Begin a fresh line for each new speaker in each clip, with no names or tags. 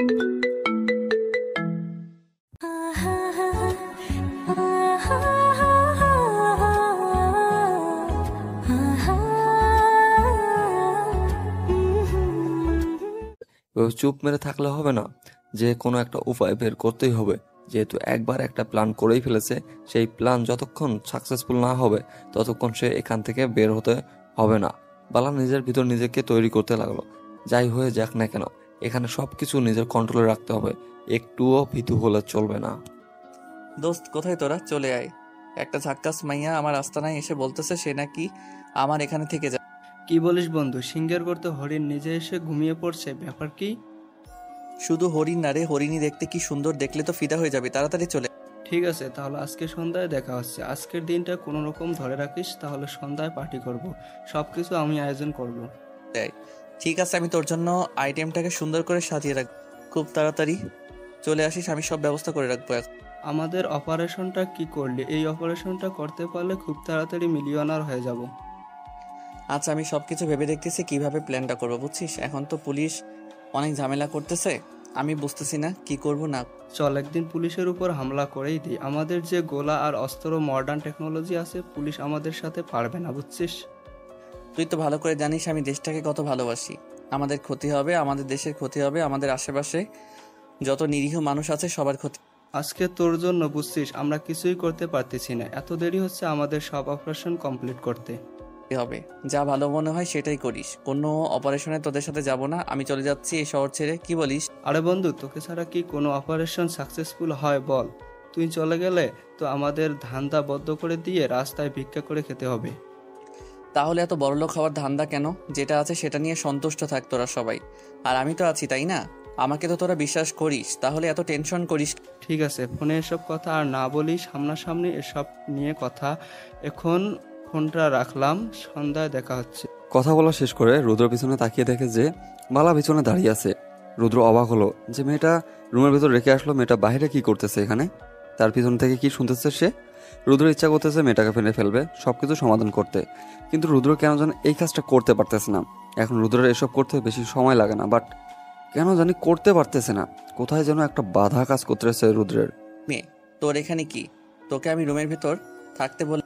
চুপ মেরে থাকলে হবে না, যে কোনো একটা উপায় বের করতেই হবে। যেহেতু একবার একটা প্ল্যান করেই ফেলেছে, সেই প্ল্যান যতক্ষণ সাকসেসফুল না হবে ততক্ষণ সে এখান থেকে বের হতে হবে না। বালা নিজের ভিতর নিজেকে তৈরি করতে লাগলো। যাই হয়ে যাক না কেন, এখানে সবকিছু নিজের কন্ট্রোলে রাখতে হবে, একটুও ভীতু হলে চলবে না।
দোস্ত কোথায় তোরা, চলে আয়। একটা ঝাক্কাস মাইয়া আমার আস্তানায় এসে বলতেছে সে নাকি আমার এখানে থেকে যায়।
কি বলিস বন্ধু, সিংহের করতে হরিণ নিজে এসে ঘুমিয়ে পড়ছে, ব্যাপার কি?
শুধু হরিণ না রে, হরিণী দেখতে কি সুন্দর, দেখলে তো ফিদা হয়ে যাবে, তাড়াতাড়ি চলে।
ঠিক আছে, তাহলে আজকে সন্ধ্যায় দেখা হচ্ছে। আজকের দিনটা কোনো রকম ধরে রাখিস, তাহলে সন্ধ্যায় পার্টি করব। সবকিছু আমি আয়োজন করব।
ঠিক আছে, আমি তোর জন্য আইটেমটাকে সুন্দর করে সাজিয়ে রাখবো। খুব তাড়াতাড়ি চলে আসিস, আমি সব ব্যবস্থা করে রাখবো।
আমাদের অপারেশনটা কি করলি? এই অপারেশনটা করতে পারলে খুব তাড়াতাড়ি মিলিয়নার হয়ে যাব।
আচ্ছা, আমি সবকিছু ভেবে দেখতেছি কিভাবে প্ল্যানটা করবো, বুঝছিস? এখন তো পুলিশ অনেক ঝামেলা করতেছে, আমি বুঝতেছি না কি করব না।
চল একদিন পুলিশের উপর হামলা করেই দিই। আমাদের যে গোলা আর অস্ত্র মডার্ন টেকনোলজি আছে, পুলিশ আমাদের সাথে পারবে না, বুঝছিস?
তুই তো ভালো করে জানিস আমি দেশটাকে কত ভালোবাসি। আমাদের ক্ষতি হবে, আমাদের দেশের ক্ষতি হবে, আমাদের আশেপাশে যত নিরীহ মানুষ আছে সবার ক্ষতি।
আজকে তোর জন্য বুঝছিস আমরা কিছুই করতে পারতেছি না, এত দেরি হচ্ছে আমাদের সব অপারেশন কমপ্লিট করতে
হবে। যা ভালো মনে হয় সেটাই করিস, কোনো অপারেশনে তোদের সাথে যাব না, আমি চলে যাচ্ছি এই শহর ছেড়ে। কি বলিস?
আরে বন্ধু, তোকে ছাড়া কি কোনো অপারেশন সাকসেসফুল হয় বল? তুই চলে গেলে তো আমাদের ধান্দা বদ্ধ করে দিয়ে রাস্তায় ভিক্ষা করে খেতে হবে।
তাহলে এত বড়লোক হওয়ার ধান্দা কেন? যেটা আছে সেটা নিয়ে সন্তুষ্ট থাক তোরা সবাই, আর আমি তো আছি, তাই না? আমাকে তো তোরা বিশ্বাস করিস, তাহলে এত টেনশন করিস।
ঠিক আছে, ফোনে এসব কথা আর না বলি, সামনাসামনি এসব নিয়ে কথা। এখন ফোনটা রাখলাম, সন্ধ্যায় দেখা হচ্ছে।
কথা বলা শেষ করে রুদ্র পিছনে তাকিয়ে দেখে যে বালা পিছনে দাঁড়িয়ে আছে। রুদ্র অবাক হলো যে মেয়েটা রুমের ভেতর রেখে আসলো, মেয়েটা বাইরে কি করতেছে এখানে, তার পিছন থেকে কি শুনতেছে সে। রুদ্র ইচ্ছা করতেছে মেয়েটাকে ফেলে ফেলবে, সবকিছু সমাধান করতে, কিন্তু রুদ্র কেন যেন এই কাজটা করতে পারতেছে না। এখন রুদ্রের এসব করতে বেশি সময় লাগে না, বাট কেন জানি করতে পারতেছে না। কোথায় যেন একটা বাধা কাজ করতেছে রুদ্রের।
মেয়ে, তোর এখানে কি? তোকে আমি রুমের ভেতর থাকতে বলে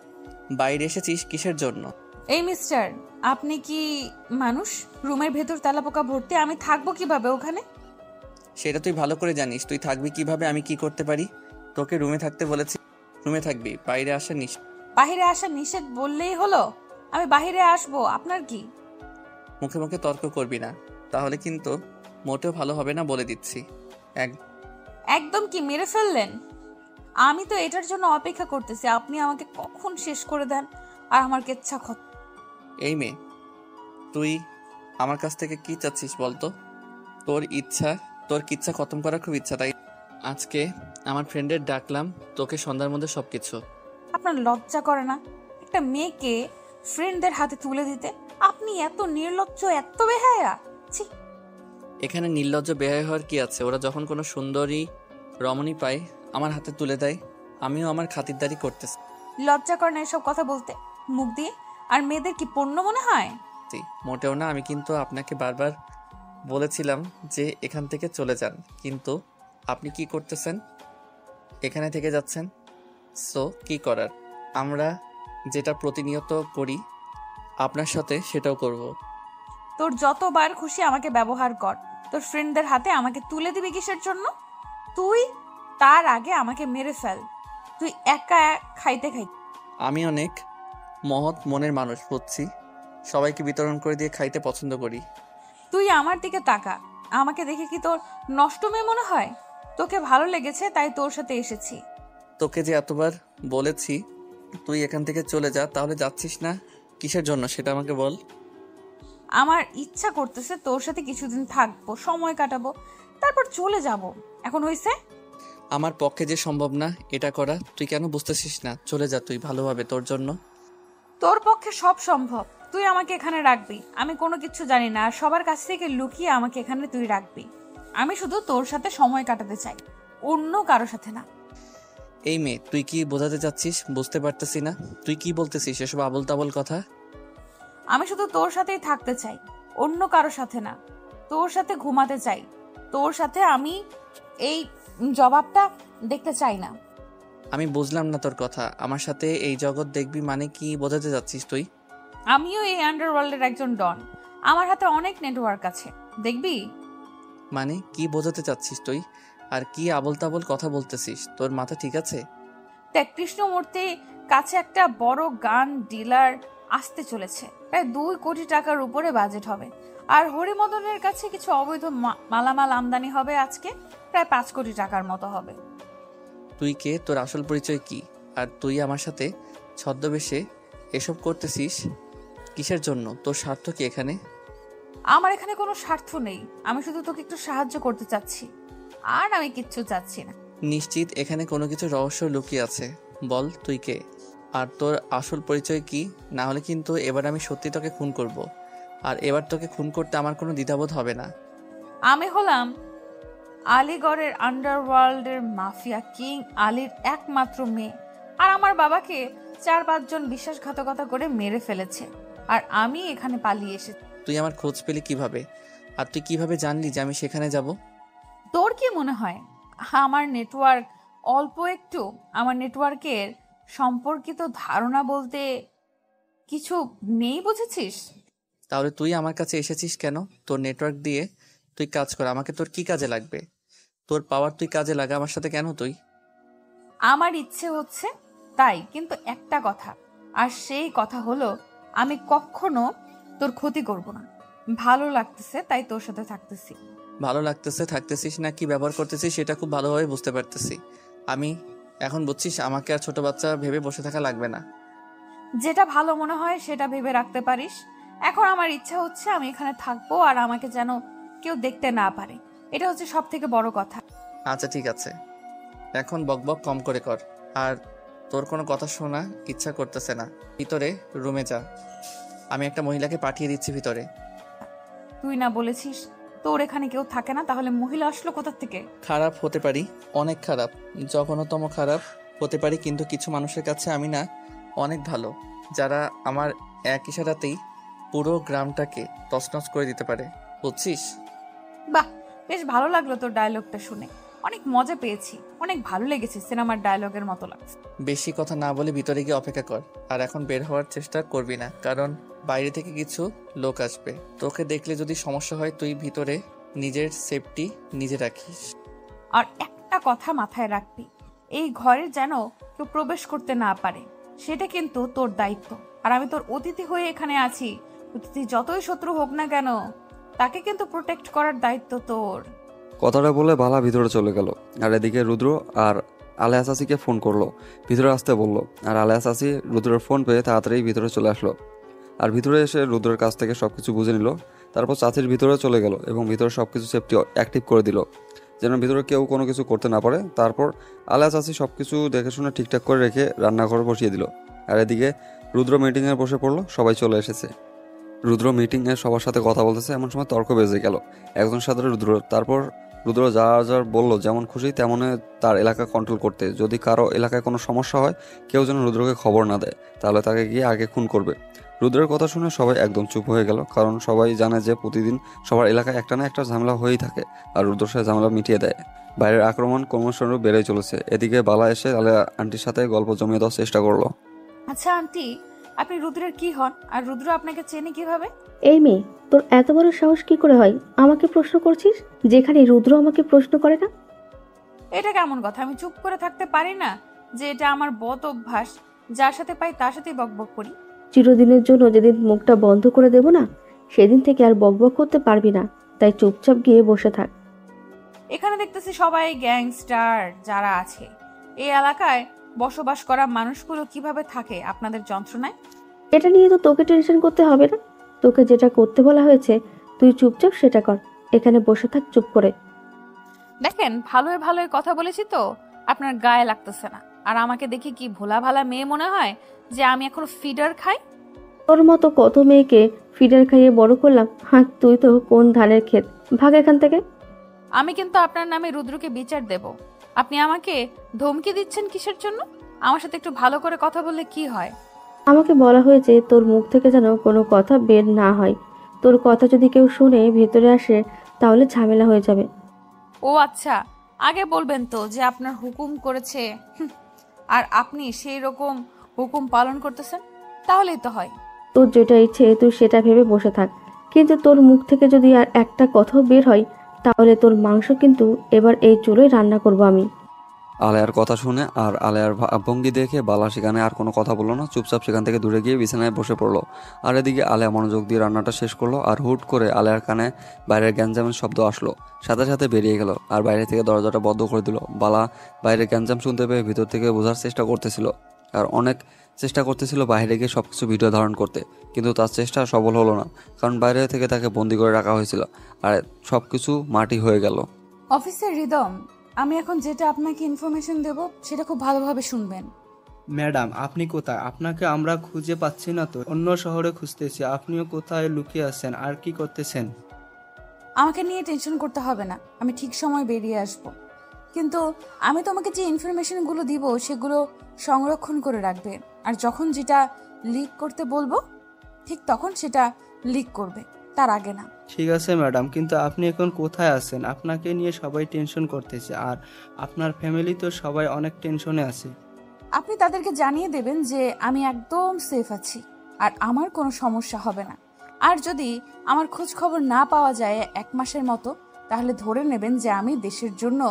বাইরে এসেছিস কিসের জন্য?
এই মিস্টার, আপনি কি মানুষ? রুমের ভেতর তেলাপোকা ভর্তি, আমি থাকবো কিভাবে ওখানে?
সেটা তুই ভালো করে জানিস, তুই থাকবি কিভাবে, আমি কি করতে পারি? তোকে রুমে থাকতে বলেছি, রুমে থাকবি, বাইরে আসা নিষেধ।
বাহিরে আসা নিষেধ বললেই হলো? আমি বাহিরে আসবো, আপনার কি?
মুখে মুখে তর্ক করবি না, তাহলে কিন্তু মোটেও ভালো হবে না, বলে দিচ্ছি।
একদম কি মেরে ফেললেন? আমি তো এটার জন্য অপেক্ষা করতেছি, আপনি আমাকে কখন শেষ করে দেন আর আমার কেচ্ছা
এই মেয়ে, তুই আমার কাছ থেকে কি চাচ্ছিস বলতো? তোর কিচ্ছা খতম করার খুব ইচ্ছা, তাই আজকে আমার ফ্রেন্ডের ডাকলাম তোকে সন্ধ্যার মধ্যে সবকিছু।
আপনার লজ্জা করে না একটা মেয়েকে ফ্রেন্ডদের হাতে তুলে দিতে? আপনি এত নির্লজ্জ, এত বেহায়া! ছি!
এখানে নির্লজ্জ বেহায়া হওয়ার কি আছে? ওরা যখন কোনো সুন্দরী রমণী পায় আমার হাতে তুলে দেয়, আমিও আমার খাতিরদারি করতেছি।
লজ্জা করে না এসব কথা বলতে মুখ দিয়ে? আর মেয়েদের কি পণ্য মনে হয়?
মোটেও না, আমি কিন্তু আপনাকে বারবার বলেছিলাম যে এখান থেকে চলে যান, কিন্তু আপনি কি করতেছেন? এখানে থেকে যাচ্ছেন। সো কি করার, আমরা যেটা প্রতিনিয়ত করি আপনার সাথে সেটাও করব।
তোর যতবার খুশি আমাকে ব্যবহার কর, তোর ফ্রেন্ডদের হাতে আমাকে তুলে দিবি কিসের জন্য? তুই তার আগে আমাকে মেরে ফেল, তুই একা খাইতে।
আমি অনেক মহৎ মনের মানুষ, বুঝছি, সবাইকে বিতরণ করে দিয়ে খাইতে পছন্দ করি।
তুই আমার দিকে তাকা, আমাকে দেখে কি তোর নষ্ট মেয়ে মনে হয়? তোকে ভালো লেগেছে তাই তোর সাথে এসেছি।
তোকে যে এতবার বলেছি তুই এখান থেকে চলে যা, তাহলে যাচ্ছিস না কিসের জন্য সেটা আমাকে বল।
আমার ইচ্ছা করতেছে তোর সাথে কিছুদিন থাকবো, সময় কাটাবো, তারপর চলে যাব। এখন হইছে?
আমার পক্ষে যে সম্ভব না এটা করা, তুই কেন বুঝতেছিস না? চলে যা তুই, ভালোভাবে তোর জন্য।
তোর পক্ষে সব সম্ভব, তুই আমাকে এখানে রাখবি, আমি কোনো কিছু জানি না, আর সবার কাছ থেকে লুকিয়ে আমাকে এখানে তুই রাখবি। আমি শুধু তোর সাথে সময় কাটাতে চাই, অন্য কারো সাথে না।
এই মেয়ে, তুই কি বোঝাতে চাচ্ছিস বুঝতে পারতেছি না, তুই কি বলতেছিস এসব আবল তাবল কথা?
আমি শুধু তোর সাথেই থাকতে চাই, অন্য কারো সাথে না। তোর সাথে ঘুমাতে চাই, তোর সাথে আমি এই জবাবটা দেখতে চাই না।
আমি বুঝলাম না তোর কথা। আমার সাথে এই জগৎ দেখবি মানে কি বোঝাতে যাচ্ছিস তুই?
আমিও এই আন্ডারওয়ার্ল্ডের একজন ডন। আমার হাতে অনেক নেটওয়ার্ক আছে, দেখবি?
মানে কি বোঝাতে চাচ্ছিস তুই? আর কি আবোল তাবোল কথা বলতেছিস? তোর মাথা ঠিক আছে?
দেখ, কৃষ্ণমূর্তির কাছে একটা বড় গান ডিলার আসতে চলেছে, প্রায় 2 কোটি টাকার উপরে বাজেট হবে। আর হরিমদনের কাছে কিছু অবৈধ মালামাল আমদানি হবে আজকে, প্রায় 5 কোটি টাকার মতো হবে।
তুই কে? তোর আসল পরিচয় কি? আর তুই আমার সাথে ছদ্মবেশে এসব করতেছিস কিসের জন্য? তোর স্বার্থ কি এখানে?
আমার এখানে কোনো স্বার্থ নেই, আমি শুধু তোকে একটু সাহায্য করতে চাচ্ছি, আর আমি কিচ্ছু চাচ্ছি না।
নিশ্চিত এখানে কোনো কিছু রহস্য লুকিয়ে আছে। বল তুই কে, আর তোর আসল পরিচয় কি? না হলে কিন্তু এবার আমি সত্যি তোকে খুন করব। আর এবার তোকে খুন করতে আমার কোনো দ্বিধাবোধ হবে না।
আমি হলাম আলিগড়ের আন্ডারওয়ার্ল্ডের মাফিয়া কিং আলীর একমাত্র মেয়ে। আর আমার বাবাকে 4-5 জন বিশ্বাসঘাতকতা করে মেরে ফেলেছে, আর আমি এখানে পালিয়ে এসেছি।
তুই আমার খোঁজ পেলি কিভাবে? আর তুই কিভাবে জানলি যে আমি সেখানে যাব?
তোর কি মনে হয় আমার নেটওয়ার্ক অল্প একটু? আমার নেটওয়ার্কের সম্পর্কিত ধারণা বলতে কিছু নেই, বুঝেছিস?
তাহলে তুই আমার কাছে এসেছিস কেন? তোর নেটওয়ার্ক দিয়ে তুই কাজ কর, আমাকে তোর কি কাজে লাগবে? তোর পাওয়ার তুই কাজে লাগা, আমার সাথে কেন তুই?
আমার ইচ্ছে হচ্ছে তাই, কিন্তু একটা কথা, আর সেই কথা হলো আমি কখনো তোর ক্ষতি করব না। ভালো লাগতেছে তাই তোর সাথে থাকতেছি।
ভালো লাগতেছে থাকতেছিস না কি ব্যবহার করতেছিস সেটা খুব ভালোভাবে বুঝতে পারতেছি আমি। এখন বুঝছিস আমাকে আর ছোট বাচ্চা ভেবে বসে থাকা লাগবে না।
যেটা ভালো মনে হয় সেটা ভেবে রাখতে পারিস। এখন আমার ইচ্ছা হচ্ছে আমি এখানে থাকবো, আর আমাকে যেন কেউ দেখতে না পারে, এটা হচ্ছে সব থেকে বড় কথা।
আচ্ছা ঠিক আছে, এখন বকবক কম করে কর। আর তোর কোনো কথা শোনা ইচ্ছা করতেছে না। ভিতরে রুমে যা, আমি একটা মহিলাকে পাঠিয়ে দিচ্ছি ভিতরে।
তুই না বলেছিস তোর এখানে কেউ থাকে না, তাহলে মহিলা আসলো কোথা থেকে?
খারাপ হতে পারি, অনেক খারাপ, জঘন্যতম খারাপ হতে পারি, কিন্তু কিছু মানুষের কাছে আমি না অনেক ভালো, যারা আমার এক ইশারাতেই পুরো গ্রামটাকে তছনছ করে দিতে পারে, বুঝছিস?
বাহ, বেশ ভালো লাগলো তোর ডায়লগটা শুনে, অনেক মজা পেয়েছি, অনেক ভালো লেগেছে, সিনেমার ডায়লগের মতো লাগছে।
বেশি কথা না বলে ভিতরে গিয়ে অপেক্ষা কর। আর এখন বের হওয়ার চেষ্টা করবি না, কারণ বাইরে থেকে কিছু লোক আসবে। তোকে দেখলে যদি সমস্যা হয় তুই ভিতরে নিজের সেফটি নিজে রাখিস।
আর একটা কথা মাথায় রাখবি, এই ঘরে যেন কেউ প্রবেশ করতে না পারে, সেটা কিন্তু তোর দায়িত্ব। আর আমি তোর অতিথি হয়ে এখানে আছি, অতিথি যতই শত্রু হোক না কেন তাকে কিন্তু প্রোটেক্ট করার দায়িত্ব তোর।
কথাটা বলে বালা ভিতরে চলে গেল। আর এদিকে রুদ্র আর আলেয়া চাচিকে ফোন করলো, ভিতরে আসতে বললো। আর আলেয়া চাচি রুদ্রের ফোন পেয়ে তাড়াতাড়ি ভিতরে চলে আসলো। আর ভিতরে এসে রুদ্রের কাছ থেকে সবকিছু বুঝে নিল। তারপর চাচির ভিতরে চলে গেল এবং ভিতরে সবকিছু সেফটি অ্যাক্টিভ করে দিল, যেন ভিতরে কেউ কোনো কিছু করতে না পারে। তারপর আলেয়া চাচি সবকিছু দেখে শুনে ঠিকঠাক করে রেখে রান্নাঘরে বসিয়ে দিল। আর এদিকে রুদ্র মিটিংয়ে বসে পড়লো, সবাই চলে এসেছে। রুদ্র মিটিংয়ে সবার সাথে কথা বলতেছে, এমন সময় তর্ক বেজে গেল একজনের সাথে রুদ্র। তারপর রুদ্র যা যা বললো যেমন খুশি তেমনে তার এলাকা কন্ট্রোল করতে, যদি কারো এলাকায় কোনো সমস্যা হয় কেউ যেন রুদ্রকে খবর না দেয়, তাহলে তাকে গিয়ে আগে খুন করবে। রুদ্রের কথা শুনে সবাই একদম চুপ হয়ে গেল, কারণ সবাই জানে যে প্রতিদিন সবার এলাকায় একটা না একটা ঝামেলা হয়েই থাকে, আর রুদ্র সে ঝামেলা মিটিয়ে দেয়। বাইরের আক্রমণ ক্রমশ বেড়েই চলেছে। এদিকে বালা এসে আলেয়া আন্টির সাথে গল্প জমিয়ে দেওয়ার চেষ্টা করলো।
আচ্ছা আন্টি, আপনি রুদ্রের কি হন, আর রুদ্র আপনাকে চেনে কিভাবে?
এই মেয়ে, তোর এত বড় সাহস কি করে হয় আমাকে প্রশ্ন করছিস, যেখানে রুদ্র আমাকে প্রশ্ন করে না?
এটা কেমন কথা? আমি চুপ করে থাকতে পারি না যে এটা আমার বদ অভ্যাস, যার সাথে পাই তার সাথেই বকবক করি।
চিরদিনের জন্য যেদিন মুখটা বন্ধ করে দেব না, সেদিন থেকে আর বকবক করতে পারবি না, তাই চুপচাপ গিয়ে বসে থাক।
এখানে দেখতেছি সবাই গ্যাংস্টার যারা আছে, এই এলাকায় বসবাস করা মানুষগুলো কিভাবে থাকে আপনাদের যন্ত্রণায়?
এটা নিয়ে তো তোকে টেনশন করতে হবে না। তোকে যেটা করতে বলা হয়েছে তুই চুপচাপ সেটা কর। এখানে বসে থাক চুপ করে।
দেখেন, ভালোই ভালোই কথা বলেছি তো আপনার গায়ে লাগতেছে না, আর আমাকে দেখে কি ভোলা ভালা মেয়ে মনে হয় যে আমি এখন ফিডার খাই?
তোর মতো কত মেয়েকে ফিডার খাইয়ে বড় করলাম, হ্যাঁ তুই তো কোন ধানের ক্ষেত, ভাগ এখান থেকে।
আমি কিন্তু আপনার নামে রুদ্রকে বিচার দেব। আপনি আমাকে ধমকি দিচ্ছেন কিসের জন্য? আমার সাথে একটু ভালো করে কথা বললে কি হয়?
আমাকে বলা হয়েছে তোর মুখ থেকে যেন কোনো কথা বের না হয়। তোর কথা যদি কেউ শুনে ভেতরে আসে তাহলে ঝামেলা হয়ে যাবে।
ও আচ্ছা, আগে বলবেন তো যে আপনার হুকুম করেছে আর আপনি সেই রকম হুকুম পালন করতেছেন, তাহলেই তো হয়।
তোর যেটা ইচ্ছে তুই সেটা ভেবে বসে থাক, কিন্তু তোর মুখ থেকে যদি আর একটা কথাও বের হয় তাহলে তোর মাংস কিন্তু এবার এই চুলোয় রান্না করব আমি।
আলেয়ার কথা শুনে আর আলেয়ার ভঙ্গি দেখে বালা সেখানে আর কোনো কথা বললো না, চুপচাপ সেখান থেকে দূরে গিয়ে বিছানায় বসে পড়লো। আর এদিকে আলেয়া মনোযোগ দিয়ে রান্নাটা শেষ করলো, আর হুট করে আলেয়ার কানে বাইরের গ্যাঞ্জামের শব্দ আসলো, সাথে সাথে বেরিয়ে গেল আর বাইরে থেকে দরজাটা বন্ধ করে দিল। বালা বাইরের গ্যাঞ্জাম শুনতে পেয়ে ভিতর থেকে বোঝার চেষ্টা করতেছিল, আর অনেক চেষ্টা করতেছিল বাইরে গিয়ে সবকিছু ভিডিও ধারণ করতে, কিন্তু তার চেষ্টা সফল হলো না, কারণ বাইরে থেকে তাকে বন্দি করে রাখা হয়েছিল আর সবকিছু মাটি হয়ে গেল।
অফিসার রিদম, আমি এখন যেটা আপনাকে ইনফরমেশন দেব সেটা খুব ভালোভাবে শুনবেন।
ম্যাডাম, আপনি কোথায়? আপনাকে আমরা খুঁজে পাচ্ছি না তো, অন্য শহরে খুঁজতেছি। আপনিও কোথায় লুকিয়ে আছেন আর কি করতেছেন?
আমাকে নিয়ে টেনশন করতে হবে না, আমি ঠিক সময় বেরিয়ে আসব। কিন্তু আমি তোমাকে যে ইনফরমেশনগুলো দিব সেগুলো সংরক্ষণ করে রাখবে, আর যখন যেটা লিক করতে বলবো ঠিক তখন সেটা লিক করবে, তার আগে না।
ঠিক আছে ম্যাডাম, কিন্তু আপনি এখন কোথায় আছেন? আপনাকে নিয়ে সবাই টেনশন করতেছে, আর আপনার ফ্যামিলি তো সবাই অনেক টেনশনে আছে।
আপনি তাদেরকে জানিয়ে দেবেন যে আমি একদম সেফ আছি আর আমার কোনো সমস্যা হবে না। আর যদি আমার খোঁজ খবর না পাওয়া যায় 1 মাসের মতো, তাহলে ধরে নেবেন যে আমি দেশের জন্য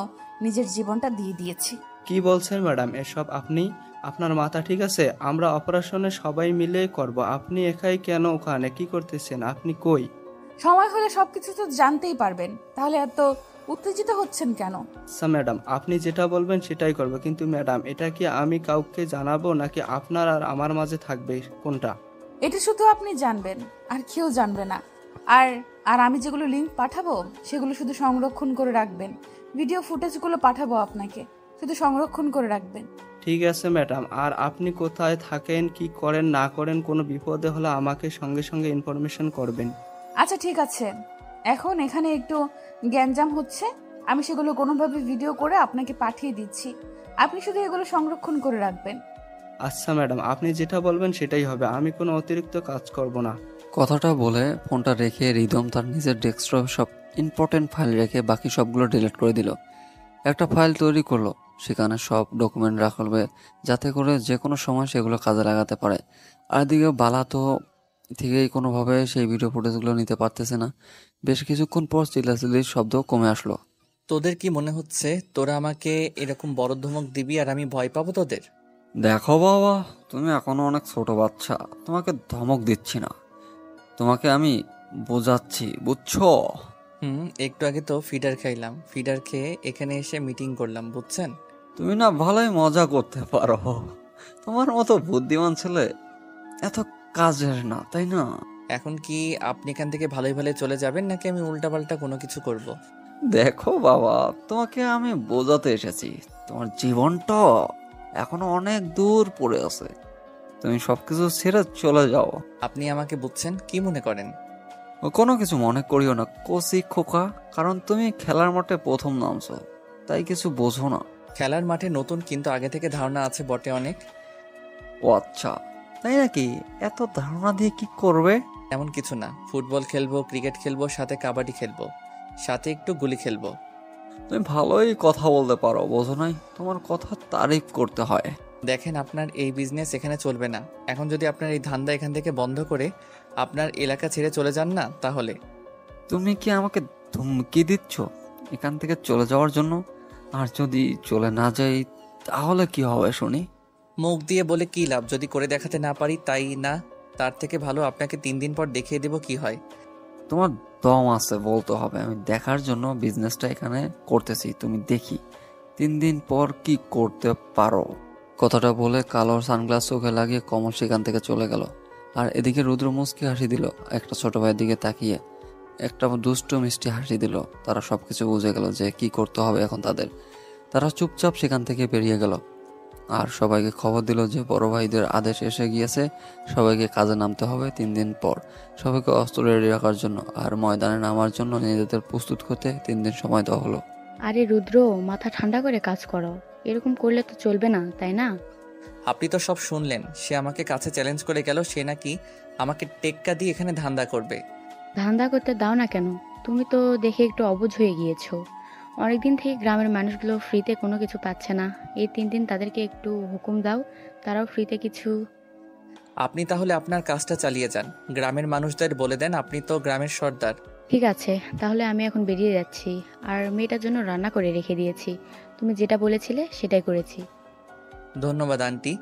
নিজের জীবনটা দিয়ে দিয়েছি।
কি বলছেন ম্যাডাম এসব? আপনি, আপনার মাথা ঠিক আছে? আমরা অপারেশনে সবাই মিলে করব, আপনি একাই কেন ওখানে? কি করতেছেন আপনি? কই?
সময় হলে সবকিছু তো জানতেই পারবেন, তাহলে এত উত্তেজিত হচ্ছেন কেন?
আচ্ছা ম্যাডাম, আপনি যেটা বলবেন সেটাই করব, কিন্তু ম্যাডাম এটা কি আমি কাউকে জানাবো নাকি আপনার আর আমার মাঝে থাকবে, কোনটা?
এটা শুধু আপনি জানবেন, আর কেউ জানবে না। আর আর আমি যেগুলো লিংক পাঠাবো সেগুলো শুধু সংরক্ষণ করে রাখবেন। ভিডিও ফুটেজগুলো পাঠাবো আপনাকে, শুধু সংরক্ষণ করে রাখবেন।
ঠিক আছে ম্যাডাম, আর আপনি কোথায় থাকেন, কি করেন না করেন, কোনো বিপদে হলে আমাকে সঙ্গে সঙ্গে ইনফরমেশন করবেন।
আচ্ছা ঠিক আছে, এখন এখানে একটু গ্যাঞ্জাম হচ্ছে, আমি সেগুলো কোনোভাবে ভিডিও করে আপনাকে পাঠিয়ে দিচ্ছি, আপনি শুধু এগুলো সংরক্ষণ করে রাখবেন।
আচ্ছা ম্যাডাম, আপনি যেটা বলবেন সেটাই হবে, আমি কোনো অতিরিক্ত কাজ করব না।
কথাটা বলে ফোনটা রেখে রিদম তার নিজের ডেস্কটপে সব ইম্পর্টেন্ট ফাইল রেখে বাকি সবগুলো ডিলিট করে দিল। একটা ফাইল তৈরি করলো, সেখানে সব ডকুমেন্ট রাখবে যাতে করে যে কোনো সময় সেগুলো কাজে লাগাতে পারে। আর এদিকে বালা তো থেকেই কোনোভাবে সেই ভিডিও ফুটেজগুলো নিতে পারতেছে না। বেশ কিছুক্ষণ পর চিল্লাচিল্লির শব্দ কমে আসলো।
তোদের কি মনে হচ্ছে তোরা আমাকে এরকম বড় ধমক দিবি আর আমি ভয় পাবো তোদের?
দেখো বাবা, তুমি এখনো অনেক ছোট বাচ্চা, তোমাকে ধমক দিচ্ছি না, তোমাকে আমি বোঝাচ্ছি, বুঝছো?
একটু আগে তো ফিডার খাইলাম, ফিডার খেয়ে এখানে এসে মিটিং করলাম, বুঝছেন?
তুমি না ভালোই মজা করতে পারো, তোমার মতো বুদ্ধিমান ছেলে এত কাজের না, তাই না?
এখন কি আপনি এখান থেকে ভালোই ভালোই চলে যাবেন নাকি আমি উল্টাপাল্টা কোনো কিছু করব?
দেখো বাবা, তোমাকে আমি বোঝাতে এসেছি, তোমার জীবনটা এখনো অনেক দূর পড়ে আছে, তুমি সবকিছু ছেড়ে চলে যাও।
আপনি আমাকে বুঝছেন কি মনে করেন?
কোনো কিছু মনে করিও না কচি খোকা, কারণ তুমি খেলার মাঠে প্রথম নামছো, তাই কিছু বোঝো না।
খেলার মাঠে নতুন, কিন্তু আগে থেকে ধারণা আছে বটে অনেক।
ও আচ্ছা, তাই নাকি? এত ধারণা দিয়ে কি করবে?
এমন কিছু না, ফুটবল খেলবো, ক্রিকেট খেলবো, সাথে কাবাডি খেলবো, সাথে একটু গুলি খেলবো।
তুমি ভালোই কথা বলতে পারো, বোঝো নাই? তোমার কথা তারিফ করতে হয়।
দেখেন, আপনার এই বিজনেস এখানে চলবে না। এখন যদি আপনার এই ধান্দা এখান থেকে বন্ধ করে আপনার এলাকা ছেড়ে চলে যান না, তাহলে।
তুমি কি আমাকে ধমকি দিচ্ছ এখান থেকে চলে যাওয়ার জন্য? আর যদি চলে না যাই তাহলে কি হবে শুনি?
মুখ দিয়ে বলে কি লাভ যদি করে দেখাতে না পারি? তাই না, তার থেকে ভালো আপনাকে 3 দিন পর দেখিয়ে দেব কি হয়।
তোমার দম আছে বলতে হবে, আমি দেখার জন্য বিজনেসটা এখানে করতেছি, তুমি দেখি 3 দিন পর কি করতে পারো। কথাটা বলে কালোর সানগ্লাস চোখে লাগিয়ে কমল সেখান থেকে চলে গেল। আর এদিকে রুদ্র মুচকি হাসি দিল, একটা ছোট ভাইয়ের দিকে তাকিয়ে একটা দুষ্ট মিষ্টি হাসি দিল। তারা সবকিছু বুঝে গেল যে কি করতে হবে এখন তাদের। তারা চুপচাপ সেখান থেকে বেরিয়ে গেল আর সবাইকে খবর দিল যে বড় ভাইদের আদেশ এসে গিয়েছে, সবাইকে কাজে নামতে হবে 3 দিন পর। সবাইকে অস্ত্র রেডি রাখার জন্য আর ময়দানে নামার জন্য নিজেদের প্রস্তুত করতে 3 দিন সময় দেওয়া হলো।
আরে রুদ্র, মাথা ঠান্ডা করে কাজ করো, এরকম করলে তো চলবে না, তাই না?
আপনি তো সব শুনলেন, সে আমাকে কাছে চ্যালেঞ্জ করে গেল, সে নাকি আমাকে টেক্কা দিয়ে এখানে ধান্দা করবে।
ধান্দা করতে দাও না কেন? তুমি তো দেখে একটু অবুঝ হয়ে গিয়েছো। অনেকদিন থেকে গ্রামের মানুষগুলো ফ্রিতে কোনো কিছু পাচ্ছে না। এই 3 দিন তাদেরকে একটু হুকুম দাও, তারাও ফ্রিতে কিছু।
আপনি তাহলে আপনার কাজটা চালিয়ে যান, গ্রামের মানুষদের বলে দেন আপনি তো গ্রামের সর্দার।
ঠিক আছে, তাহলে আমি এখন বেরিয়ে যাচ্ছি। আর মেয়েটার জন্য রান্না করে রেখে দিয়েছি। তুমি যেটা বলেছিলে সেটাই করেছি।
ধন্যবাদ আন্টি।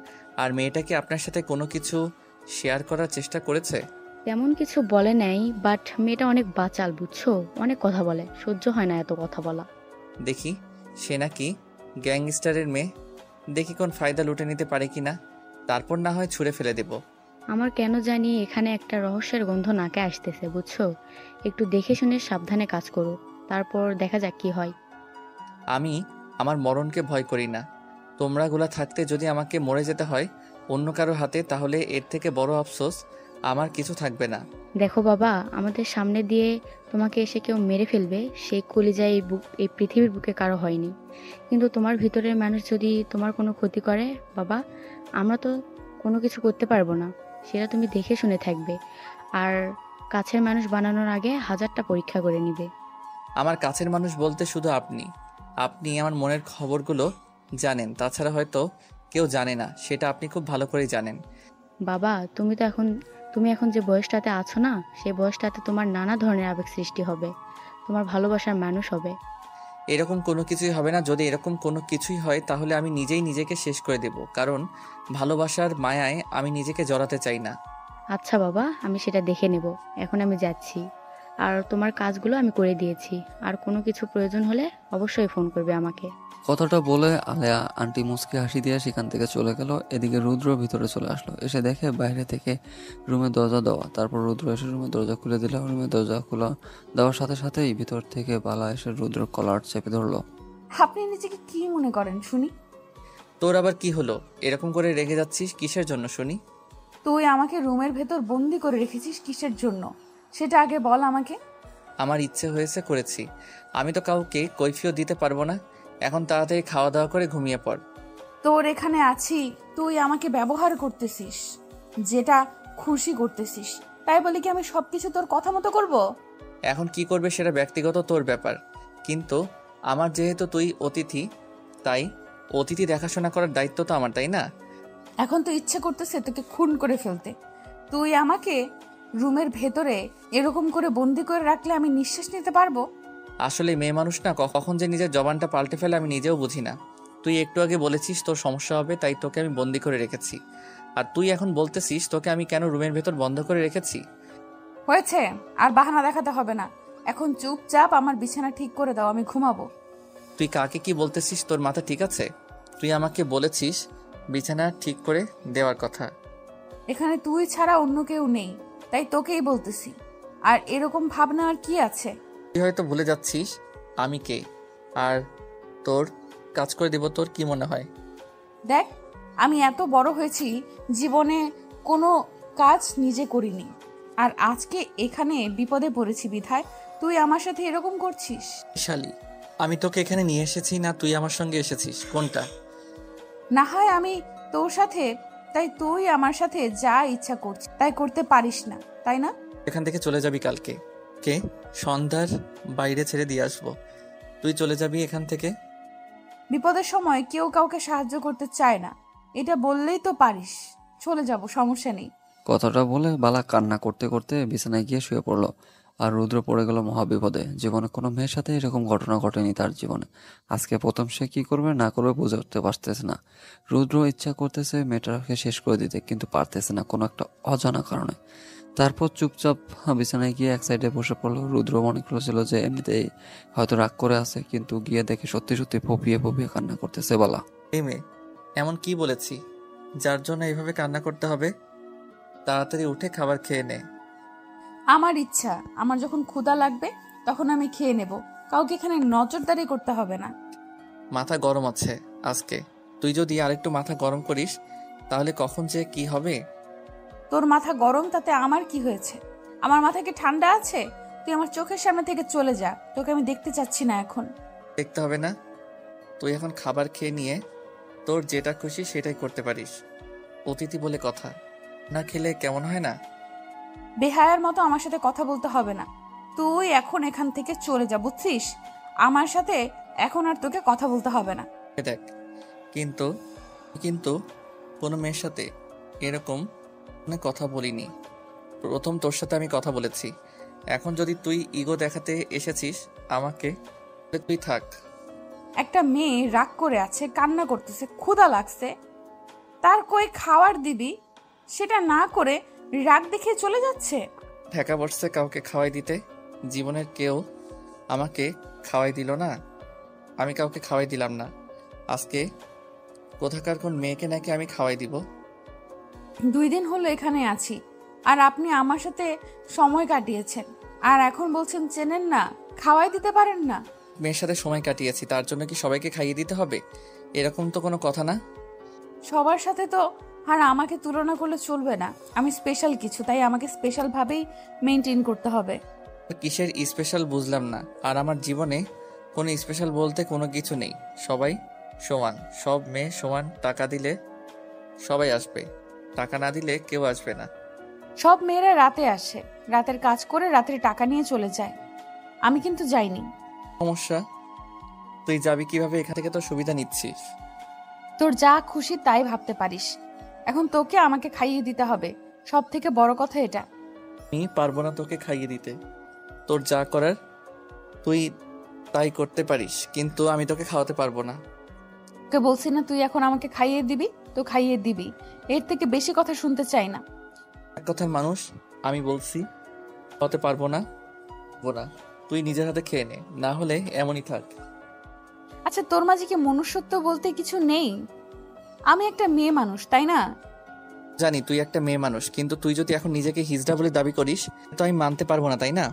আর মেয়েটা কি আপনার সাথে কোনো কিছু শেয়ার করার চেষ্টা করেছে?
তেমন কিছু বলে নাই, বাট মেয়েটা অনেক বাচাল, বুঝছো? অনেক কথা বলে, সহ্য হয় না এত কথা বলা।
দেখি সে নাকি গ্যাংস্টারের মেয়ে, দেখি কোন ফায়দা লুটে নিতে পারে কিনা, তারপর না হয় ছুঁড়ে ফেলে দেব।
আমার কেন জানি এখানে একটা রহস্যের গন্ধ নাকে আসতেছে, বুঝছো? একটু দেখে শুনে সাবধানে কাজ করো, তারপর দেখা যাক কি হয়।
আমি আমার মরণকে ভয় করি না। তোমরাগুলা থাকতে যদি আমাকে মরে যেতে হয় অন্য কারো হাতে, তাহলে এর থেকে বড় আফসোস আমার কিছু থাকবে না।
দেখো বাবা, আমাদের সামনে দিয়ে তোমাকে এসে কেউ মেরে ফেলবে, সেই কলিজা এই পৃথিবীর বুকে কারো হয়নি। কিন্তু তোমার ভিতরের মানুষ যদি তোমার কোনো ক্ষতি করে বাবা, আমরা তো কোনো কিছু করতে পারবো না। সেটা তুমি দেখে শুনে থাকবে। আর কাছের মানুষ বানানোর আগে 1000টা পরীক্ষা করে নিবে।
আমার কাছের মানুষ বলতে শুধু আপনি। আপনি আমার মনের খবরগুলো জানেন, তাছাড়া হয়তো কেউ জানে না, সেটা আপনি খুব ভালো করেই জানেন।
বাবা, তুমি এখন যে বয়সটাতে আছো না, সেই বয়সটাতে তোমার নানা ধরনের আবেগ সৃষ্টি হবে, তোমার ভালোবাসার মানুষ হবে।
এরকম কোনো কিছুই হবে না। যদি এরকম কোনো কিছুই হয় তাহলে আমি নিজেই নিজেকে শেষ করে দেব, কারণ ভালোবাসার মায়ায় আমি নিজেকে জড়াতে চাই না।
আচ্ছা বাবা, আমি সেটা দেখে নেব। এখন আমি যাচ্ছি। আর তোমার কাজগুলো আমি করে দিয়েছি। আর কোনো কিছু প্রয়োজন হলে অবশ্যই ফোন করবে আমাকে।
কথাটা বলে আলেয়া আন্টি মুচকি হাসি দিয়ে সেখান থেকে চলে গেল। এদিকে রুদ্র ভিতরে চলে আসলো, এসে দেখে বাইরে থেকে রুমের দরজা দেওয়া। তারপর রুদ্র এসে রুমের দরজা খুলে দিল। রুমের দরজা খোলা দেওয়ার সাথে সাথেই ভিতর থেকে বালা এসে রুদ্র কলার চেপে ধরলো।
আপনি নিজেকে কি মনে করেন শুনি?
তোর আবার কি হলো? এরকম করে রেগে যাচ্ছিস কিসের জন্য শুনি?
তুই আমাকে রুমের ভেতর বন্দি করে রেখেছিস কিসের জন্য, সেটা আগে বল আমাকে।
আমার ইচ্ছে হয়েছে করেছি, আমি তো কাউকে কৈফিয়ত দিতে পারবো না। এখন তাড়াতাড়ি খাওয়া দাওয়া করে ঘুমিয়ে পড়।
তোর এখানে আছি, তুই আমাকে ব্যবহার করতেছিস, যেটা খুশি করতেছিস, তাই বলে কি আমি সবকিছু তোর কথা মতো করব?
এখন কি করবে সেটা ব্যক্তিগত তোর ব্যাপার, কিন্তু আমার যেহেতু তুই অতিথি, তাই অতিথি দেখাশোনা করার দায়িত্ব তো আমার, তাই না?
এখন তো ইচ্ছে করতেছে তোকে খুন করে ফেলতে। তুই আমাকে রুমের ভেতরে এরকম করে বন্দি করে রাখলে আমি নিঃশ্বাস নিতে পারবো?
আসলে মেয়ে মানুষ না, কখন যে নিজের জবানটা পাল্টে ফেলে আমি নিজেও বুঝি না। তুই একটু আগে বলেছিস তোর সমস্যা হবে, তাই তোকে আমি বন্দি করে রেখেছি। আর তুই এখন বলতেছিস তোকে আমি কেন রুমের ভেতর বন্ধ করে রেখেছি।
হয়েছে, আর বাহানা দেখাতে হবে না। এখন চুপচাপ আমার বিছানা ঠিক করে দাও, আমি ঘুমাবো।
তুই কাকে কি বলতেছিস? তোর মাথা ঠিক আছে? তুই আমাকে বলেছিস বিছানা ঠিক করে দেওয়ার কথা।
এখানে তুই ছাড়া অন্য কেউ নেই, তাই তোকেই বলতেছি। আর এরকম ভাবনা আর কি আছে?
তুই হয়তো ভুলে যাচ্ছিস আমি কে, আর তোর কাজ করে দেব। তোর কি মনে হয়?
দেখ, আমি এত বড় হয়েছি, জীবনে কোনো কাজ নিজে করিনি, আর আজকে এখানে বিপদে পড়েছি বিধায় তুই আমার সাথে এরকম করছিস।
শালি, আমি তোকে এখানে নিয়ে এসেছি না তুই আমার সঙ্গে এসেছিস, কোনটা?
না হয় আমি তোর সাথে, তাই তুই আমার সাথে যা ইচ্ছা করছিস তাই করতে পারিস না, তাই না?
এখান থেকে চলে যাবি কালকে, কে সন্ধ্যার বাইরে ছেড়ে দিয়ে আসবো। তুই চলে যাবি এখান থেকে।
বিপদের সময় কেউ কাউকে সাহায্য করতে চায় না, এটা বললেই তো পারিস। চলে যাব, সমস্যা নেই।
কথাটা বলে বালা কান্না করতে করতে বিছানায় গিয়ে শুয়ে পড়লো। আর রুদ্র পড়ে গেল মহাবিপদে। জীবনে কোনো মেয়ের সাথে এরকম ঘটনা ঘটেনি তার জীবনে। আজকে প্রথম সে কি করবে না করবে বুঝে উঠতে পারতেছে না। রুদ্র ইচ্ছা করতেছে মেয়েটাকে শেষ করে দিতে, কিন্তু পারতেছে না কোনো একটা অজানা কারণে। তারপর চুপচাপ বিছানায় গিয়ে এক সাইডে বসে পড়লো। রুদ্র মনে করেছিল যে এমনিতেই হয়তো রাগ করে আছে, কিন্তু গিয়ে দেখে সত্যি সত্যি ফুপিয়ে ফুপিয়ে কান্না করতেছে বালা।
এই মেয়ে, এমন কি বলেছি যার জন্য এইভাবে কান্না করতে হবে? তাড়াতাড়ি উঠে খাবার খেয়ে নে।
আমার ইচ্ছা, আমার যখন ক্ষুধা লাগবে তখন আমি খেয়ে নেব, কাউকে এখানে নজরদারি করতে হবে না।
মাথা গরম আছে আজকে, তুই যদি আরেকটু মাথা গরম করিস তাহলে কখন যে কি হবে।
তোর মাথা গরম তাতে আমার কি হয়েছে? আমার মাথা কি ঠান্ডা আছে? তুই আমার চোখের সামনে থেকে চলে যা, তোকে আমি দেখতে চাচ্ছি না এখন।
দেখতে হবে না, তুই এখন খাবার খেয়ে নিয়ে তোর যেটা খুশি সেটাই করতে পারিস। অতিথি বলে কথা, না খেলে কেমন হয় না?
বেহায়ার মতো আমার সাথে কথা বলতে হবে না। তুই এখন এখান থেকে চলে যা, বুঝছিস? আমার সাথে এখন আর তোকে কথা বলতে হবে না।
দেখ, কিন্তু কিন্তু কোনো মেয়ের সাথে এরকম কথা বলিনি। প্রথম তোর সাথে আমি কথা বলেছি। এখন যদি তুই ইগো দেখাতে এসেছিস আমাকে, তাহলে তুই থাক।
একটা মেয়ে রাগ করে আছে, কান্না করতেছে, ক্ষুধা লাগছে, তার কই খাবার দিবি, সেটা না করে রাগ দেখিয়ে চলে যাচ্ছে।
ঠেকা বসছে কাউকে খাওয়াই দিতে। জীবনের কেউ আমাকে খাওয়াই দিল না, আমি কাউকে খাওয়াই দিলাম না। আজকে কোথাকার কোন মেয়েকে নাকি আমি খাওয়াই দিব।
2 দিন হলো এখানে আছি, আর আপনি আমার সাথে সময় কাটিয়েছেন, আর এখন বলছেন চেনেন না, খাওয়াই দিতে পারেন না।
মেয়ের সাথে সময় কাটিয়েছি, তার জন্য কি সবাইকে খাইয়ে দিতে হবে? এরকম তো কোনো কথা না।
সবার সাথে তো আর আমাকে তুলনা করলে চলবে না। আমি স্পেশাল কিছু, তাই আমাকে স্পেশাল ভাবেই মেনটেন করতে হবে।
কিসের স্পেশাল বুঝলাম না। আর আমার জীবনে কোনো স্পেশাল বলতে কোনো কিছু নেই। সবাই সমান, সব মেয়ে সমান। টাকা দিলে সবাই আসবে, টাকা না দিলে কেউ আসবে না।
সব মেয়েরা রাতে আসে, রাতের কাজ করে রাতের টাকা নিয়ে চলে যায়। আমি কিন্তু যাইনি।
সমস্যা? তুই যাবি কিভাবে? এখান থেকে তো সুবিধা নিচ্ছিস।
তোর যা খুশি তাই ভাবতে পারিস। এখন তোকে আমাকে খাইয়ে দিতে হবে, সব থেকে বড় কথা এটা।
আমি পারবো না তোকে খাইয়ে দিতে। তোর যা করার তুই তাই করতে পারিস, কিন্তু আমি তোকে খাওয়াতে পারবো না।
তোকে বলছি না তুই এখন আমাকে খাইয়ে দিবি, তো খাইয়ে দিবি। এর থেকে বেশি কথা শুনতে চাই না।
এক কথার মানুষ, আমি বলছি খাওয়াতে পারবো না। তুই নিজের হাতে খেয়ে নে, না হলে এমনই থাক।
আচ্ছা, তোর মাঝে কি মনুষ্যত্ব বলতে কিছু নেই? আমি একটা মেয়ে মানুষ, তাই না?
জানি তুই একটা মেয়ে মানুষ, কিন্তু তুই যদি এখন নিজেকে হিজড়া বলে দাবি করিস তো আমি মানতে পারবো না, তাই না?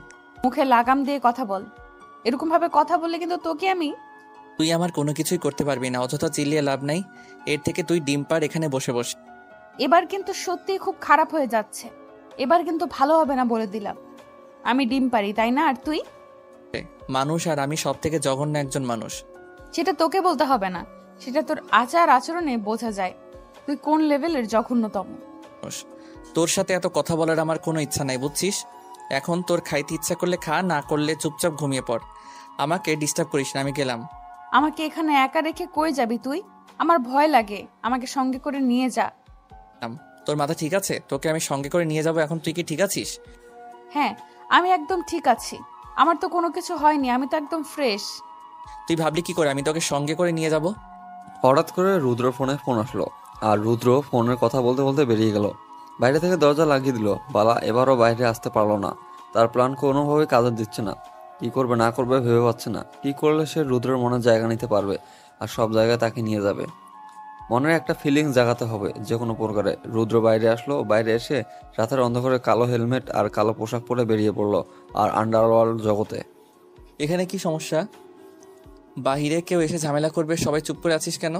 মুখে লাগাম দিয়ে কথা বল। এরকম ভাবে কথা বললে কিন্তু তোকে আমি...
তুই আমার কোনো কিছুই করতে পারবি না, অযথা চিল্লিয়ে লাভ নাই। এর থেকে তুই ডিম পার এখানে বসে বসে।
এবার কিন্তু সত্যি খুব খারাপ হয়ে যাচ্ছে। এবার কিন্তু ভালো হবে না বলে দিলাম। আমি ডিম পারি, তাই না? আর তুই?
মানুষ, আর আমি সব থেকে জঘন্য একজন মানুষ।
সেটা তোকে বলতে হবে না, সেটা তোর আচার আচরণে বোঝা যায় তুই কোন লেভেলের জঘন্যতম।
তোর সাথে এত কথা বলার আমার কোনো ইচ্ছা নাই, বুঝছিস? এখন তোর খাইতে ইচ্ছা করলে খা, না করলে চুপচাপ ঘুমিয়ে পড়। আমাকে ডিস্টার্ব করিস না, আমি গেলাম।
আমাকে এখানে একা রেখে কই যাবি তুই? আমার ভয় লাগে, আমাকে সঙ্গে করে নিয়ে যা।
তোর মাথা ঠিক আছে? তোকে আমি সঙ্গে করে নিয়ে যাবো। এখন তুই কি ঠিক আছিস?
হ্যাঁ, আমি একদম ঠিক আছি। আমার তো কোনো কিছু হয়নি, আমি তো একদম ফ্রেশ।
তুই ভাবলি কি করে আমি তোকে সঙ্গে করে নিয়ে যাব?
হঠাৎ করে রুদ্র ফোন আসলো, আর রুদ্র ফোনের কথা বলতে বলতে বেরিয়ে গেল। বাইরে থেকে দরজা লাগিয়ে দিল। বালা এবারও বাইরে আসতে পারলো না। তার প্ল্যান কোনোভাবে কাজে দিচ্ছে না। কি করবে না করবে ভেবে পাচ্ছে না। কি করলে সে রুদ্রের মনে জায়গা নিতে পারবে আর সব জায়গায় তাকে নিয়ে যাবে। মনের একটা ফিলিংস জাগাতে হবে যে কোনো প্রকারে। রুদ্র বাইরে আসলো। বাইরে এসে রাতের অন্ধকারে কালো হেলমেট আর কালো পোশাক পরে বেরিয়ে পড়লো আর আন্ডারওয়ার্ল্ড জগতে।
এখানে কি সমস্যা? বাহিরে কেউ এসে ঝামেলা করবে, সবাই চুপ করে আছিস কেন?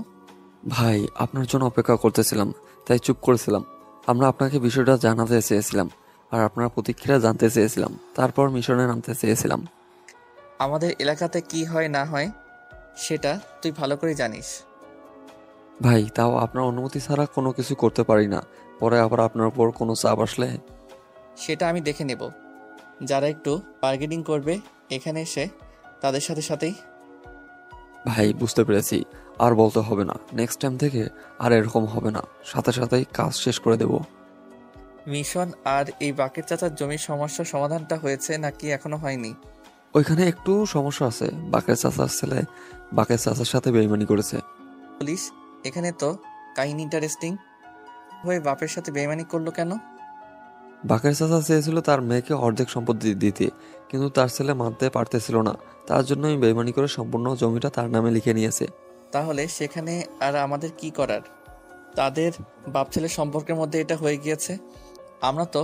ভাই, আপনার জন্য অপেক্ষা করতেছিলাম, তাই চুপ করেছিলাম। আমরা আপনাকে বিষয়টা জানাতে চেয়েছিলাম আর আপনার প্রতিক্রিয়া জানতে চেয়েছিলাম, তারপর মিশনে নামতে চেয়েছিলাম।
আমাদের এলাকাতে কি হয় না হয় সেটা তুই ভালো করে জানিস।
ভাই, তাও আপনার অনুমতি ছাড়া কোনো কিছু করতে পারি না। পরে আবার আপনার উপর কোনো চাপ আসলে?
সেটা আমি দেখে নেব। যারা একটু বার্গেনিং করবে এখানে এসে, তাদের সাথে সাথেই।
ভাই, বুঝতে পেরেছি, আর বলতে হবে না। নেক্সট টাইম থেকে আর এরকম হবে না। সাথে সাথেই কাজ শেষ করে দেব।
মিশন আর এই বাকের চাচার জমির সমস্যার সমাধানটা হয়েছে নাকি এখনো হয়নি?
ওইখানে একটু সমস্যা আছে। বাকের চাচার ছেলে বাকের চাচার সাথে বেইমানি করেছে।
পুলিশ, এখানে তো কাহিনী ইন্টারেস্টিং। হয়ে বাপের সাথে বেইমানি করলো কেন?
বাকের চাচা চেয়েছিল তার মেয়েকে অর্ধেক সম্পত্তি দিতে, কিন্তু তার ছেলে মানতে পারতেছিল না। তার জন্যই বেইমানি করে সম্পূর্ণ জমিটা তার নামে লিখে নিয়েছে।
তাহলে সেখানে আর আমাদের কি করার? তাদের বাপ ছেলের সম্পর্কের মধ্যে এটা হয়ে গিয়েছে, আমরা তো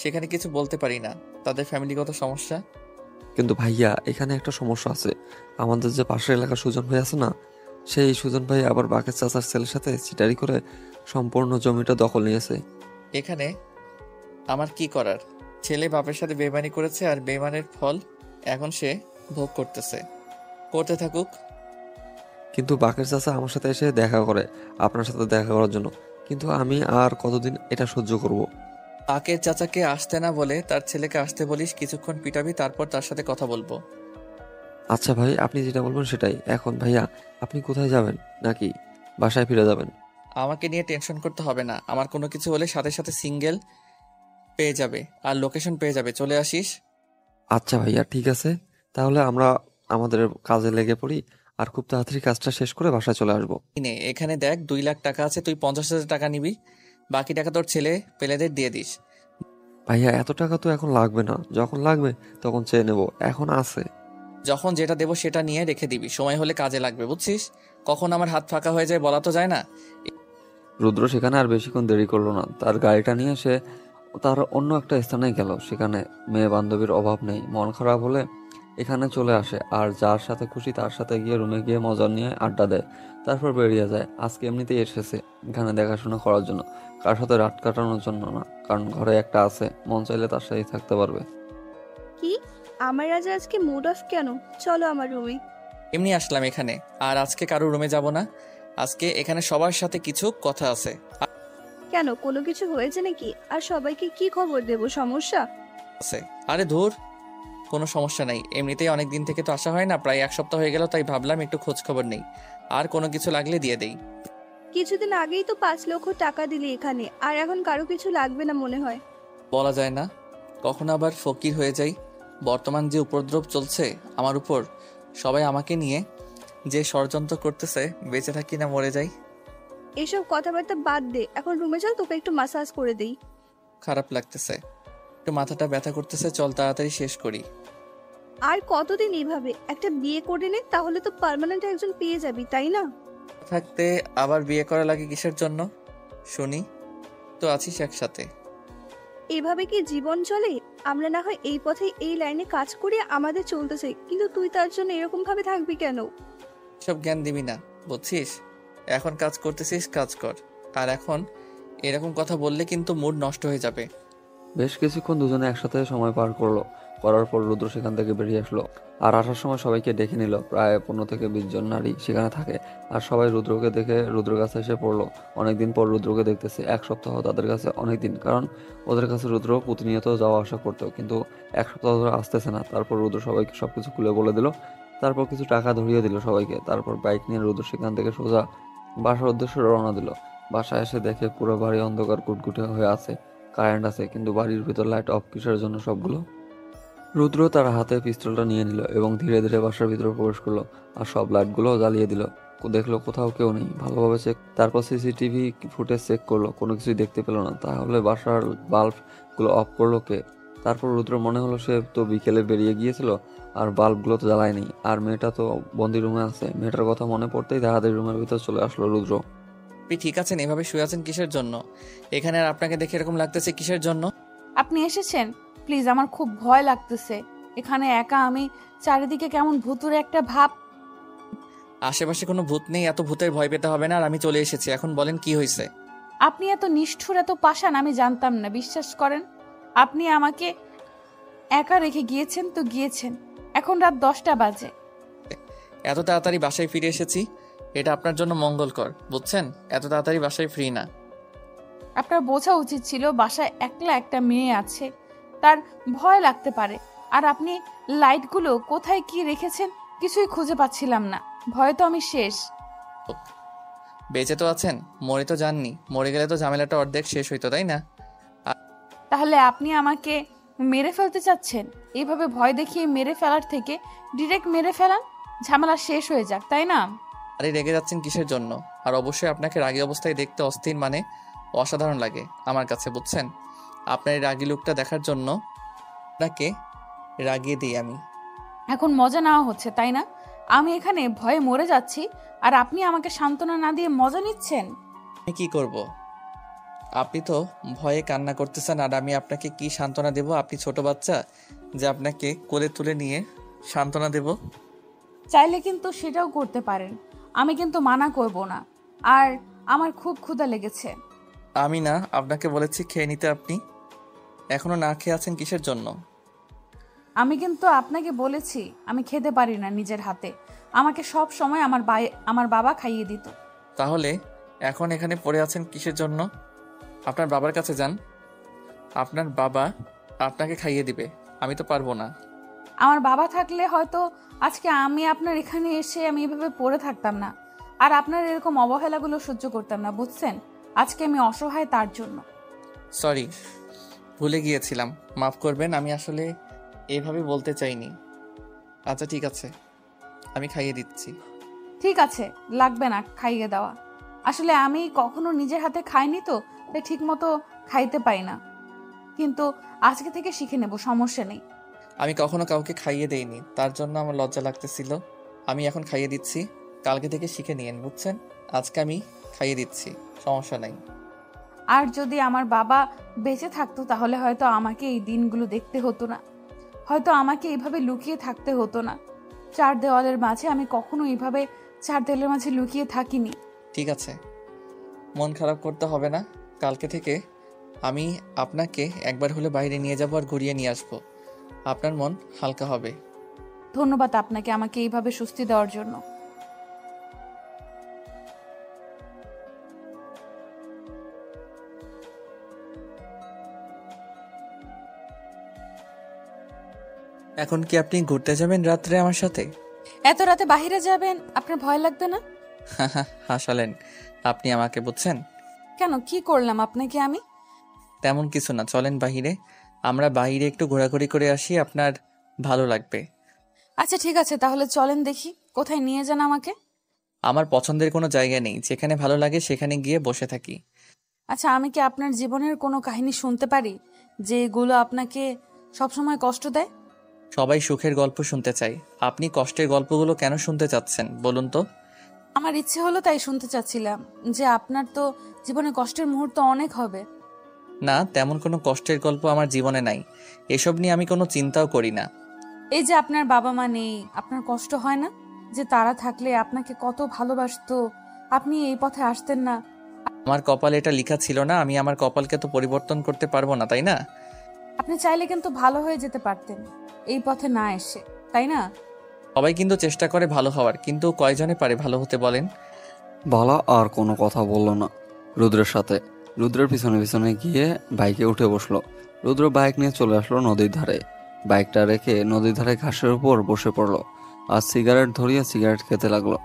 সেখানে কিছু বলতে পারি না। তাদের ফ্যামিলিগত সমস্যা।
কিন্তু ভাইয়া, এখানে একটা সমস্যা আছে। আমাদের যে পাশের এলাকার সুজন ভাই আছে না, সেই সুজন ভাই আবার বাকের চাচার ছেলের সাথে চিটারি করে সম্পূর্ণ জমিটা দখল নিয়েছে।
এখানে আমার কি করার? ছেলে বাপের সাথে বেইমানি করেছে, আর বেইমানের ফল এখন সে ভোগ করতেছে। করতে থাকুক।
কিন্তু বাকের চাচা আমার সাথে এসে দেখা করে, আপনার সাথে দেখা করার জন্য। কিন্তু আমি আর কতদিন এটা সহ্য করব?
বাকের চাচাকে আসতে না বলে তার ছেলেকে আসতে বলিস, কিছুক্ষণ পিটাবি, তারপর তার সাথে কথা বলবো।
আচ্ছা ভাই, আপনি যেটা বলবেন সেটাই। এখন ভাইয়া, আপনি কোথায় যাবেন, নাকি বাসায় ফিরে যাবেন?
আমাকে নিয়ে টেনশন করতে হবে না, আমার কোনো কিছু হলে সাথে সাথে সিঙ্গেল পেয়ে যাবে আর লোকেশন পেয়ে যাবে, চলে আসিস।
আচ্ছা ভাইয়া, ঠিক আছে। তাহলে আমরা আমাদের কাজে লেগে পড়ি, আর খুব তাড়াতাড়ি কাজটা শেষ করে বাসায় চলে আসবো।
নে এখানে দেখ 2 লাখ টাকা আছে, তুই 50,000 টাকা নিবি, বাকি টাকা তোর ছেলে পেলেদের দিয়ে দিস।
ভাইয়া, এত টাকা তো এখন লাগবে না, যখন লাগবে তখন চেয়ে নেব, এখন আছে।
যখন যেটা দেবো সেটা নিয়ে রেখে দিবি, সময় হলে কাজে লাগবে, বুঝছিস? কখন আমার হাত ফাঁকা হয়ে যায় বলা তো যায় না।
রুদ্র সেখানে আর বেশিক্ষণ দেরি করলো না, তার গাড়িটা নিয়ে সে তার অন্য একটা স্থানে গেল। সেখানে মেয়ে বান্ধবীর অভাব নেই, মন খারাপ হলে এখানে চলে আসে, আর যার সাথে খুশি তার সাথে গিয়ে রুমে গিয়ে মজা নিয়ে আড্ডা দেয়, তারপর বেরিয়ে যায়। আজকে এমনিতেই এসেছে এখানে দেখাশোনা করার জন্য, কার সাথে রাত কাটানোর জন্য না, কারণ ঘরে একটা আছে, মন চাইলে তার সাথেই থাকতে পারবে।
কি, আমার আজ আজকে মুড অফ কেন? চলো আমার রুমে।
এমনি আসলাম এখানে, আর আজকে কারো রুমে যাব না, আজকে এখানে সবার সাথে কিছু কথা আছে।
কেন, কোনো কিছু হয়েছে নাকি? আর সবাইকে কি খবর দেব? সমস্যা?
আছে আরে ধুর, কোনো সমস্যা নাই, এমনিতেই অনেক দিন থেকে তো আসা হয় না, প্রায় 1 সপ্তাহ হয়ে গেল, তাই ভাবলাম একটু খোঁজ খবর নেই, আর কোনো কিছু লাগলে দিয়ে দেই।
কিছুদিন আগেই তো 5 লক্ষ টাকা দিলি এখানে, আর এখন কারো কিছু লাগবে না মনে হয়।
বলা যায় না, কখন আবার ফকির হয়ে যাই। বর্তমান যে উপদ্রব চলছে আমার উপর, সবাই আমাকে নিয়ে যে ষড়যন্ত্র করতেছে, বেঁচে থাকি না মরে যাই।
এসব কথাবার্তা বাদ দে, এখন রুমে চল, তোকে একটু মাসাজ করে দেই।
খারাপ লাগতেছে, একটু মাথাটা ব্যথা করতেছে, চল তাড়াতাড়ি শেষ করি।
আর কতদিন এইভাবে? একটা বিয়ে করে নে, তাহলে তো পার্মানেন্ট একজন পেয়ে যাবি, তাই না?
থাকতে আবার বিয়ে করা লাগে কিসের জন্য শুনি? তো আছিস একসাথে।
এভাবে কি জীবন চলে? আমরা না হয় এই পথে এই লাইনে কাজ করি, আমাদের চলতেছে, কিন্তু তুই তার জন্য এরকম ভাবে থাকবি কেন?
সব জ্ঞান দিবি না, বুঝছিস? এখন কাজ করতেছিস, কাজ কর। আর এখন এরকম কথা বললে কিন্তু মুড নষ্ট হয়ে যাবে।
বেশ কিছুক্ষণ দুজনে একসাথে সময় পার করলো, করার পর রুদ্র সেখান থেকে বেরিয়ে আসলো, আর আসার সময় সবাইকে ডেকে নিল। প্রায় 15 থেকে 20 জন নারী সেখানে থাকে, আর সবাই রুদ্রকে দেখে রুদ্রের কাছে এসে পড়লো। অনেকদিন পর রুদ্রকে দেখতেছে, 1 সপ্তাহ তাদের কাছে অনেক দিন, কারণ ওদের কাছে রুদ্র প্রতিনিয়ত যাওয়া আসা করতো, কিন্তু 1 সপ্তাহ ধরে আসতেছে না। তারপর রুদ্র সবাইকে সবকিছু খুলে বলে দিল, তারপর কিছু টাকা ধরিয়ে দিল সবাইকে। তারপর বাইক নিয়ে রুদ্র সেখান থেকে সোজা বাসার উদ্দেশ্যে রওনা দিল। বাসায় এসে দেখে পুরো বাড়ি অন্ধকার কুটকুটে হয়ে আছে, কারেন্ট আছে কিন্তু বাড়ির ভিতর লাইট অফ, কিসের জন্য সবগুলো? রুদ্র তার হাতে পিস্তলটা নিয়ে নিল এবং ধীরে ধীরে বাসার ভিতরে প্রবেশ করলো, আর সব লাইটগুলো জ্বালিয়ে দিল। দেখলো কোথাও কেউ নেই, ভালোভাবে তারপর সিসিটিভি ফুটেজ চেক করলো, কোনো কিছুই দেখতে পেল না। তাহলে বাসার বাল্বগুলো অফ করলো কে? তারপর রুদ্র মনে হলো সে তো বিকেলে বেরিয়ে গিয়েছিল, আর বাল্বগুলো তো জ্বালায়নি, আর মেয়েটা তো বন্দি রুমে আছে। মেয়েটার কথা মনে পড়তেই তাহাদের রুমের ভিতর চলে আসলো রুদ্র।
আপনি ঠিক আছেন? এভাবে শুয়ে আছেন কিসের জন্য? এখানে আর আপনাকে দেখে এরকম লাগতেছে কিসের জন্য?
আপনি এসেছেন? প্লিজ, আমার খুব ভয় লাগতেছে এখানে একা আমি। চারিদিকে কেমন ভুতুরে একটা ভাব।
আশেপাশে কোনো ভূত নেই, এত ভূতের ভয় পেতে হবে না, আর আমি চলে এসেছি। এখন বলেন কি হয়েছে?
আপনি এত নিষ্ঠুর, এত পাষাণ আমি জানতাম না, বিশ্বাস করেন। আপনি আমাকে একা রেখে গিয়েছেন তো গিয়েছেন, এখন রাত 10টা বাজে।
এত তাড়াতাড়ি বাসায় ফিরে এসেছি, এটা আপনার জন্য মঙ্গলকর, বুঝছেন? এত তাড়াতাড়ি বাসায় ফ্রি না।
আপনার বোঝা উচিত ছিল বাসায় একলা একটা মেয়ে আছে, তার ভয় লাগতে পারে। আর আপনি লাইটগুলো কোথায় কি রেখেছেন কিছুই খুঁজে পাচ্ছিলাম না, ভয়ে তো আমি শেষ।
বেঁচে তো আছেন, মরে তো যাননি। মরে গেলে তো ঝামেলাটা অর্ধেক শেষ হইতো, তাই না?
তাহলে আপনি আমাকে মেরে ফেলতে চাচ্ছেন? এইভাবে ভয় দেখিয়ে মেরে ফেলার থেকে ডিরেক্ট মেরে ফেলান, ঝামেলা শেষ হয়ে যাক, তাই না?
আরে রেগে যাচ্ছেন কিসের জন্য? আর অবশ্যই আপনাকে রাগী অবস্থায় দেখতে অস্থির মানে অসাধারণ লাগে আমার কাছে, বুঝছেন? আপনার এই রাগী লুকটা দেখার জন্য আপনাকে রাগিয়ে দিই আমি।
এখন মজা নেওয়া হচ্ছে, তাই না? আমি এখানে ভয়ে মরে যাচ্ছি, আর আপনি আমাকে সান্ত্বনা না দিয়ে মজা নিচ্ছেন।
আমি কি করব? আপনি তো ভয়ে কান্না করতেছেন, আর আমি আপনাকে কি সান্ত্বনা দেব? আপনি ছোট বাচ্চা যে আপনাকে কোলে তুলে নিয়ে সান্ত্বনা দেব?
চাইলে কিন্তু সেটাও করতে পারেন, আমি কিন্তু মানা করব না। আর আমার খুব ক্ষুধা লেগেছে।
আমি না আপনাকে বলেছি খেয়ে নিতে, আপনি এখনো না খেয়ে আছেন কিসের জন্য?
আমি কিন্তু আপনাকে বলেছি আমি খেতে পারি না নিজের হাতে, আমাকে সব সময় আমার বাবা খাইয়ে দিত।
তাহলে এখন এখানে পড়ে আছেন কিসের জন্য? আপনার বাবার কাছে যান, আপনার বাবা আপনাকে খাইয়ে দিবে। আমি তো পারবো না।
আমার বাবা থাকলে হয়তো আজকে আমি আপনার এখানে এসে আমি এভাবে পড়ে থাকতাম না, আর আপনার এরকম অবহেলাগুলো সহ্য করতাম না, বুঝছেন? আজকে আমি অসহায় তার জন্য।
সরি, ভুলে গিয়েছিলাম, মাফ করবেন। আমি আসলে এভাবে বলতে চাইনি। আচ্ছা ঠিক আছে, আমি খাইয়ে দিচ্ছি।
ঠিক আছে, লাগবে না খাইয়ে দেওয়া। আসলে আমি কখনো নিজের হাতে খাইনি তো, তাই ঠিক মতো খাইতে পাই না, কিন্তু আজকে থেকে শিখে নেব, সমস্যা নেই।
আমি কখনো কাউকে খাইয়ে দেইনি, তার জন্য আমার লজ্জা লাগতেছিল। আমি এখন খাইয়ে দিচ্ছি, কালকে থেকে শিখে নিয়েন, বুঝছেন? আজকে আমি খাইয়ে দিচ্ছি, সমস্যা নাই।
আর যদি আমার বাবা বেঁচে থাকতো তাহলে হয়তো আমাকে এই দিনগুলো দেখতে হতো না, হয়তো আমাকে এইভাবে লুকিয়ে থাকতে হতো না। চার দেওয়ালের মাঝে আমি কখনো এইভাবে চার দেওয়ালের মাঝে লুকিয়ে থাকিনি।
ঠিক আছে, মন খারাপ করতে হবে না। কালকে থেকে আমি আপনাকে একবার হলে বাইরে নিয়ে যাব আর ঘুরিয়ে নিয়ে আসবো, আপনার মন হালকা হবে।
ধন্যবাদ আপনাকে আমাকে এইভাবে স্বস্তি দেওয়ার জন্য।
এখন কি আপনি ঘুরতে যাবেন রাত্রে আমার সাথে?
এত রাতে বাইরে যাবেন, আপনার ভয় লাগবে না?
হাসালেন আপনি আমাকে, বুঝছেন?
কেন, কি করলাম আপনাকে আমি?
তেমন কিছু না, চলেন বাহিরে, আমরা বাইরে একটু ঘোরাঘুরি করে আসি, আপনার ভালো লাগবে।
আচ্ছা ঠিক আছে, তাহলে চলেন দেখি কোথায় নিয়ে যান আমাকে।
আমার পছন্দের কোনো জায়গা নেই, যেখানে ভালো লাগে সেখানে গিয়ে বসে থাকি।
আচ্ছা, আমি কি আপনার জীবনের কোনো কাহিনী শুনতে পারি যেগুলো আপনাকে সবসময় কষ্ট দেয়?
সবাই সুখের গল্প শুনতে চাই, আপনি কষ্টের গল্পগুলো কেন শুনতে চাচ্ছেন বলুন তো?
আমার ইচ্ছে হলো তাই শুনতে চাচ্ছিলাম যে আপনার তো জীবনে কষ্টের মুহূর্ত অনেক হবে।
না, তেমন কোনো কষ্টের গল্প আমার জীবনে নাই, এসব নিয়ে আমি কোনো চিন্তাও করি না।
এই যে আপনার বাবা মা নেই, আপনার কষ্ট হয় না যে তারা থাকলে আপনাকে কত ভালোবাসতো, আপনি এই পথে আসতেন না?
আমার কপালে এটা লেখা ছিল না, আমি আমার কপালকে তো পরিবর্তন করতে পারবো না, তাই না?
আপনি চাইলে কিন্তু ভালো হয়ে যেতে পারতেন এই পথে না এসে, তাই না?
সবাই কিন্তু চেষ্টা করে ভালো হওয়ার, কিন্তু কয়জনে পারে ভালো হতে বলেন?
বালা আর কোনো কথা বলল না রুদ্রের সাথে। রুদ্রের পিছনে পিছনে গিয়ে বাইকে উঠে বসলো। রুদ্র বাইক নিয়ে চলে আসলো নদীর ধারে। বাইকটা রেখে নদীর ধারে ঘাসের উপর বসে পড়লো আর সিগারেট ধরিয়ে সিগারেট খেতে লাগলো।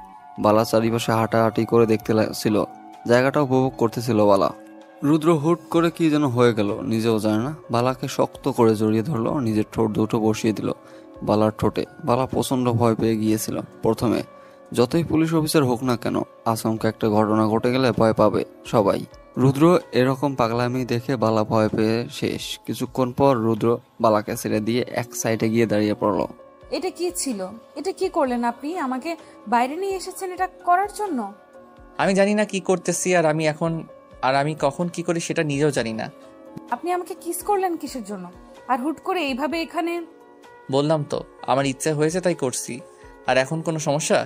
বালা চারিপাশে হাঁটাহাঁটি করে দেখতে ছিল, জায়গাটা উপভোগ করতেছিল বালা। রুদ্র হুট করে কি যেন হয়ে গেল, নিজেও জানে না। বালাকে শক্ত করে জড়িয়ে ধরলো, নিজের ঠোঁট দুটো বসিয়ে দিল বালার ঠোঁটে। বালা প্রচন্ড ভয় পেয়ে গিয়েছিল প্রথমে। যতই পুলিশ অফিসার হোক না কেন, আচমকা একটা ঘটনা ঘটে গেলে ভয় পাবে সবাই। রুদ্র এরকম পাগলামি দেখে বালা ভয় পেয়ে শেষ। কিছুক্ষণ পর রুদ্র বালাকে ছেড়ে দিয়ে এক সাইডে গিয়ে দাঁড়িয়ে পড়লো।
এটা কি ছিল? এটা কি করলেন আপনি? আমাকে বাইরে নিয়ে এসেছেন এটা করার জন্য?
আমি জানি না কি করতেছি, আর আমি কখন কি করি সেটা নিজেও জানি না।
আপনি আমাকে কিস করলেন কিসের জন্য? আর হুট করে এইভাবে এখানে?
বললাম তো আমার ইচ্ছে হয়েছে তাই করছি। আর এখন কোনো সমস্যা?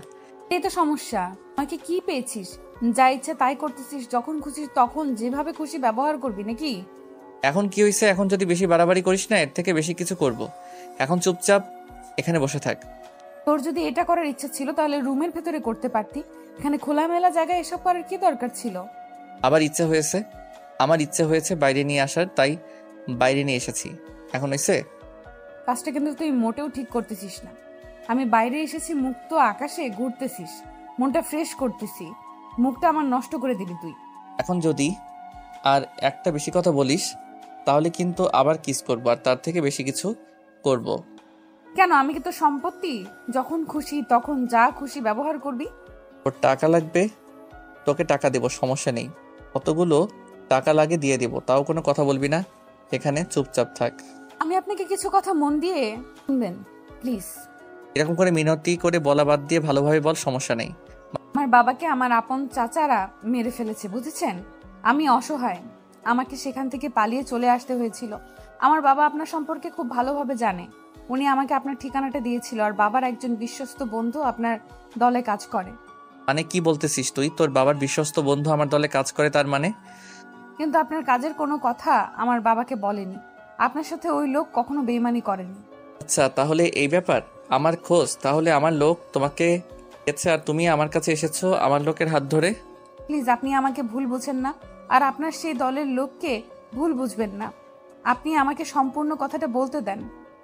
এই তো সমস্যা। আমাকে কি পেয়েছিস? যা ইচ্ছে তাই করতেছিস, যখন খুশি তখন যেভাবে খুশি ব্যবহার করবি নাকি?
এখন কি হয়েছে? এখন যদি বেশি বাড়াবাড়ি করিস না, এর থেকে বেশি কিছু করব। এখন চুপচাপ এখানে বসে থাক।
তোর যদি এটা করার ইচ্ছা ছিল তাহলে রুমের ভেতরে করতে পারতি, এখানে খোলামেলা জায়গায় এসব করার কি দরকার ছিল?
আমার ইচ্ছে হয়েছে বাইরে নিয়ে আসার, তাই বাইরে নিয়ে এসেছি। এখন হয়েছে?
কাজটা কিন্তু তুই মোটেও ঠিক করতেছিস না। আমি বাইরে এসেছি, মুক্ত আকাশে ঘুরতেছিস, মনটা ফ্রেশ করতেছি, মুখটা আমার নষ্ট করে দিবি তুই।
এখন যদি আর একটা বেশি কথা বলিস তাহলে কিন্তু আবার কিস করবো, আর তার থেকে বেশি কিছু করব।
কেন? আমি কি তোর সম্পত্তি? যখন খুশি তখন যা খুশি ব্যবহার করবি?
তোর টাকা লাগবে, তোকে টাকা দেবো, সমস্যা নেই। কতগুলো টাকা লাগে দিয়ে দেবো, তাও কোনো কথা বলবি না, এখানে চুপচাপ থাক।
আমি আপনাকে কিছু কথা মন দিয়ে শুনবেন প্লিজ।
এরকম করে মিনতি করে বলা বাদ দিয়ে ভালোভাবে বল, সমস্যা নেই।
আমার বাবাকে আমার আপন চাচারা মেরে ফেলেছে, বুঝেছেন? আমি অসহায়, আমাকে সেখান থেকে পালিয়ে চলে আসতে হয়েছিল। আমার বাবা আপনার সম্পর্কে খুব ভালোভাবে জানে, উনি আমাকে আপনার ঠিকানাটা দিয়েছিল, আর বাবার একজন বিশ্বস্ত বন্ধু আপনার দলে কাজ করে।
মানে কি বলতেছিস তুই? তোর বাবার বিশ্বস্ত বন্ধু আমার দলে কাজ করে, তার মানে?
কিন্তু আপনার কাজের কোনো কথা আমার বাবাকে বলেনি, আপনার সাথে ওই লোক কখনো বেইমানি করেনি।
আচ্ছা, তাহলে এই ব্যাপার। আমার খোঁজ তাহলে আমার লোক তোমাকে গেছে, আর তুমি আমার কাছে এসেছো আমার লোকের হাত ধরে।
প্লিজ, আপনি আমাকে ভুল বুঝেন না, আর আপনার সেই দলের লোককে ভুল বুঝবেন না। আপনি আমাকে সম্পূর্ণ কথাটা বলতে দেন।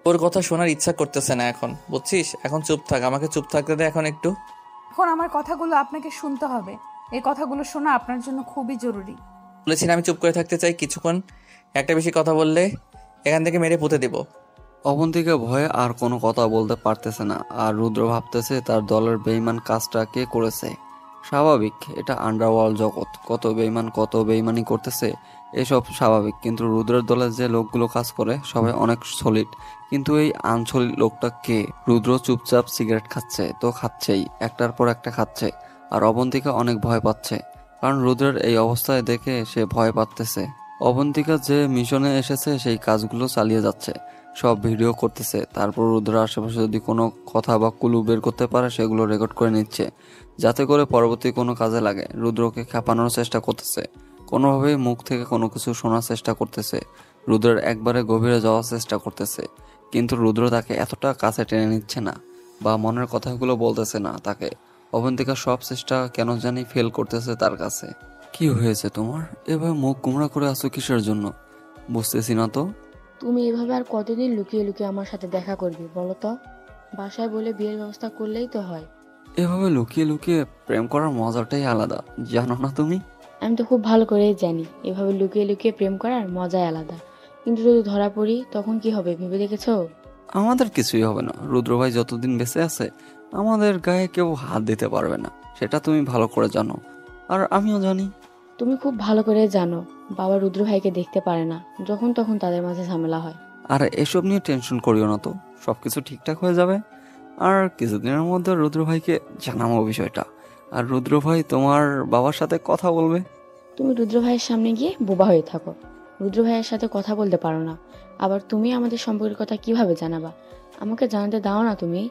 ওর কথা শোনার ইচ্ছা করতেছে না এখন, বুঝছিস? এখন চুপ থাক, আমাকে চুপ থাকতে দে এখন একটু।
এখন আমার কথাগুলো আপনাকে শুনতে হবে। এই কথাগুলো শোনা আপনার জন্য খুবই জরুরি।
বলেছি না আমি চুপ করে থাকতে চাই, কিছুক্ষণ একটা বেশি কথা বললে এখান থেকে মেরে পুঁতে দেবো।
অবন্তিকা ভয়ে আর কোনো কথা বলতে পারতেছে না, আর রুদ্র ভাবতেছে তার দলের বেঈমান কাজটা কে করেছে। স্বাভাবিক, এটা আন্ডারওয়ার্ল্ড জগৎ, কত বেঈমান কত বেঈমানি করতেছে, এসব স্বাভাবিক। কিন্তু রুদ্রের দলে যে লোকগুলো কাজ করে সবাই অনেক সলিড, কিন্তু এই আনসলিড লোকটা কে? রুদ্র চুপচাপ সিগারেট খাচ্ছে, তো খাচ্ছেই, একটার পর একটা খাচ্ছে। আর অবন্তিকা অনেক ভয় পাচ্ছে, কারণ রুদ্রের এই অবস্থায় দেখে সে ভয় পাচ্ছে। অবন্তিকা যে মিশনে এসেছে সেই কাজগুলো চালিয়ে যাচ্ছে, সব ভিডিও করতেছে, তারপর রুদ্র আশেপাশে যদি কোনো কথা বা কুলু বের করতে পারে সেগুলো রেকর্ড করে নিচ্ছে, যাতে করে পরবর্তী কোনো কাজে লাগে। রুদ্রকে খেপানোর চেষ্টা করতেছে, কোনোভাবেই মুখ থেকে কোনো কিছু শোনার চেষ্টা করতেছে, রুদ্রের একবারে গভীরে যাওয়ার চেষ্টা করতেছে। কিন্তু রুদ্র তাকে এতটা কাছে টেনে নিচ্ছে না, বা মনের কথাগুলো বলতেছে না তাকে। অবন্তিকা সব চেষ্টা কেন জানি ফেল করতেছে তার কাছে। কি হয়েছে তোমার? এভাবে মুখ গুমরা করে আছো কিসের জন্য? বুঝতেছি না তো।
তুমি এভাবে আর কতদিন লুকিয়ে লুকিয়ে আমার সাথে দেখা করবে বলো তো? বাসায় বলে বিয়ের ব্যবস্থা করলেই তো হয়।
এভাবে লুকিয়ে লুকিয়ে প্রেম করার মজাটাই আলাদা, জানো না তুমি?
আমি তো খুব ভালো করেই জানি এভাবে লুকিয়ে লুকিয়ে প্রেম করার মজাই আলাদা, কিন্তু যদি ধরা পড়ি তখন কি হবে ভেবে দেখেছো?
আমাদের কিছুই হবে না, রুদ্র ভাই যতদিন বেঁচে আছে আমাদের গায়ে কেউ হাত দিতে পারবে না, সেটা তুমি ভালো করে জানো, আর আমিও জানি।
তুমি খুব ভালো করে জানো বাবা রুদ্র ভাইকে দেখতে পারে না, যখন তখন তাদের মাঝে ঝামেলা হয়।
আর এসব নিয়ে টেনশন করিও না তো, সবকিছু ঠিকঠাক হয়ে যাবে। আর কিছুদিনের মধ্যে রুদ্র ভাইকে জানাবো বিষয়টা, আর রুদ্র ভাই তোমার বাবার সাথে কথা বলবে।
তুমি রুদ্র ভাইয়ের সামনে গিয়ে বোবা হয়ে থাকো, রুদ্র ভাইয়ের সাথে কথা বলতে পারো না, আবার তুমি আমাদের সম্পর্কের কথা কিভাবে জানাবা? আমাকে জানাতে দাও না তুমি।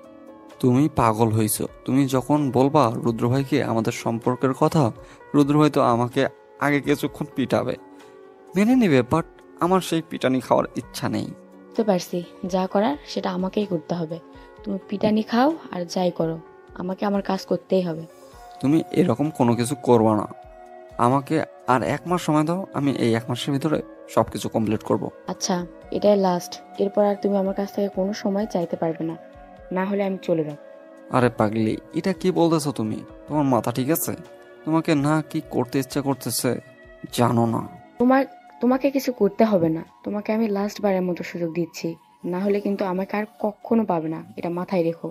তুমি পাগল হইছো, তুমি যখন বলবা রুদ্র ভাইকে আমাদের সম্পর্কের কথা, রুদ্র ভাই তো আমাকে আগে কিছুক্ষণ পিটাবে, মেনে নেবে, বাট আমার সেই পিটানি খাওয়ার ইচ্ছা নেই।
বুঝতে পারছি, যা করার সেটা আমাকেই করতে হবে। তুমি পিটানি খাও আর যাই করো, আমাকে আমার কাজ করতেই হবে।
তুমি এরকম কোনো কিছু করবা না, আমাকে আর 1 মাস সময় দাও, আমি এই 1 মাসের ভিতরে সবকিছু কমপ্লিট করব।
আচ্ছা, এটাই লাস্ট, এরপর আর তুমি আমার কাছ থেকে কোনো সময় চাইতে পারবে না, না হলে আমি চলে যাব।
আরে পাগলি, এটা কি বলতেছো তুমি? তোমার মাথা ঠিক আছে? তোমাকে না কি করতে ইচ্ছা করতেছে জানো না?
তোমাকে কিছু করতে হবে না, তোমাকে আমি লাস্ট বারের মতো সুযোগ দিচ্ছি, না হলে কিন্তু আমাকে আর কখনো পাবে না, এটা মাথায় রেখো।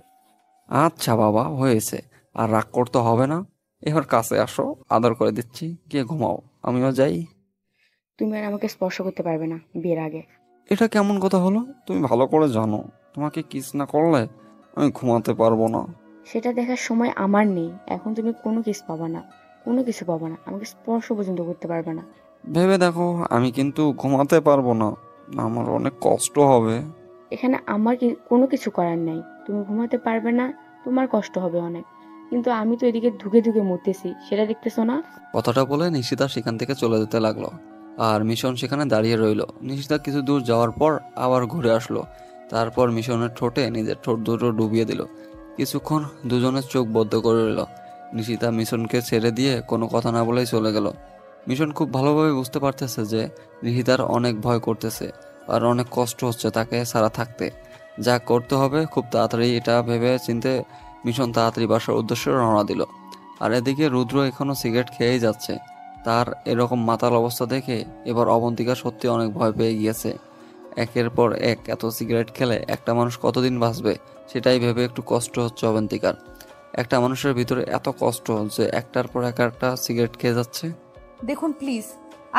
আচ্ছা বাবা, হয়েছে, আর রাগ করতে হবে না, এবার কাছে আসো, আদর করে দিচ্ছি, গিয়ে ঘুমাও, আমিও যাই।
তুমি আর আমাকে স্পর্শ করতে পারবে না বিয়ের আগে।
এটা কেমন কথা হলো? তুমি ভালো করে জানো তোমাকে কিস না করলে আমি ঘুমাতে পারবো না।
সেটা দেখার সময় আমার নেই এখন, তুমি কোনো কিছু পাবা না, কোনো কিছু পাবা না, আমাকে স্পর্শ পর্যন্ত করতে পারবে না।
ভেবে দেখো, আমি কিন্তু ঘুমাতে পারবো না, আমার অনেক কষ্ট হবে।
এখানে আমার কোনো কিছু করার নেই, তুমি ঘুমাতে পারবে না, তোমার কষ্ট হবে অনেক, কিন্তু আমি তো এদিকে ধুকে ধুকে মরতেছি, সেটা দেখতেছো না?
কথাটা বলে নিশিতা সেখান থেকে চলে যেতে লাগলো, আর মিশন সেখানে দাঁড়িয়ে রইল। নিশিতা কিছু দূর যাওয়ার পর আবার ঘুরে আসলো, তারপর মিশনের ঠোঁটে নিজের ঠোঁট দুটো ডুবিয়ে দিল। কিছুক্ষণ দুজনের চোখ বদ্ধ করে রইল। নিশিতা মিশনকে ছেড়ে দিয়ে কোনো কথা না বলেই চলে গেল। মিশন খুব ভালোভাবে বুঝতে পারতেছে যে নিশিতার অনেক ভয় করতেছে, আর অনেক কষ্ট হচ্ছে তাকে ছাড়া থাকতে। যা করতে হবে খুব তাড়াতাড়ি এটা ভেবে চিনতে মিশন তাড়াতাড়ি বাসার উদ্দেশ্যে রওনা দিল। আর এদিকে রুদ্র এখনো সিগারেট খেয়েই যাচ্ছে। তার এরকম মাতাল অবস্থা দেখে এবার অবন্তিকা সত্যি অনেক ভয় পেয়ে গিয়েছে। একের পর এক এত সিগারেট খেলে একটা মানুষ কতদিন বাঁচবে সেটাই ভেবে একটু কষ্ট হচ্ছে অবন্তিকার। একটা মানুষের ভিতরে এত কষ্ট যে একটার পর একটা সিগারেট খেয়ে যাচ্ছে।
দেখুন প্লিজ,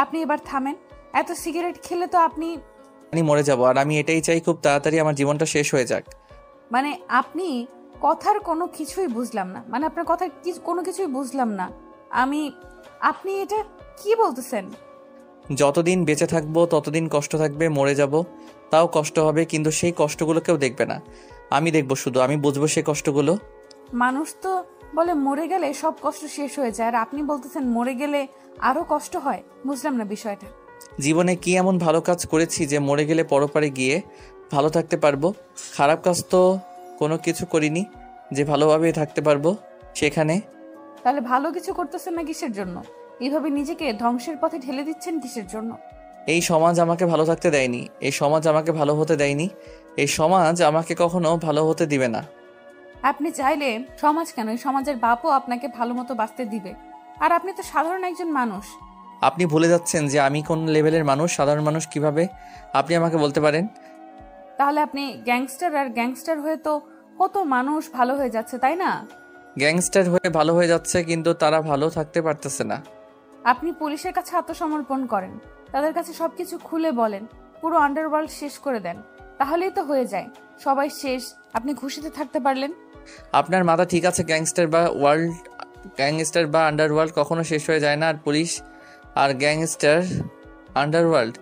আপনি এবার থামেন। এত সিগারেট খেলে তো আপনি
মরে যাব, আর আমি এটাই চাই খুব তাড়াতাড়ি আমার জীবনটা শেষ হয়ে যাক।
মানে আপনি কথার কোনো কিছুই বুঝলাম না, মানে আপনার কথার কোনো কিছুই বুঝলাম না আপনি এটা কি বলতেছেন?
যতদিন বেঁচে থাকবো ততদিন কষ্ট থাকবে, মরে যাব তাও কষ্ট হবে, কিন্তু সেই কষ্টগুলো কেউ দেখবে না, আমি দেখবো শুধু, আমি বুঝবো সেই কষ্টগুলো।
মানুষ তো বলে মরে গেলে সব কষ্ট শেষ হয়ে যায়, আর আপনি বলতেছেন মরে গেলে আরো কষ্ট হয়। বুঝলাম না বিষয়টা।
জীবনে কি এমন ভালো কাজ করেছি যে মরে গেলে পরপারে গিয়ে ভালো থাকতে পারবো? খারাপ কাজ তো কোনো কিছু করিনি যে ভালোভাবে থাকতে পারবো সেখানে।
তাহলে ভালো কিছু করতেছেন না কিসের জন্য? এইভাবে নিজেকে ধ্বংসের পথে ঠেলে দিচ্ছেন কিসের জন্য?
এই সমাজ আমাকে ভালো থাকতে দেয়নি, এই সমাজ আমাকে ভালো হতে দেয়নি, এই সমাজ আমাকে কখনো ভালো হতে দিবে না।
আপনি চাইলে সমাজ কেন, এই সমাজের বাপও আপনাকে ভালো মতো বাঁচতে দিবে। আর আপনি তো সাধারণ একজন মানুষ।
আপনি ভুলে যাচ্ছেন যে আমি কোন লেভেলের মানুষ, সাধারণ মানুষ কিভাবে আপনি আমাকে বলতে পারেন?
তাহলে আপনি গ্যাংস্টার, আর গ্যাংস্টার হয়ে তো কত মানুষ ভালো হয়ে যাচ্ছে, তাই না?
গ্যাংস্টার হয়ে ভালো হয়ে যাচ্ছে, কিন্তু তারা ভালো থাকতে পারতেছে না।
আপনি পুলিশের কাছে আত্মসমর্পণ করেন, তাদের কাছে সবকিছু খুলে বলেন, পুরো আন্ডারওয়ার্ল্ড শেষ করে দেন, তাহলেই তো হয়ে যায়। সবাই শেষ, আপনি খুশিতে থাকতে পারলেন।
আপনার মাথা ঠিক আছে? গ্যাংস্টার বা আন্ডারওয়ার্ল্ড কখনো শেষ হয়ে যায় না, আর পুলিশ আর গ্যাংস্টার আন্ডারওয়ার্ল্ড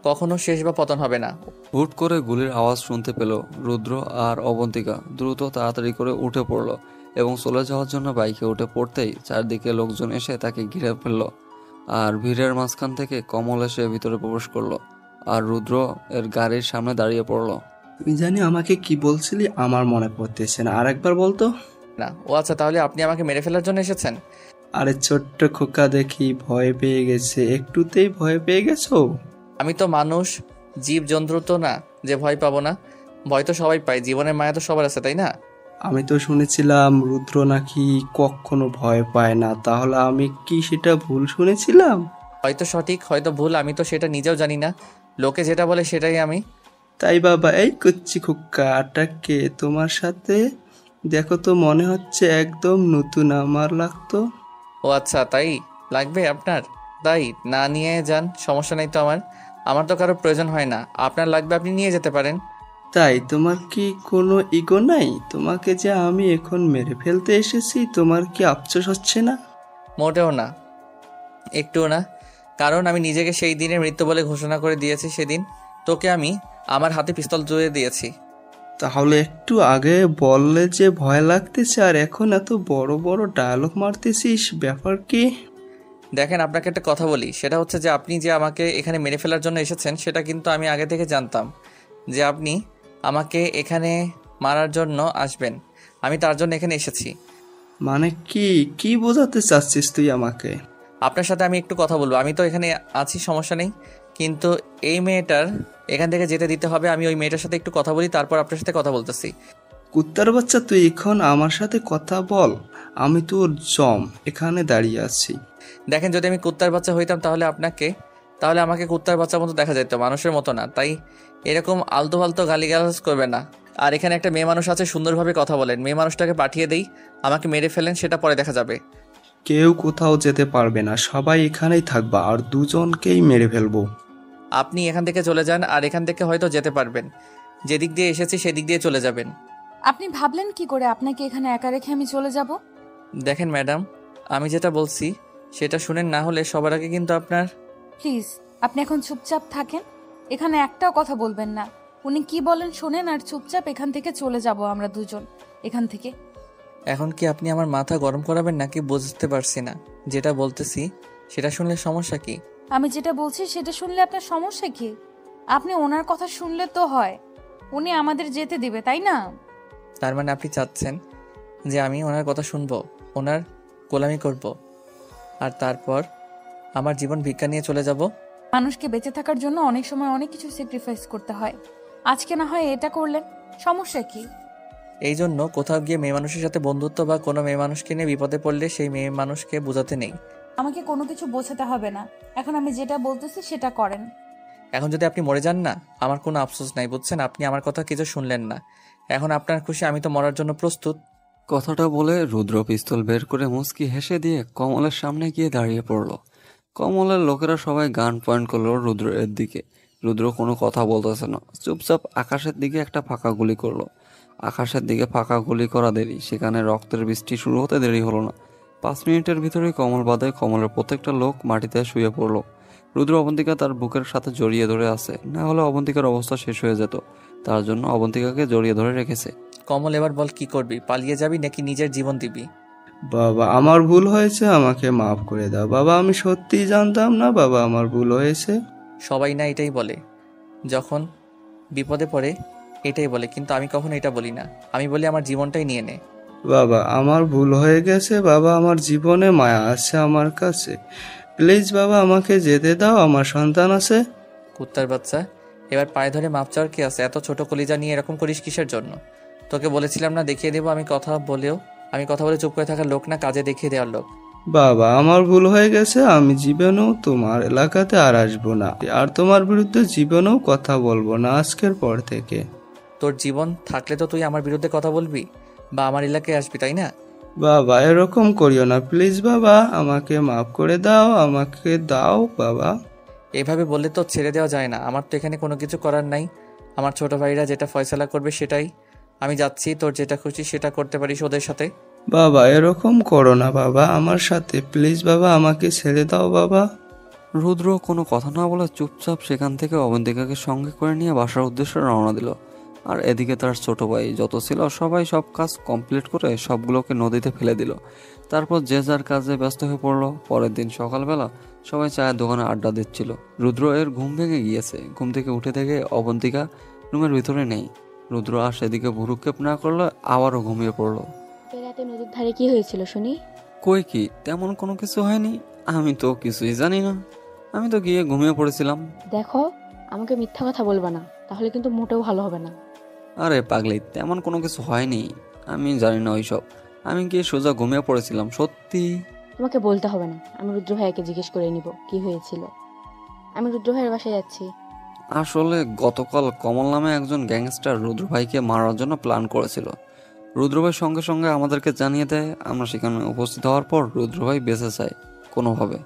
কখনো শেষ বা পতন হবে না।
হুট করে গুলির আওয়াজ শুনতে পেল রুদ্র আর অবন্তিকা। দ্রুত তাড়াতাড়ি করে উঠে পড়ল এবং চলে যাওয়ার জন্য বাইকে উঠে পড়তেই চারদিকে লোকজন এসে তাকে ঘিরে ফেলল। আর ভিড়ের মাঝখান থেকে কমল এসে ভিতরে প্রবেশ করলো আর রুদ্র এর গাড়ির সামনে দাঁড়িয়ে পড়ল।
তুই জানি আমাকে কি বলছিলি, আমার মনে পড়তেছে না, আরেকবার বলতো।
না, ও আচ্ছা, তাহলে আপনি আমাকে মেরে ফেলার জন্য এসেছেন?
আরে ছোট্ট খোকা দেখি ভয় পেয়ে গেছে, একটুতেই ভয় পেয়ে গেছো?
আমি তো মানুষ, জীব জন্তু তো না যে ভয় পাবো না। ভয় তো সবাই পায়, জীবনের মায়া তো সবার আছে, তাই না?
আমি তো শুনেছিলাম রুদ্র নাকি কখনো ভয় পায় না, তাহলে আমি কি সেটা ভুল শুনেছিলাম?
হয়তো সঠিক, হয়তো ভুল, আমি তো সেটা নিজেও জানি না। লোকে যেটা বলে সেটাই আমি।
তাই বাবা, এই করছি খোকা আটাকে তোমার সাথে দেখো তো, মনে হচ্ছে একদম নতুন আমার লাগতো।
ও আচ্ছা, তাই লাগবে আপনার? তাই না নিয়ে যান, সমস্যা নেই তো। আমার তো কারো প্রয়োজন হয় না। আপনার লাগবে, আপনি নিয়ে যেতে পারেন।
তাই তোমার কি কোনো ইগো নাই? তোমাকে যে আমি এখন মেরে ফেলতে এসেছি, তোমার কি আফসোস হচ্ছে না?
মোটেও না, একটুও না। কারণ আমি নিজেকে সেই দিনের মৃত্যু বলে ঘোষণা করে দিয়েছি। সেদিন তোকে আমি আমার হাতে পিস্তল জুড়ে দিয়েছি।
তাহলে একটু আগে বললে যে ভয় লাগতেছে, আর এখন এত বড় বড় ডায়লগ মারতেছিস, ব্যাপার কি?
দেখেন, আপনাকে একটা কথা বলি, সেটা হচ্ছে যে আপনি যে আমাকে এখানে মেরে ফেলার জন্য এসেছেন, সেটা কিন্তু আমি আগে থেকে জানতাম যে আপনি আমাকে এখানে মারার জন্য আসবেন। আমি তার জন্য এখানে এসেছি।
মানে কি কি বোঝাতে চাচ্ছিস তুই আমাকে?
আপনার সাথে আমি একটু কথা বলবো। আমি তো এখানে আছি, সমস্যা নেই, কিন্তু এই মেয়েটার এখান থেকে যেতে দিতে হবে। আমি ওই মেয়েটার সাথে একটু কথা বলি, তারপর আপনার সাথে কথা বলতেছি।
কুত্তার বাচ্চা, তুই এখন আমার সাথে কথা বল, আমি তোর জম এখানে দাঁড়িয়ে আছি।
দেখেন, যদি আমি কুত্তার বাচ্চা হইতাম তাহলে আমাকে কুত্তার বাচ্চার মতো দেখা যেত, মানুষের মতো না। তাই এরকম আলতু ফালতু গালিগালাজ করবেন না। আর এখানে একটা মেয়ে মানুষ আছে, সুন্দরভাবে কথা বলেন। মেয়ে মানুষটাকে পাঠিয়ে দেই, আমাকে মেরে ফেলেন, সেটা পরে দেখা যাবে।
কেউ কোথাও যেতে পারবে না, সবাই এখানেই থাকবা, আর দুজনকেই মেরে ফেলবো।
আপনি এখান থেকে চলে যান, আর এখান থেকে হয়তো যেতে পারবেন। যেদিক দিয়ে এসেছি সেদিক দিয়ে চলে যাবেন।
আপনি ভাবলেন কি করে আপনাকে এখানে একা রেখে আমি চলে যাব?
দেখেন ম্যাডাম, আমি যেটা বলছি সেটা শুনেন, না হলে সবার আগে কিন্তু আপনার।
প্লিজ, আপনি এখন চুপচাপ থাকেন, এখানে একটাও কথা বলবেন না। উনি কি বলেন শোনেন, আর চুপচাপ এখান থেকে চলে যাব আমরা দুজন এখান থেকে।
এখন কি আপনি আমার মাথা গরম করাবেন নাকি বুঝতে পারছি না। যেটা বলতেছি সেটা শুনলে সমস্যা কি?
আমি যেটা বলছি সেটা শুনলে আপনার সমস্যা কি? আপনি ওনার কথা শুনলে তো হয়, উনি আমাদের যেতে দিবে, তাই না?
তার মানে আপনি চাচ্ছেন যে আমি ওনার কথা শুনবো, ওনার গোলামি করব, আর তারপর আমার জীবন ভিক্ষা নিয়ে চলে যাব?
মানুষকে বেঁচে থাকার জন্য অনেক সময় অনেক কিছু স্যাক্রিফাইস করতে হয়। আজকে না হয় এটা করলেন, সমস্যা কি?
এই জন্য কোথাও গিয়ে মেয়ে মানুষের সাথে বন্ধুত্ব বা কোনো মেয়ে মানুষকে নিয়ে বিপদে পড়লে সেই মেয়ে মানুষকে বোঝাতে নেই।
আমাকে কোনো কিছু বোঝাতে হবে না, এখন আমি যেটা বলতেছি সেটা করেন।
এখন যদি আপনি মরে যান না, আমার কোনো আফসোস নাই, বুঝছেন? আপনি আমার কথা কিছু শুনলেন না। এখন আপনার খুশি, আমি তো মরার জন্য প্রস্তুত।
কথাটা বলে রুদ্র পিস্তল বের করে মুচকি হেসে দিয়ে কমলের সামনে গিয়ে দাঁড়িয়ে পড়ল। কমলের লোকেরা সবাই গান পয়েন্ট করলো রুদ্রের দিকে। রুদ্র কোনো কথা বলতেছে না, চুপচাপ আকাশের দিকে একটা ফাঁকা গুলি করলো। আকাশের দিকে ফাঁকা গুলি করা দেরি, সেখানে রক্তের বৃষ্টি শুরু হতে দেরি হলো না। 5 মিনিটের ভিতরেই কমল বাদে কমলের প্রত্যেকটা লোক মাটিতে শুয়ে পড়লো। রুদ্র অবন্তিকা তার বুকের সাথে জড়িয়ে ধরে আছে, না হলে অবন্তিকার অবস্থা শেষ হয়ে যেত। তার জন্য অবন্তিকাকে জড়িয়ে ধরে রেখেছে।
কমল, এবার বল, কি করবি? পালিয়ে যাবি নাকি নিজের জীবন দিবি?
বাবা, আমার ভুল হয়েছে, আমাকে মাফ করে দাও বাবা, আমি সত্যিই জানতাম না বাবা, আমার ভুল হয়েছে।
সবাই না এটাই বলে, যখন বিপদে পড়ে এটাই বলে, কিন্তু আমি কখনো এটা বলি না। আমি বলি আমার জীবনটাই নিয়ে নে।
বাবা, আমার ভুল হয়ে গেছে বাবা, আমার জীবনে মায়া আছে আমার কাছে, প্লিজ বাবা আমাকে যেতে দাও, আমার সন্তান আছে।
কুত্তার বাচ্চা, এবার পায়ে ধরে মাপ চাওয়ার কি আছে? এত ছোট কলিজা নিয়ে এরকম করিস কিসের জন্য? তোকে বলেছিলাম না দেখিয়ে দেবো। আমি কথা বলে চুপ করে থাকার লোক না, কাজে দেখিয়ে দেওয়ার লোক।
বাবা, আমার ভুল হয়ে গেছে। আমি জীবনেও তোমার এলাকাতে আর আসবো না, আর তোমার বিরুদ্ধে জীবনেও কথা বলবো না আজকের পর থেকে।
তোর জীবন থাকলে তো তুই আমার বিরুদ্ধে কথা বলবি বা আমার এলাকায় আসবি, তাই না?
বাবা, এরকম করিও না প্লিজ। বাবা, আমাকে মাফ করে দাও, আমাকে দাও বাবা।
এভাবে বললে তো ছেড়ে দেওয়া যায় না। আমার তো এখানে কোনো কিছু করার নাই। আমার ছোট ভাইরা যেটা ফয়সালা করবে সেটাই। আমি যাচ্ছি, তোর যেটা খুশি সেটা করতে পারিস ওদের সাথে।
বাবা, এরকম করো না বাবা আমার সাথে, প্লিজ বাবা, আমাকে ছেড়ে দাও বাবা।
রুদ্র কোনো কথা না বলে চুপচাপ সেখান থেকে অবন্তিকাকে সঙ্গে করে নিয়ে বাসার উদ্দেশ্যে রওনা দিল। আর এদিকে তার ছোট ভাই যত ছিল সবাই সব কাজ কমপ্লিট করে সবগুলোকে নদীতে ফেলে দিল। তারপর যে যার কাজে ব্যস্ত হয়ে পড়লো। পরের দিন সকালবেলা সবাই চায়ের দোকানে আড্ডা দিচ্ছিল। রুদ্র এর ঘুম ভেঙে গিয়েছে। ঘুম থেকে উঠে দেখে অবন্তিকা রুমের ভিতরে নেই। রুদ্র আর সেদিকে ভুরুক্ষেপ না করলে আবারও ঘুমিয়ে পড়লো।
রাতে নদীর ধারে কি হয়েছিল শুনি?
কই কি তেমন কোনো কিছু হয়নি, আমি তো কিছুই জানি না। আমি তো গিয়ে ঘুমিয়ে পড়েছিলাম।
দেখো, আমাকে মিথ্যা কথা বলবা না, তাহলে কিন্তু মোটেও ভালো হবে না।
আরে পাগলি, তেমন কোনো কিছু হয়নি, আমি জানি না ওইসব। আমি গিয়ে সোজা ঘুমিয়ে পড়েছিলাম সত্যি।
তোমাকে বলতে হবে না, আমি রুদ্র ভাইয়াকে জিজ্ঞেস করে নিব কি হয়েছিল। আমি রুদ্র ভাইয়ের বাসায় যাচ্ছি।
আসলে গতকাল কমল নামে একজন গ্যাংস্টার রুদ্র ভাইকে মারার জন্য প্ল্যান করেছিল। রুদ্র ভাই সঙ্গে সঙ্গে আমাদেরকে জানিয়ে দেয়। আমরা সেখানে উপস্থিত হওয়ার পর রুদ্র ভাই বেঁচে যায় কোনোভাবে।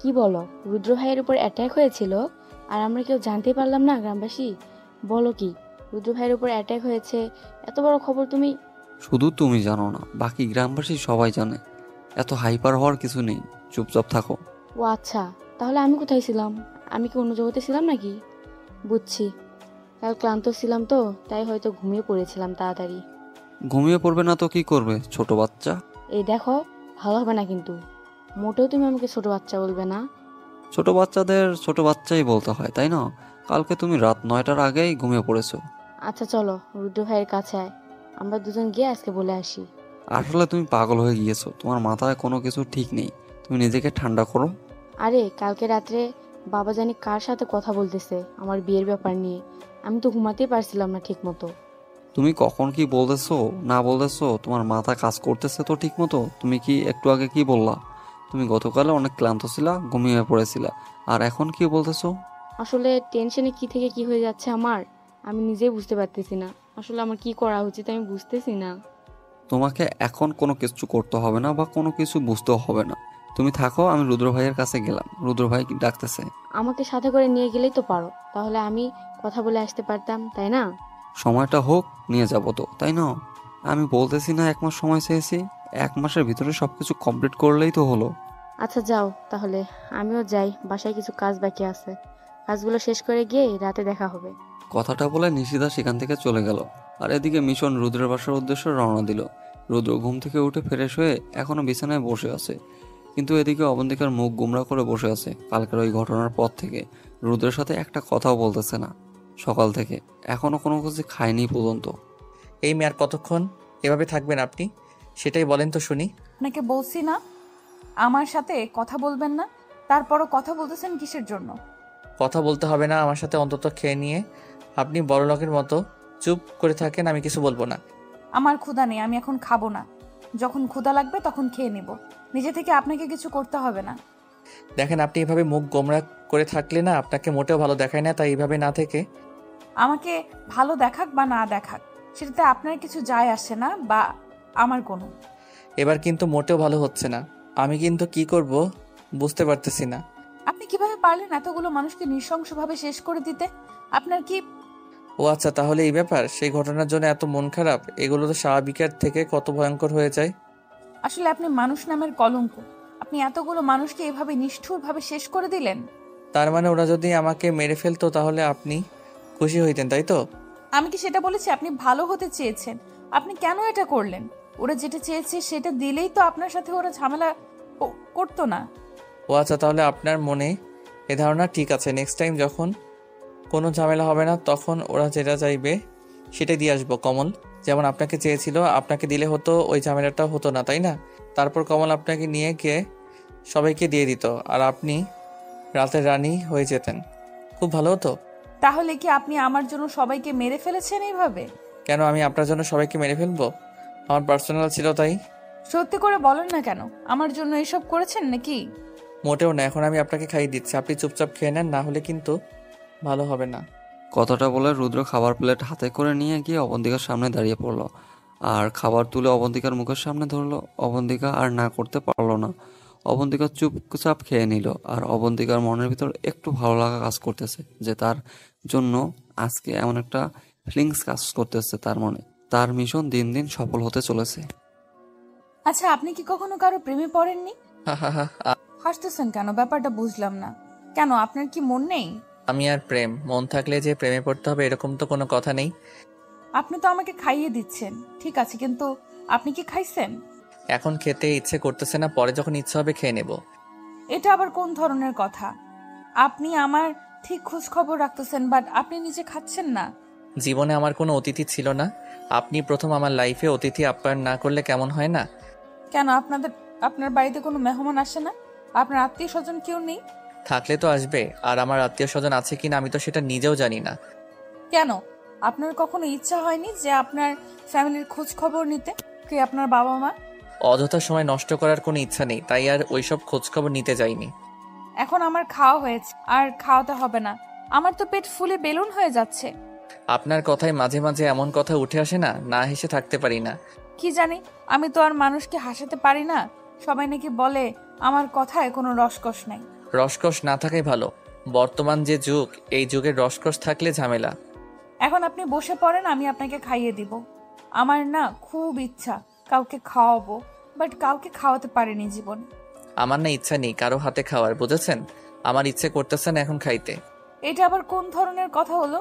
কি বলো, রুদ্র ভাইয়ের উপর অ্যাটাক হয়েছিল আর আমরা কেউ জানতেই পারলাম না? গ্রামবাসী বলো কি, রুদ্র ভাইয়ের উপর অ্যাটাক হয়েছে? এত বড় খবর তুমি?
শুধু তুমি জানো না, বাকি গ্রামবাসী সবাই জানে। এত হাইপার হওয়ার কিছু নেই, চুপচাপ থাকো।
ও আচ্ছা, তাহলে আমি কোথায় ছিলাম? আমি কি অন্য জগতে ছিলাম নাকি? বুঝছি, কাল ক্লান্ত ছিলাম তো, তাই হয়তো ঘুমিয়ে পড়েছিলাম তাড়াতাড়ি।
ঘুমিয়ে পড়বে না তো কি করবে, ছোট বাচ্চা?
এই দেখো, ভালো হবে না কিন্তু। মোটেও তুমি আমাকে ছোট বাচ্চা বলবে না।
ছোট বাচ্চাদের ছোট বাচ্চাই বলতে হয়, তাই না? কালকে তুমি রাত 9টার আগেই ঘুমিয়ে পড়েছো।
আচ্ছা চলো, রুদ্র ভাইয়ের কাছে আয়, আমরা দুজন গিয়ে আজকে বলে আসি।
আসলে তুমি পাগল হয়ে গিয়েছো, তোমার মাথায় কোনো কিছু ঠিক নেই। তুমি নিজেকে ঠান্ডা করো।
আরে কালকে রাত্রে বাবা জানি কার সাথে কথা বলতেছে আমার বিয়ের ব্যাপার নিয়ে। আমি তো ঘুমাতেই পারছিলাম না ঠিক মতো।
তুমি কখন কি বলতেছো না বলতেছো, তোমার মাথা কাজ করতেছে তো ঠিক মতো? তুমি কি একটু আগে কি বললা? তুমি গতকালে অনেক ক্লান্ত ছিলা, ঘুমিয়ে পড়েছিলা, আর এখন কি বলতেছো?
আসলে টেনশনে কি থেকে কি হয়ে যাচ্ছে আমার, আমি নিজেই বুঝতে পারতেছি না। আসলে আমার কি করা উচিত আমি বুঝতেছি না।
তোমাকে এখন কোনো কিছু করতে হবে না বা কোনো কিছু বুঝতেও হবে না। তুমি থাকো, আমি রুদ্র ভাইয়ের কাছে গেলাম। রুদ্র ভাই ডাকতেছে।
আমাকে সাথে করে নিয়ে গেলেই তো পারো, তাহলে আমি কথা বলে আসতে পারতাম, তাই না?
সময়টা হোক, নিয়ে যাবো তো, তাই না? আমি বলতেছি না 1 মাস সময় চেয়েছি, 1 মাসের ভিতরে সবকিছু কমপ্লিট করলেই তো হলো।
আচ্ছা যাও তাহলে, আমিও যাই, বাসায় কিছু কাজ বাকি আছে, কাজগুলো শেষ করে গিয়ে রাতে দেখা হবে।
কথাটা বলে নিশিতা সেখান থেকে চলে গেল। আর এদিকে মিশন রুদ্রের বাসার উদ্দেশ্যে রওনা দিল। রুদ্র ঘুম থেকে উঠে ফ্রেশ হয়ে এখনো বিছানায় বসে আছে, কিন্তু এদিকে অবন্তিকার মুখ গুমরা করে বসে আছে। কালকের ওই ঘটনার পর থেকে রুদ্রের সাথে একটা কথাও বলতেছে না সকাল থেকে, এখনো কোনো কিছু খায়নি পর্যন্ত।
এই মেয়ে আর কতক্ষণ এভাবে থাকবেন আপনি? সেটাই বলেন তো শুনি।
আপনাকে বলছি না আমার সাথে কথা বলবেন না, তারপরও কথা বলতেছেন কিসের জন্য?
কথা বলতে হবে না আমার সাথে, অন্তত খেয়ে নিয়ে আপনি বড় লোকের মতো চুপ করে থাকেন, আমি কিছু বলবো না।
আমার ক্ষুধা নেই, আমি এখন খাবো না। যখন ক্ষুধা লাগবে তখন খেয়ে নেব, নিজে থেকে আপনাকে কিছু করতে হবে না।
দেখেন, আপনি এভাবে মুখ গোমরা করে থাকলে না আপনাকে মোটেও ভালো দেখায় না, তাই এইভাবে না থেকে
আমাকে ভালো দেখাক বা না দেখাক সেটাতে আপনার কিছু যায় আসে না, বা আমার কোনো।
এবার কিন্তু মোটেও ভালো হচ্ছে না। আমি কিন্তু কি করব বুঝতে পারতেছি না।
আপনি কিভাবে পারলেন এতগুলো মানুষকে নৃশংসভাবে শেষ করে দিতে? আপনার কি?
ও আচ্ছা, তাহলে এই ব্যাপার। সেই ঘটনার জন্য এত মন খারাপ? এগুলো তো স্বাভাবিকের থেকে কত ভয়ঙ্কর হয়ে যায়।
আসলে আপনি মানুষ নামের কলঙ্ক। আপনি এতগুলো মানুষকে এভাবে নিষ্ঠুরভাবে শেষ করে দিলেন।
তার মানে ওরা যদি আমাকে মেরে ফেলতো তাহলে আপনি খুশি হইতেন, তাই তো?
আমি কি সেটা বলেছি? আপনি ভালো হতে চেয়েছেন, আপনি কেন এটা করলেন? ওরা যেটা চেয়েছে সেটা দিলেই তো আপনার সাথে ওরা ঝামেলা করতো না।
ও আচ্ছা, তাহলে আপনার মনে এ ধারণা ঠিক আছে। নেক্সট টাইম যখন কোনো ঝামেলা হবে না তখন ওরা যেটা চাইবে সেটাই দিয়ে আসবো। কমল যেমন আপনাকে চেয়েছিল, আপনাকে দিলে হতো, ওই ঝামেলাটাও হতো না, তাই না? তারপর কমল আপনাকে নিয়ে গিয়ে সবাইকে দিয়ে দিত আর আপনি রাতের রানী হয়ে যেতেন। খুব ভালো হতো।
তাহলে কি আপনি আমার জন্য সবাইকে মেরে ফেলেছেন এইভাবে?
কেন আমি আপনার জন্য সবাইকে মেরে ফেলবো? আমার পার্সোনাল ছিল তাই।
সত্যি করে বলেন না কেন, আমার জন্য এসব করেছেন নাকি?
মোটেও না, এখন আমি আপনাকে খাইয়ে দিচ্ছি, আপনি চুপচাপ খেয়ে নেন, না হলে কিন্তু ভালো হবে না।
কথাটা বলে রুদ্র খাবার প্লেট হাতে করে নিয়ে গিয়ে অবন্তিকার সামনে দাঁড়িয়ে পড়লো আর খাবার তুলে অবন্তিকার মুখের সামনে ধরলো। অবন্তিকা আর না করতে পারলো না। অবন্তিকা চুপচাপ খেয়ে নিল আর অবন্তিকার মনের ভিতর একটু ভালো লাগা কাজ করতেছে যে তার জন্য আজকে এমন একটা ফিলিংস কাজ করতেছে তার মনে। তার মিশন দিন দিন সফল হতে চলেছে।
আচ্ছা, আপনি কি কখনো কারো প্রেমে পড়েননি?
হা হা হা।
হাসতেছেন কেন? ব্যাপারটা বুঝলাম না। কেন, আপনার কি মন নেই?
আমি আর প্রেম, মন থাকলে যে প্রেমে পড়তে হবে এরকম তো কোনো কথা নেই।
আপনি তো আমাকে খাইয়ে দিচ্ছেন, ঠিক আছে, কিন্তু আপনি কি খাইছেন?
এখন খেতে ইচ্ছে করতেছে না, পরে যখন ইচ্ছে হবে খেয়ে নেব।
এটা আবার কোন ধরনের কথা? আপনি আমার ঠিক খোঁজ খবর রাখতেছেন, বাট আপনি নিজে খাচ্ছেন না।
জীবনে আমার কোনো অতিথি ছিল না, আপনি প্রথম আমার লাইফে অতিথি আপ্যায়ন না করলে কেমন হয় না?
কেন, আপনার বাড়িতে কোনো মেহমান আসে না? আপনার আত্মীয় স্বজন কেউ নেই?
থাকলে তো আসবে, আর আমার আত্মীয় স্বজন আছে কিনা আমি তো সেটা নিজেও জানি না।
কেন, আপনার কখনো ইচ্ছা হয়নি যে আপনার ফ্যামিলির খোঁজ খবর নিতে? কে আপনার বাবা মা?
অযথা সময় নষ্ট করার কোনো ইচ্ছা নেই, তাই আর ওইসব খোঁজ খবর নিতে যাইনি।
এখন আমার খাওয়া হয়েছে, আর খাওয়াতে হবে না। আমার তো পেট ফুলে বেলুন হয়ে যাচ্ছে।
আপনার কথায় মাঝে মাঝে এমন কথা উঠে আসে না, না হেসে থাকতে পারি না।
কি জানি, আমি তো আর মানুষকে হাসাতে পারি না। সবাই নাকি বলে আমার কথায় কোনো রসকস নাই।
রসকস না থাকাই ভালো, বর্তমান যে যুগ, এই যুগের রসকস থাকলে ঝামেলা।
এখন আপনি বসে পড়েন, আমি আপনাকে খাইয়ে দিব। আমার না খুব ইচ্ছা কাউকে খাওয়াবো, বাট কাউকে খাওয়াতে পারিনি জীবনে।
আমার না ইচ্ছা নেই কারো হাতে খাওয়ার, বুঝেছেন? আমার ইচ্ছে করতেছে না এখন খাইতে।
এটা আবার কোন ধরনের কথা হলো?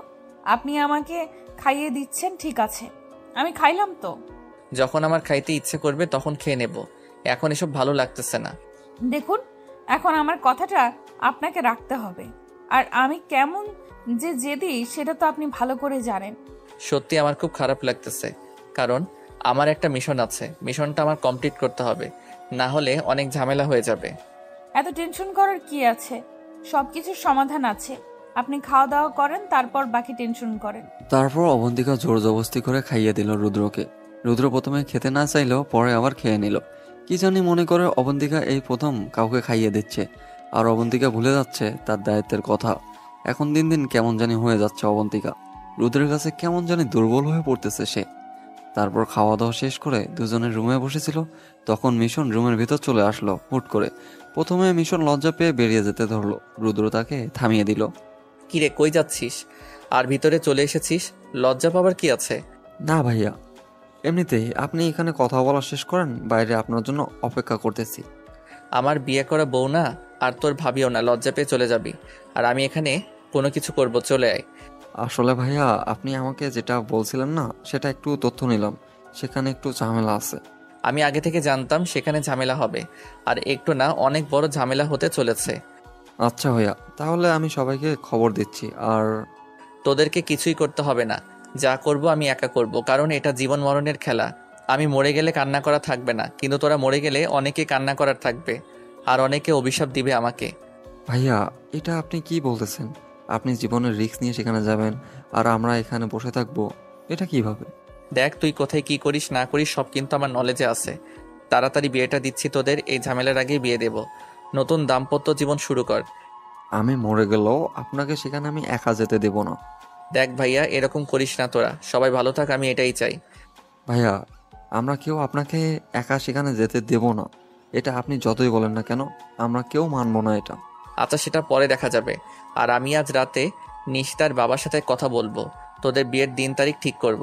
আপনি আমাকে খাইয়ে দিচ্ছেন, ঠিক আছে, আমি খাইলাম তো।
যখন আমার খাইতে ইচ্ছে করবে তখন খেয়ে নেব, এখন এসব ভালো লাগতেছে না।
দেখুন, এখন আমার কথাটা আপনাকে রাখতে হবে, আর আমি কেমন যে জেদি সেটা তো আপনি ভালো করে জানেন।
সত্যি আমার খুব খারাপ লাগতেছে, কারণ আমার একটা মিশন আছে, মিশনটা আমার কমপ্লিট করতে হবে, না হলে অনেক ঝামেলা হয়ে যাবে।
এত টেনশন করার কি আছে? সবকিছুর সমাধান আছে। আপনি খাওয়া দাওয়া করেন, তারপর বাকি টেনশন করেন।
তারপর অবন্তিকা জোর জবস্তি করে খাইয়ে দিল রুদ্রকে। রুদ্র প্রথমে খেতে না চাইলেও পরে আবার খেয়ে নিল। কি জানি মনে করে অবন্তিকা এই প্রথম কাউকে খাইয়ে দিচ্ছে, আর অবন্তিকা ভুলে যাচ্ছে তার দায়িত্বের কথা। এখন দিন দিন কেমন জানি হয়ে যাচ্ছে অবন্তিকা। রুদ্রের কাছে কেমন জানি দুর্বল হয়ে পড়তেছে সে। তারপর খাওয়া দাওয়া শেষ করে দুজনের রুমে বসেছিল, তখন মিশন রুমের ভিতর চলে আসলো হুট করে। প্রথমে মিশন লজ্জা পেয়ে বেরিয়ে যেতে ধরলো, রুদ্র তাকে থামিয়ে দিল।
কিরে, কই যাচ্ছিস? আর ভিতরে চলে এসেছিস, লজ্জা পাবার কি আছে?
না ভাইয়া, এমনিতেই আপনি এখানে কথা বলা শেষ করেন, বাইরে আপনার জন্য অপেক্ষা করতেছি।
আমার বিয়ে করা বউ না, আর তোর ভাবিও না, লজ্জা পেয়ে চলে যাবি। আর আমি এখানে কোনো কিছু করব, চলে আয়।
আসলে ভাইয়া, আপনি আমাকে যেটা বলছিলেন না, সেটা একটু তথ্য নিলাম, সেখানে একটু ঝামেলা আছে।
আমি আগে থেকে জানতাম সেখানে ঝামেলা হবে, আর একটু না অনেক বড় ঝামেলা হতে চলেছে।
আচ্ছা ভাইয়া, তাহলে আমি সবাইকে খবর দিচ্ছি। আর
তোদেরকে কিছুই করতে হবে না, যা করব আমি একা করব, কারণ এটা জীবন মরণের খেলা। আমি মরে গেলে কান্না করা থাকবে না, কিন্তু তোরা মরে গেলে অনেকে কান্না করার থাকবে, আর অনেকে অভিশাপ দিবে আমাকে।
ভাইয়া, এটা আপনি কি বলতেছেন? আপনি জীবনের রিস্ক নিয়ে সেখানে যাবেন আর আমরা এখানে বসে থাকবো, এটা কিভাবে?
দেখ, তুই কোথায় কি করিস না করিস সব কিন্তু আমার নলেজে আছে। তাড়াতাড়ি বিয়েটা দিচ্ছি তোদের, এই ঝামেলার আগেই বিয়ে দেব। নতুন দাম্পত্য জীবন শুরু কর।
আমি মরে গেলেও আপনাকে সেখানে আমি একা যেতে দেব না।
দেখ ভাইয়া, এরকম করিস না, তোরা সবাই ভালো থাক, আমি এটাই চাই।
ভাইয়া, আমরা কেউ আপনাকে একা সেখানে যেতে দেব না, এটা আপনি যতই বলেন না কেন, আমরা কেউ মানবো না এটা।
আচ্ছা, সেটা পরে দেখা যাবে। আর আমি আজ রাতে নিশিতার বাবার সাথে কথা বলবো, তোদের বিয়ের দিন তারিখ ঠিক করব।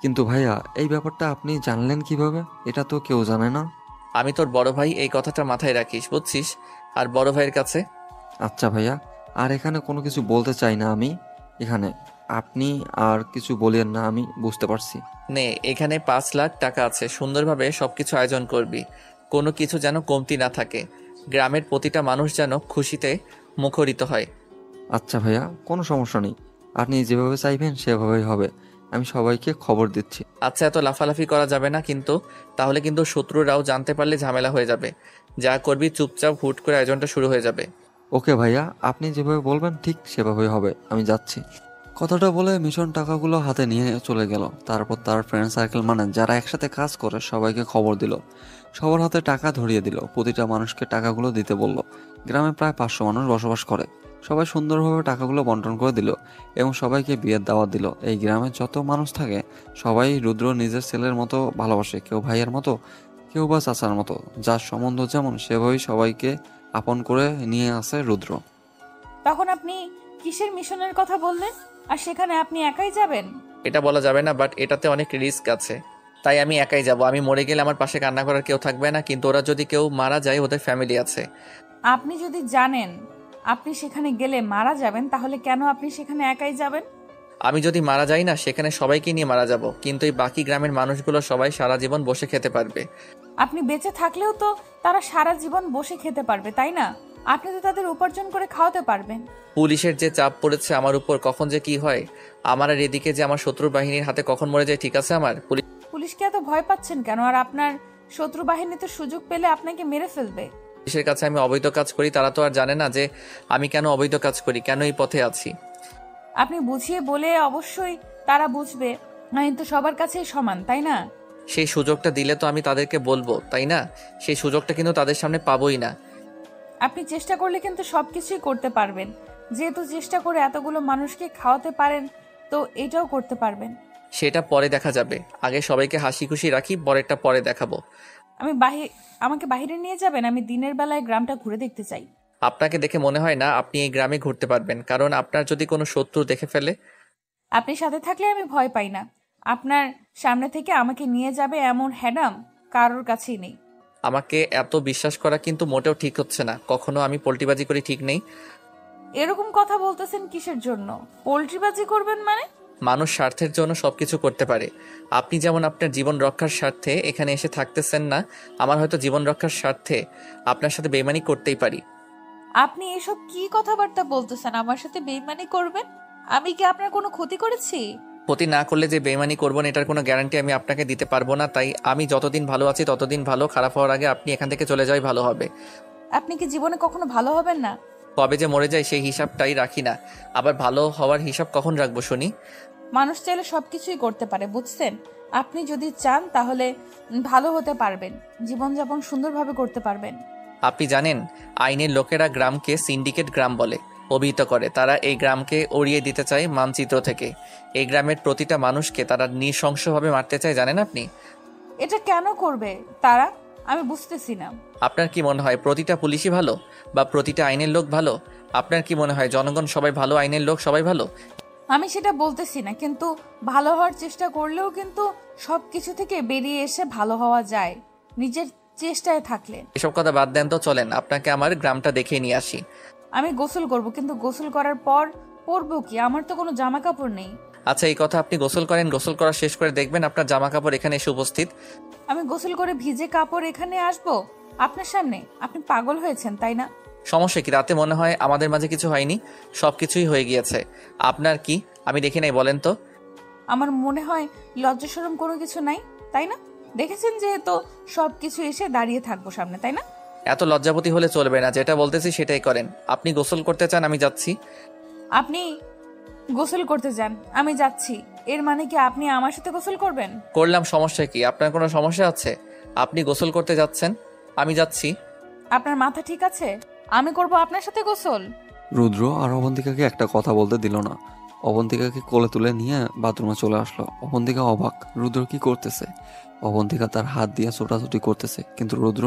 কিন্তু ভাইয়া, এই ব্যাপারটা আপনি জানলেন কিভাবে? এটা তো কেউ জানে না।
আমি তোর বড় ভাই, এই কথাটা মাথায় রাখিস, বুঝছিস? আর বড় ভাইয়ের কাছে।
আচ্ছা ভাইয়া, আর এখানে কোনো কিছু বলতে চাই না আমি এখানে, আপনি আর কিছু বলেন না, আমি বুঝতে পারছি।
নে, এখানে 5 লাখ টাকা আছে, সুন্দরভাবে সবকিছু আয়োজন করবি, কোনো কিছু যেন কমতি না থাকে, গ্রামের প্রতিটা মানুষ যেন খুশিতে মুখরিত হয়।
আচ্ছা ভাইয়া, কোনো সমস্যা নেই, আপনি যেভাবে চাইবেন সেভাবেই হবে, আমি সবাইকে খবর দিচ্ছি।
আচ্ছা, এত লাফালাফি করা যাবে না কিন্তু, তাহলে কিন্তু শত্রুরাও জানতে পারলে ঝামেলা হয়ে যাবে। যা করবি চুপচাপ হুট করে আয়োজনটা শুরু হয়ে যাবে।
ওকে ভাইয়া, আপনি যেভাবে বলবেন ঠিক সেভাবেই হবে, আমি যাচ্ছি। কথাটা বলে মিশন টাকাগুলো হাতে নিয়ে চলে গেল। তারপর তার ফ্রেন্ড সার্কেল মানে যারা একসাথে কাজ করে সবাইকে খবর দিল। সবার হাতে টাকা ধরিয়ে দিল, প্রতিটা মানুষকে টাকাগুলো দিতে বলল। গ্রামে প্রায় 500 মানুষ বসবাস করে। সবাই সুন্দরভাবে টাকাগুলো বন্টন করে দিল এবং সবাইকে বিয়ের দাওয়াত দিল। এই গ্রামে যত মানুষ থাকে সবাই রুদ্র নিজের ছেলের মতো ভালোবাসে, কেউ ভাইয়ের মতো, কেউ বা চাচার মতো। যার সম্বন্ধ যেমন সেভাবেই সবাইকে আপন করে নিয়ে আসে রুদ্র।
তখন আপনি কিসের মিশনের কথা বললেন? আর সেখানে আপনি একাই যাবেন?
এটা বলা যাবে না, বাট এটাতে অনেক রিস্ক আছে, তাই আমি একাই যাব। আমি মরে গেলে আমার পাশে কান্না করার কেউ থাকবে না, কিন্তু ওরা যদি কেউ মারা যায় ওদের ফ্যামিলি আছে।
আপনি যদি জানেন আপনি সেখানে গেলে মারা যাবেন, তাহলে কেন আপনি সেখানে একাই যাবেন?
আমি যদি মারা যাই না, সেখানে সবাইকে নিয়ে মারা যাব, কিন্তু এই বাকি গ্রামের মানুষগুলো সবাই সারা জীবন বসে খেতে পারবে।
আপনি বেঁচে থাকলেও তো তারা সারা জীবন বসে খেতে পারবে, তাই না? আপনি তো তাদের উপার্জন করে খাওয়াতে পারবেন।
পুলিশের যে চাপ পড়েছে আমার উপর, কখন যে কি হয় আমার, আর এদিকে যে আমার শত্রু বাহিনীর হাতে কখন মরে যায়, ঠিক আছে? আমার
পুলিশকে এত ভয় পাচ্ছেন কেন? আর আপনার শত্রু বাহিনী তো সুযোগ পেলে আপনাকে মেরে ফেলবে।
পুলিশের কাছে আমি অবৈধ কাজ করি, তারা তো আর জানে না যে আমি কেন অবৈধ কাজ করি, কেন এই পথে আছি।
আপনি বুঝিয়ে বলে অবশ্যই তারা বুঝবে, কিন্তু সবার কাছেই সমান, তাই না?
সেই সুযোগটা দিলে তো আমি তাদেরকে বলবো, তাই না? সেই সুযোগটা কিন্তু তাদের সামনে পাবোই না।
আপনি চেষ্টা করলে কিন্তু সবকিছুই করতে পারবেন। যেহেতু চেষ্টা করে এতগুলো মানুষকে খাওয়াতে পারেন, তো এটাও করতে পারবেন।
সেটা পরে দেখা যাবে, আগে সবাইকে হাসি খুশি রাখি, পরেরটা পরে দেখাবো।
আমাকে বাইরে নিয়ে যাবেন? আমি দিনের বেলায় গ্রামটা ঘুরে দেখতে চাই।
আপনাকে দেখে মনে হয় না আপনি এই গ্রামে ঘুরতে পারবেন, কারণ আপনার যদি কোনো শত্রু দেখে ফেলে।
আপনি সাথে থাকলে আমি ভয় পাই না। আপনার সামনে থেকে আমাকে নিয়ে যাবে এমন হ্যাডাম কারোর কাছেই নেই।
আমাকে এত বিশ্বাস করা কিন্তু মোটেও ঠিক হচ্ছে না। কখনো আমি পোল্টিবাজি করি, ঠিক নেই।
এরকম কথা বলতেছেন কিসের জন্য? পোল্ট্রিবাজি করবেন মানে?
মানুষ স্বার্থের জন্য সবকিছু করতে পারে। আপনি যেমন আপনার জীবন রক্ষার স্বার্থে এখানে এসে থাকতেছেন না, আমার হয়তো জীবন রক্ষার স্বার্থে আপনার সাথে বেইমানি করতেই পারি।
আপনি এসব কি কথাবার্তা বলতেছেন? আমার সাথে বেইমানি করবেন? আমি কি আপনার কোনো ক্ষতি করেছি?
ক্ষতি না করলে যে বেইমানি করবো না এটার কোনো গ্যারান্টি আমি আপনাকে দিতে পারবো না। তাই আমি যতদিন ভালো আছি ততদিন ভালো, খারাপ হওয়ার আগে আপনি এখান থেকে চলে যাওয়াই ভালো হবে।
আপনি কি জীবনে কখনো ভালো হবেন না?
কবে যে মরে যায় সেই হিসাবটাই রাখি না, আবার ভালো হওয়ার হিসাব কখন রাখবো শুনি?
মানুষ চাইলে সবকিছুই করতে পারে, বুঝছেন? আপনি যদি চান তাহলে ভালো হতে পারবেন, জীবনযাপন সুন্দরভাবে করতে পারবেন।
আপনি জানেন, আইনের লোকেরা গ্রামকে সিন্ডিকেট গ্রাম বলে অভিহিত করে। তারা এই গ্রামকে উড়িয়ে দিতে চায় মানচিত্র থেকে। এই গ্রামের প্রতিটা মানুষকে তারা নৃশংসভাবে মারতে চায়, জানেন আপনি?
এটা কেন করবে তারা? আমি বুঝতেছি না।
আপনার কি মনে হয় প্রতিটা পুলিশই ভালো, বা প্রতিটা আইনের লোক ভালো? আপনার কি মনে হয় জনগণ সবাই ভালো, আইনের লোক সবাই ভালো?
আমি সেটা বলতেছি না, কিন্তু ভালো হওয়ার চেষ্টা করলেও কিন্তু সবকিছু থেকে বেরিয়ে এসে ভালো হওয়া যায় নিজের চেষ্টায় থাকলে।
এসব কথা বাদ দেন তো, চলেন আপনাকে আমার গ্রামটা দেখিয়ে নিয়ে আসি।
আমি গোসল করব, কিন্তু গোসল করার পর পরবো কি? আমার তো কোনো জামা কাপড় নেই।
আচ্ছা, এই কথা আপনি গোসল করেন, গোসল করা শেষ করে দেখবেন আপনার জামা কাপড় এখানে এসে উপস্থিত।
আমি গোসল করে ভিজে কাপড় এখানে আসবো আপনার সামনে? আপনি পাগল হয়েছেন, তাই না?
সমস্যা কি? রাতে মনে হয় আমাদের মাঝে কিছু হয়নি, সবকিছুই হয়ে গিয়েছে। আপনার কি আমি দেখি নাই বলেন তো?
আমার মনে হয় লজ্জা শরম কোনো কিছু নাই, তাই না? দেখেছেন যেহেতু সবকিছু এসে দাঁড়িয়ে থাকবো সামনে, তাই না?
এত লজ্জাপতি হলে চলবে না, যেটা বলতেছি সেটাই করেন। আপনি গোসল করতে চান, আমি যাচ্ছি।
আপনি গোসল করতে যান, আমি যাচ্ছি, এর মানে কি আপনি আমার সাথে গোসল করবেন?
করলাম, সমস্যা কি? আপনার কোনো সমস্যা আছে? আপনি গোসল করতে যাচ্ছেন, আমি যাচ্ছি।
আপনার মাথা ঠিক আছে? আমি করব আপনার সাথে গোসল?
রুদ্র আর অবন্তিকাকে একটা কথা বলতে দিল না। অবন্তিকাকে কোলে তুলে নিয়ে বাথরুমে চলে আসলো। অবন্তিকা অবাক, রুদ্র কি করতেছে। অবন্তিকা তার হাত দিয়ে ছোটাছুটি করতেছে, কিন্তু রুদ্র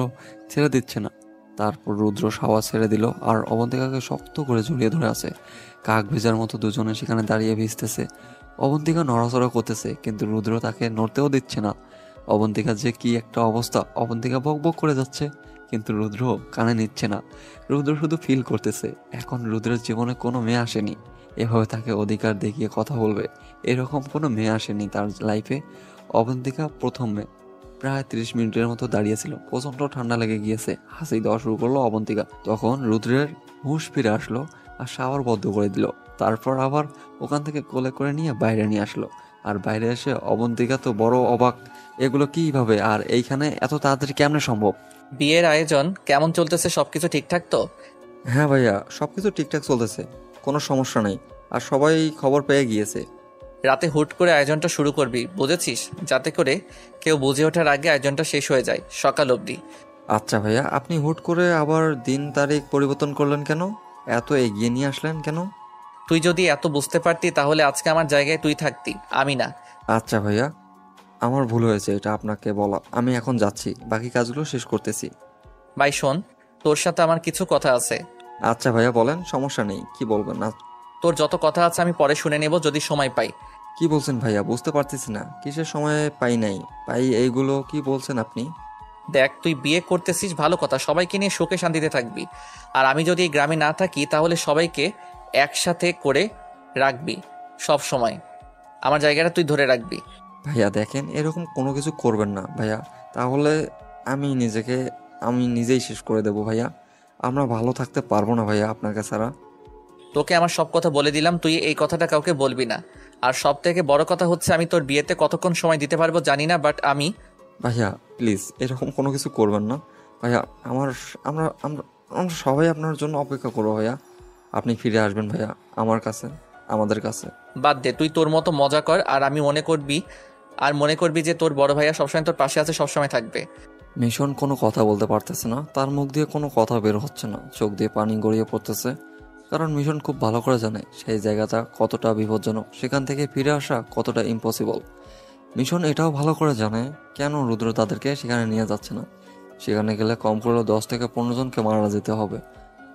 ছেড়ে দিচ্ছে না। তারপর রুদ্র শাওয়ার ছেড়ে দিল আর অবন্তিকাকে শক্ত করে জড়িয়ে ধরে আছে। কাক ভেজার মতো দুজনে সেখানে দাঁড়িয়ে ভিজতেছে। অবন্তিকা নড়াচড়া করতেছে, কিন্তু রুদ্র তাকে নড়তেও দিচ্ছে না। অবন্তিকা যে কি একটা অবস্থা, অবন্তিকা বক বক করে যাচ্ছে, কিন্তু রুদ্র কানে নিচ্ছে না। রুদ্র শুধু ফিল করতেছে এখন রুদ্রের জীবনে কোনো মেয়ে আসেনি এভাবে তাকে অধিকার দেখিয়ে কথা বলবে, এরকম কোনো মেয়ে আসেনি তার লাইফে। অবন্তিকা প্রথম মেয়ে। প্রায় 30 মিনিটের মতো দাঁড়িয়েছিল, প্রচন্ড ঠান্ডা লেগে গিয়েছে। হাসি দেওয়া শুরু করলো অবন্তিকা। তখন রুদ্রের হুঁশ ফিরে আসলো আর শাওয়ার বন্ধ করে দিল। তারপর আবার ওখান থেকে কোলে করে নিয়ে বাইরে নিয়ে আসলো। আর বাইরে এসে অবন্তিকা তো বড় অবাক, এগুলো কিভাবে আর এইখানে এত তাড়াতাড়ি কেমনে সম্ভব।
বিয়ের আয়োজন কেমন চলতেছে? সবকিছু ঠিকঠাক তো?
হ্যাঁ ভাইয়া, সবকিছু ঠিকঠাক চলতেছে, কোনো সমস্যা নেই। আর সবাই খবর পেয়ে গিয়েছে।
রাতে হুট করে আয়োজনটা শুরু করবি, বুঝেছিস? যাতে করে কেউ বুঝে ওঠার আগে আয়োজনটা শেষ হয়ে যায়, সকাল অবধি।
আচ্ছা ভাইয়া, আপনি হুট করে আবার দিন তারিখ পরিবর্তন করলেন কেন? এত এগিয়ে নিয়ে আসলেন কেন?
তুই যদি এত বুঝতে পারতি তাহলে আজকে আমার জায়গায় তুই থাকতি, আমি না।
আচ্ছা ভাইয়া, আমার ভুল হয়েছে এটা আপনাকে বলা। আমি এখন যাচ্ছি, বাকি কাজগুলো শেষ করতেছি।
ভাই শোন, তোর সাথে আমার কিছু কথা আছে।
আচ্ছা ভাইয়া বলেন, সমস্যা নেই। কি বলবেন না?
তোর যত কথা আছে আমি পরে শুনে নেব যদি সময় পাই।
কি বলছেন ভাইয়া? বুঝতে পারতেছি না। কিসের সময় পাই নাই পাই এইগুলো কি বলছেন আপনি?
দেখ, তুই বিয়ে করতেছিস ভালো কথা, সবাইকে নিয়ে সুখে শান্তিতে থাকবি। আর আমি যদি এই গ্রামে না থাকি তাহলে সবাইকে একসাথে করে রাখবি সব সময়। আমার জায়গাটা তুই ধরে রাখবি।
ভাইয়া দেখেন, এরকম কোনো কিছু করবেন না ভাইয়া, তাহলে আমি নিজেই শেষ করে দেব ভাইয়া। আমরা ভালো থাকতে পারবো না ভাইয়া আপনাকে ছাড়া।
তোকে আমার সব কথা বলে দিলাম, তুই এই কথাটা কাউকে বলবি না। আর সব থেকে বড় কথা হচ্ছে আমি তোর বিয়েতে কতক্ষণ সময় দিতে পারবো জানি না, বাট আমি
ভাইয়া প্লিজ এরকম কোনো কিছু করবেন না ভাইয়া। আমরা আমরা আমরা সবাই আপনার জন্য অপেক্ষা করবো ভাইয়া। আপনি ফিরে আসবেন ভাইয়া আমার কাছে, আমাদের কাছে।
বাদ দে, তুই তোর মতো মজা কর। আর আমি মনে করবি যে তোর বড় ভাইয়া সবসময় তোর পাশে আছে, সবসময় থাকবে।
মিশন কোনো কথা বলতে পারতেছে না, তার মুখ দিয়ে কোনো কথা বের হচ্ছে না, চোখ দিয়ে পানি গড়িয়ে পড়তেছে। কারণ মিশন খুব ভালো করে জানে সেই জায়গাটা কতটা বিপজ্জনক, সেখান থেকে ফিরে আসা কতটা ইম্পসিবল। মিশন এটাও ভালো করে জানে কেন রুদ্র তাদেরকে সেখানে নিয়ে যাচ্ছে না। সেখানে গেলে কম করে 10 থেকে 15 জনকে মারা যেতে হবে।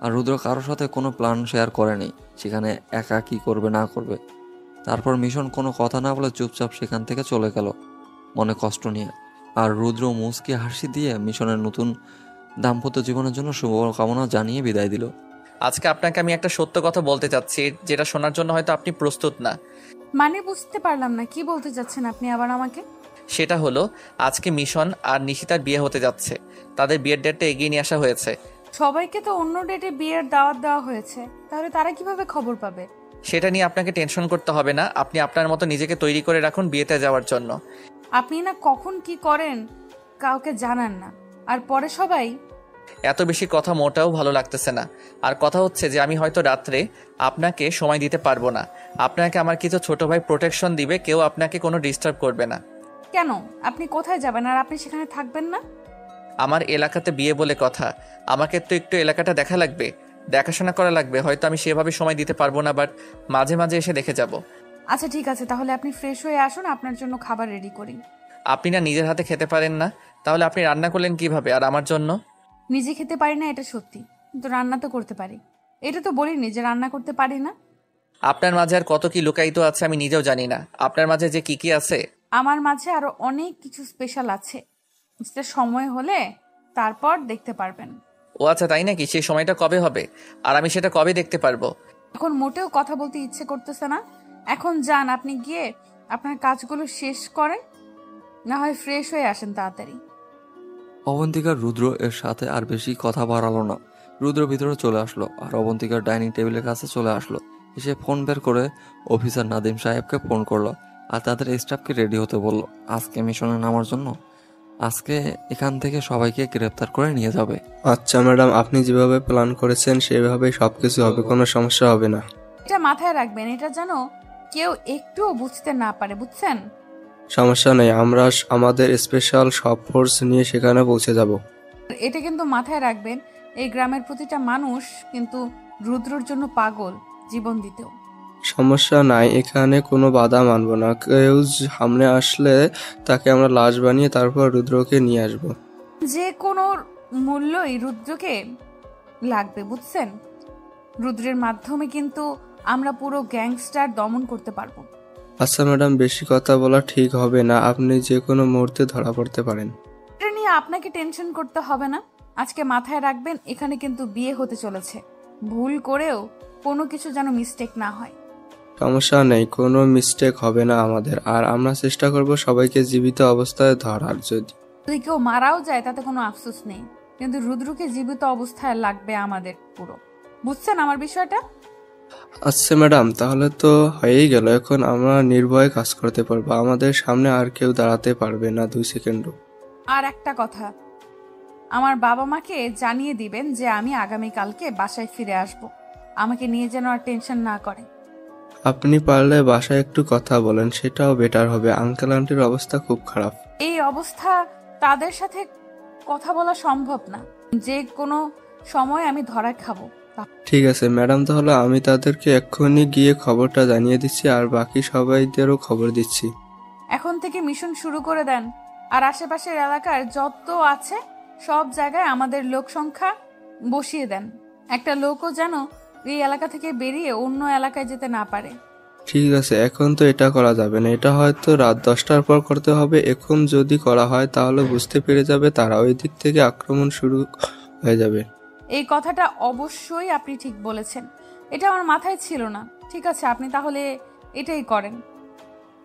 আর রুদ্র কারোর সাথে কোনো প্ল্যান শেয়ার করেনি সেখানে একা কি করবে না করবে। তারপর মিশন কোনো কথা না বলে চুপচাপ সেখান থেকে চলে গেল মনে কষ্ট নিয়ে। আর রুদ্র মুচকি হাসি দিয়ে মিশনের নতুন দাম্পত্য জীবনের জন্য শুভকামনা জানিয়ে বিদায় দিল।
আজকে আপনাকে আমি একটা সত্য কথা বলতে চাচ্ছি, যেটা শোনার জন্য হয়তো আপনি প্রস্তুত না।
মানে বুঝতে পারলাম না, কি বলতে চাচ্ছেন আপনি আবার আমাকে?
সেটা হলো, আজকে মিশন আর নিশিতার বিয়ে হতে যাচ্ছে। তাদের বিয়ের ডেটটা এগিয়ে নিয়ে আসা হয়েছে।
সবাইকে তো অন্য ডেটে বিয়ের দাওয়াত দেওয়া হয়েছে, তাহলে তারা কিভাবে খবর পাবে?
সেটা নিয়ে আপনাকে টেনশন করতে হবে না। আপনি আপনার মতো নিজেকে তৈরি করে রাখুন বিয়েতে যাওয়ার জন্য।
আপনি না কখন কি করেন কাউকে জানান না, আর পরে সবাই।
এত বেশি কথা মোটাও ভালো লাগতেছে না। আর কথা হচ্ছে যে আমি হয়তো রাত্রে আপনাকে সময় দিতে পারবো না। আপনাকে আমার কিছু ছোট ভাই প্রোটেকশন দিবে, কেউ আপনাকে কোনো ডিস্টার্ব করবে না।
কেন? আপনি কোথায় যাবেন আর আপনি সেখানে থাকবেন না?
আমার এলাকাতে বিয়ে বলে কথা, আমাকে তো একটু এলাকাটা দেখা লাগবে, দেখাশোনা করা লাগবে। হয়তো আমি সেভাবে সময় দিতে পারবো না, বাট মাঝে মাঝে এসে দেখে যাব।
আচ্ছা ঠিক আছে, তাহলে আপনি ফ্রেশ হয়ে আসুন, আপনার জন্য খাবার রেডি করি।
আপনি না নিজের হাতে খেতে পারেন না, তাহলে আপনি রান্না করলেন কিভাবে আর আমার জন্য?
নিজে খেতে পারি না এটা সত্যি, কিন্তু রান্না তো করতে পারি। এটা তো বলিনি যে রান্না করতে পারি না।
আপনার মাঝে আর কত কি লুকায়িত আছে আমি নিজেও জানি না। আপনার মাঝে যে কি কি আছে।
আমার মাঝে আরো অনেক কিছু স্পেশাল আছে, সেটা সময় হলে তারপর দেখতে পারবেন।
ও আচ্ছা, তাই নাকি? সেই সময়টা কবে হবে আর আমি সেটা কবে দেখতে পারবো?
এখন মোটেও কথা বলতে ইচ্ছে করতেছে না। এখন যান, আপনি গিয়ে আপনার কাজগুলো শেষ করেন, না হয় ফ্রেশ হয়ে আসেন তাড়াতাড়ি।
অবন্তিকার রুদ্র এর সাথে আর বেশি কথা বাড়ালো না। রুদ্র ভিতরে চলে আসলো আর অবন্তিকার ডাইনিং টেবিলের কাছে চলে আসলো। এসে ফোন বের করে অফিসার নাদিম সাহেবকে ফোন করলো আর তাদের স্টাফকে রেডি হতে বললো আজকে মিশনে নামার জন্য। আজকে এখান থেকে সবাইকে গ্রেপ্তার করে নিয়ে যাবে।
আচ্ছা ম্যাডাম, আপনি যেভাবে প্ল্যান করেছেন সেভাবেই সবকিছু হবে, কোনো সমস্যা হবে না।
এটা মাথায় রাখবেন, এটা যেন কেউ একটুও বুঝতে না পারে, বুঝছেন?
সমস্যা নেই, আমরা আমাদের স্পেশাল সব ফোর্স নিয়ে সেখানে পৌঁছে যাব।
এটা কিন্তু মাথায় রাখবেন, এই গ্রামের প্রতিটা মানুষ কিন্তু রুদ্রর জন্য পাগল, জীবন দিতেও।
সমস্যা নাই, এখানে কোনো বাধা মানব না। কেউ সামনে আসলে তাকে আমরা লাশ বানিয়ে তারপর রুদ্রকে নিয়ে আসব।
যে কোনো মূল্যই রুদ্রকে লাগবে, বুঝছেন? রুদ্রের মাধ্যমে কিন্তু আমরা পুরো গ্যাংস্টার দমন করতে পারবো।
আচ্ছা ম্যাডাম, বেশি কথা বলা ঠিক হবে না, আপনি যে কোনো মুহূর্তে ধরা পড়তে পারেন।
এটা নিয়ে আপনাকে টেনশন করতে হবে না। আজকে মাথায় রাখবেন, এখানে কিন্তু বিয়ে হতে চলেছে, ভুল করেও কোনো কিছু যেন মিস্টেক না হয়।
সমস্যা নেই, কোনো মিস্টেক হবে না আমাদের। আর আমরা চেষ্টা করব সবাইকে জীবিত অবস্থায় ধরার।
যদি কেউ মারাও যায় তাতে কোনো আফসোস নেই, কিন্তু রুদ্রকে জীবিত অবস্থায় লাগবে আমাদের পুরো, বুঝছেন আমার বিষয়টা?
আচ্ছা ম্যাডাম, তাহলে তো হয়েই গেল। এখন আমরা নির্ভয়ে কাজ করতে পারবো, আমাদের সামনে আর কেউ দাঁড়াতে পারবে না 2 সেকেন্ডও।
আর একটা কথা, আমার বাবা মাকে জানিয়ে দিবেন যে আমি আগামীকালকে বাসায় ফিরে আসব, আমাকে নিয়ে যেন আর টেনশন না করে।
আপনি পারলে বাসায় একটু কথা বলেন, সেটাও বেটার হবে। আঙ্কেল আন্টির অবস্থা খুব খারাপ।
এই অবস্থা তাদের সাথে কথা বলা সম্ভব না। যে কোনো সময় আমি ধরা খাবো।
ঠিক আছে ম্যাডাম, তাহলে আমি তাদেরকে এক্ষুনি গিয়ে খবরটা জানিয়ে দিচ্ছি আর বাকি সবাইদেরও খবর দিচ্ছি।
এখন থেকে মিশন শুরু করে দেন, আর আশেপাশের এলাকার যত আছে সব জায়গায় আমাদের লোক সংখ্যা বসিয়ে দেন। একটা লোকও যেন এই এলাকা থেকে বেরিয়ে অন্য এলাকায় যেতে না পারে।
ঠিক আছে, এখন তো এটা করা যাবে না, এটা হয়তো রাত 10টার পর করতে হবে। এখন যদি করা হয় তাহলে বুঝতে পেরে যাবে তারা ওই দিক থেকে আক্রমণ শুরু হয়ে যাবে।
এই কথাটা অবশ্যই আপনি ঠিক বলেছেন, এটা আমার মাথায় ছিল না। ঠিক আছে, আপনি তাহলে এটাই করেন।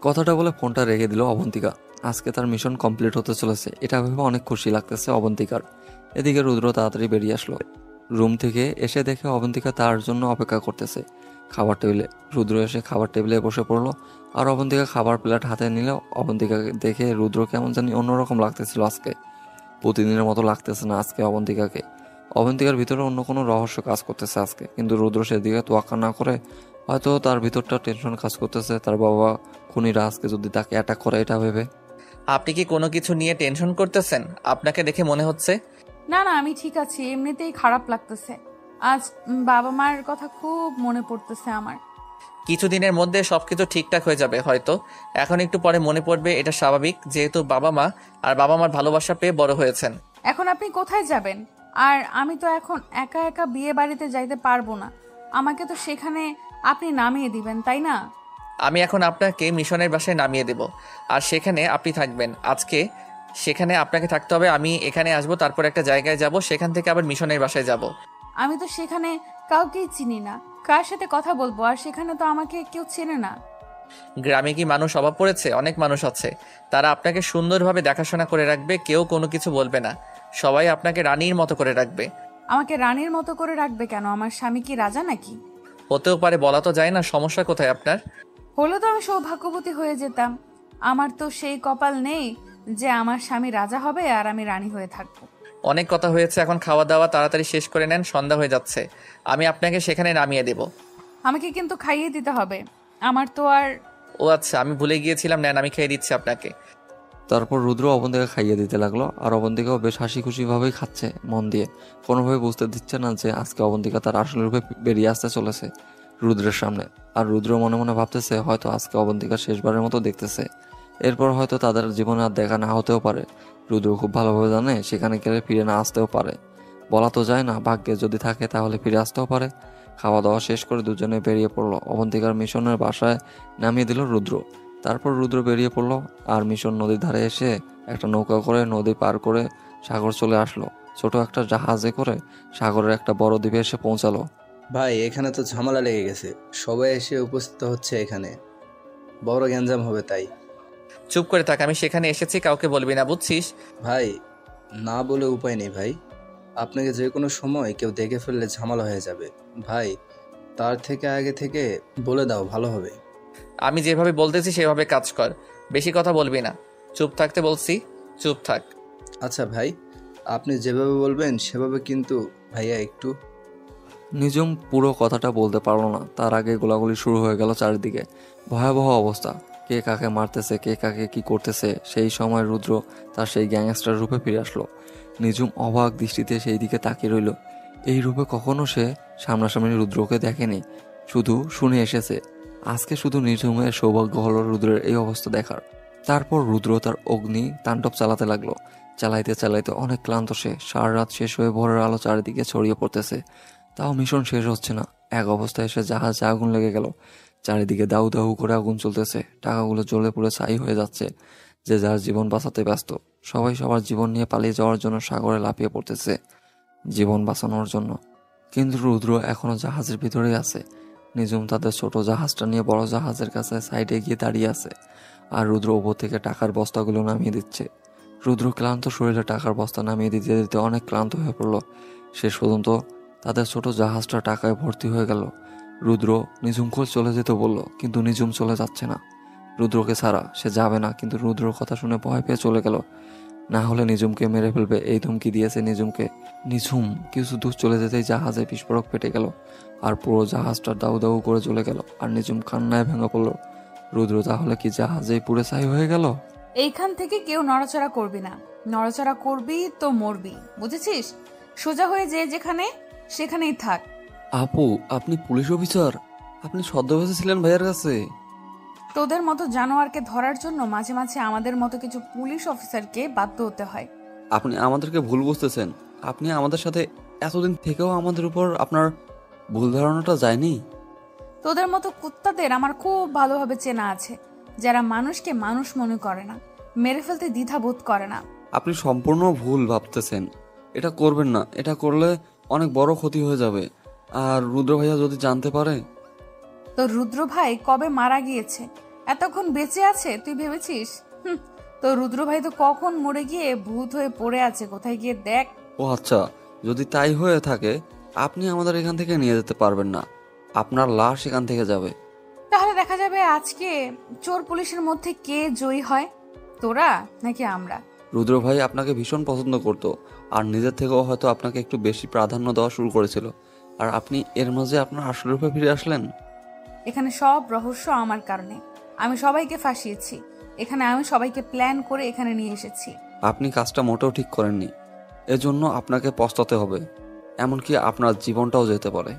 কথাটা বলে ফোনটা রেখে দিল অবন্তিকা। আজকে তার মিশন কমপ্লিট হতে চলেছে, এটা ভেবে অনেক খুশি লাগতেছে অবন্তিকার। এদিকে রুদ্র তাড়াতাড়ি বেরিয়ে আসলো রুম থেকে। এসে দেখে অবন্তিকা তার জন্য অপেক্ষা করতেছে খাবার টেবিলে। রুদ্র এসে খাবার টেবিলে বসে পড়লো আর অবন্তিকা খাবার প্লেট হাতে নিল। অবন্তিকাকে দেখে রুদ্র কেমন জানি অন্যরকম লাগতেছিল আজকে। প্রতিদিনের মতো লাগতেছে না আজকে অবন্তিকাকে। অবন্তিকার ভিতরে অন্য কোনো রহস্য কাজ করতেছে আজকে, কিন্তু রুদ্র সেদিকে তোয়াক্কা না করে হয়তো তার ভিতরটা টেনশন কাজ করতেছে তার বাবা খুনিরা আজকে যদি তাকে অ্যাটাক করে এটা ভেবে।
আপনি কি কোনো কিছু নিয়ে টেনশন করতেছেন? আপনাকে দেখে মনে হচ্ছে।
না না, আমি ঠিক আছি, এমনিতেই খারাপ লাগতেছে। আজ বাবা মায়ের কথা খুব মনে পড়তেছে আমার।
কিছুদিনের মধ্যে সবকিছু ঠিকঠাক হয়ে যাবে হয়তো। এখন একটু পরে মনে পড়বে, এটা স্বাভাবিক, যেহেতু বাবা মা আর বাবা মার ভালোবাসা পেয়ে বড় হয়েছেন।
এখন আপনি কোথায় যাবেন? আর আমি তো এখন একা একা বিয়ে বাড়িতে যাইতে পারবো না। আমাকে তো সেখানে আপনি নামিয়ে দিবেন, তাই না?
আমি এখন আপনাকে মিশনের বাসায় নামিয়ে দেব, আর সেখানে আপনি থাকবেন। আজকে সেখানে আপনাকে থাকতে হবে। আমি এখানে আসবো, তারপর একটা জায়গায় যাব, সেখান থেকে আবার মিশনের বাসায় যাব।
আমি তো সেখানে কাউকেই চিনি না, কার সাথে কথা বলবো? আর সেখানে তো আমাকে কেউ চেনে না।
গ্রামে কি মানুষ অভাব পড়েছে? অনেক মানুষ আছে, তারা আপনাকে সুন্দরভাবে দেখাশোনা করে রাখবে, কেউ কোনো কিছু বলবে না। সবাই আপনাকে রানীর মতো করে রাখবে।
আমাকে রানীর মতো করে রাখবে কেন? আমার স্বামী কি রাজা নাকি?
হতেও পারে, বলা তো যায় না। সমস্যা কোথায় আপনার?
হলে তো আমি সৌভাগ্যবতী হয়ে যেতাম। আমার তো সেই কপাল নেই যে আমার স্বামী রাজা হবে আর আমি রানী হয়ে থাকবো।
অনেক কথা হয়েছে, এখন খাওয়া দাওয়া তাড়াতাড়ি শেষ করে নেন, সন্ধ্যা হয়ে যাচ্ছে। আমি আপনাকে সেখানে নামিয়ে দেব।
আমাকে কিন্তু খাইয়ে দিতে হবে, আমার তো আর।
ও আচ্ছা, আমি ভুলে গিয়েছিলাম। নেন, আমি খেয়ে দিচ্ছি আপনাকে।
তারপর রুদ্র অবন্তিকা খাইয়ে দিতে লাগলো আর অবন্তিকাও বেশ হাসি খুশি ভাবেই খাচ্ছে মন দিয়ে। কোনোভাবে বুঝতে দিচ্ছে না যে আজকে অবন্তিকা তার আসল রূপে বেরিয়ে আসতে চলেছে রুদ্রের সামনে। আর রুদ্র মনে মনে ভাবতেছে হয়তো আজকে অবন্তিকা শেষবারের মতো দেখতেছে, এরপর হয়তো তাদের জীবনে আর দেখা না হতেও পারে। রুদ্র খুব ভালোভাবে জানে সেখানে গেলে ফিরে না আসতেও পারে, বলা তো যায় না, ভাগ্যে যদি থাকে তাহলে ফিরে আসতেও পারে। খাওয়া দাওয়া শেষ করে দুজনে বেরিয়ে পড়লো। অবন্তিকার মিশনের বাসায় নামিয়ে দিল রুদ্র। তারপর রুদ্র বেরিয়ে পড়লো আর মিশন নদীর ধারে এসে একটা নৌকা করে নদী পার করে সাগর চলে আসলো। ছোট একটা জাহাজে করে সাগরের একটা বড় দ্বীপে এসে পৌঁছালো।
ভাই, এখানে তো ঝামেলা লেগে গেছে, সবাই এসে উপস্থিত হচ্ছে, এখানে বড় গ্যাঞ্জাম হবে। তাই
চুপ করে থাক, আমি সেখানে এসেছি, কাউকে বলবি না, বুঝছিস?
ভাই, না বলে উপায় নেই ভাই। আপনাকে যে কোনো সময় কেউ দেখে ফেললে ঝামেলা হয়ে যাবে ভাই। তার থেকে আগে থেকে বলে দাও, ভালো হবে।
আমি যেভাবে বলতেছি সেভাবে কাজ কর, বেশি কথা বলবি না। চুপ থাকতে বলছি, চুপ থাক।
আচ্ছা ভাই, আপনি যেভাবে বলবেন সেভাবে, কিন্তু ভাইয়া একটু।
নিজুম পুরো কথাটা বলতে পারলো না, তার আগে গোলাগুলি শুরু হয়ে গেল চারিদিকে। ভয়াবহ অবস্থা, কে কাকে মারতেছে, কে কাকে কি করতেছে। সেই সময় রুদ্র তার সেই গ্যাংস্টার রূপে ফিরে আসলো। নিজুম অবাক দৃষ্টিতে সেই দিকে তাকিয়ে রইল। এই রূপে কখনো সে সামনাসামনি রুদ্রকে দেখেনি, শুধু শুনে এসেছে। আজকে শুধু নিজুমের সৌভাগ্য হলো রুদ্রের এই অবস্থা দেখার। তারপর রুদ্র তার অগ্নি তাণ্ডব চালাতে লাগলো। চালাইতে চালাইতে অনেক ক্লান্ত সে। সারা রাত শেষ হয়ে ভোরের আলো চারিদিকে ছড়িয়ে পড়তেছে, তাও মিশন শেষ হচ্ছে না। এক অবস্থায় এসে জাহাজে আগুন লেগে গেল। চারিদিকে দাউ দাউ করে আগুন চলতেছে, টাকাগুলো জ্বলে পুড়ে ছাই হয়ে যাচ্ছে। যে যার জীবন বাঁচাতে ব্যস্ত, সবাই সবার জীবন নিয়ে পালিয়ে যাওয়ার জন্য সাগরে লাফিয়ে পড়তেছে জীবন বাঁচানোর জন্য। কিন্তু রুদ্র এখনো জাহাজের ভিতরেই আছে। নিজুম তাদের ছোট জাহাজটা নিয়ে বড় জাহাজের কাছে সাইডে গিয়ে দাঁড়িয়ে আছে আর রুদ্র ওপর থেকে টাকার বস্তাগুলো নামিয়ে দিচ্ছে। রুদ্র ক্লান্ত শরীরে টাকার বস্তা নামিয়ে দিতে দিতে অনেক ক্লান্ত হয়ে পড়ল। শেষ পর্যন্ত তাদের ছোট জাহাজটা টাকায় ভর্তি হয়ে গেল। রুদ্র নিজুমকে চলে যেতে বলল, কিন্তু নিজুম চলে যাচ্ছে না রুদ্রকে ছাড়া। সে যাবে না, কিন্তু রুদ্রর কথা শুনে ভয় পেয়ে চলে গেল। না হলে নিঝুমকে মেরে ফেলবে এই ধমকি দিয়েছে নিঝুমকে। নিঝুম কিছু দূর চলে যেতেই জাহাজে বিস্ফোরক ফেটে গেল আর পুরো জাহাজটা দাউ দাউ করে চলে গেল আর নিঝুম কান্নায় ভেঙে পড়লো। রুদ্র তাহলে কি জাহাজেই পুরে ছাই হয়ে গেল?
এইখান থেকে কেউ নড়াচড়া করবি না, নড়াচড়া করবি তো মরবি, বুঝেছিস? সোজা হয়ে যে যেখানে সেখানেই থাক।
আপু, আপনি পুলিশ অফিসার? আপনি ছদ্মবেশে ছিলেন ভাইয়ের কাছে?
তোদের মতো জানোয়ারকে ধরার জন্য মাঝে মাঝে আমাদের মতো কিছু পুলিশ অফিসারকে বাধ্য হতে হয়।
আপনি আমাদেরকে ভুল বুঝতেছেন। আপনি আমাদের সাথে এতদিন থেকেও আমাদের উপর আপনার ভুল ধারণাটা যায়নি।
তোদের মতো কুত্তাদের আমার খুব ভালোভাবে চেনা আছে, যারা মানুষকে মানুষ মনে করে না, মেরে ফেলতে দ্বিধা বোধ করে না।
আপনি সম্পূর্ণ ভুল ভাবতেছেন। এটা করবেন না, এটা করলে অনেক বড় ক্ষতি হয়ে যাবে। আর রুদ্র ভাইয়া যদি জানতে পারে?
তো রুদ্র ভাই কবে মারা গিয়েছে, এতক্ষণ বেঁচে আছে তুই ভেবেছিস? তো রুদ্র ভাই তো কখন মরে গিয়ে ভূত হয়ে পড়ে আছে, কোথায় গিয়ে দেখ।
ও আচ্ছা, যদি তাই হয়ে থাকে আপনি আমাদের এখান থেকে নিয়ে যেতে পারবেন না, আপনার লাশ এখান থেকে যাবে।
তাহলে দেখা যাবে আজকে চোর পুলিশের মধ্যে কে জয়ী হয়, তোরা নাকি আমরা।
রুদ্র ভাই আপনাকে ভীষণ পছন্দ করত আর নিজের থেকেও হয়তো আপনাকে একটু বেশি প্রাধান্য দেওয়া শুরু করেছিল, আর আপনি এর মাঝে আপনার আসল রূপে ফিরে আসলেন।
এখানে সব রহস্য আমার কারণে, আমি সবাইকে ফাঁসিয়েছি, এখানে আমি সবাইকে প্ল্যান করে এখানে নিয়ে এসেছি।
আপনি কাজটা মোটেও ঠিক করেননি, এজন্য আপনাকে পস্তাতে হবে, এমনকি আপনার জীবনটাও যেতে পারে।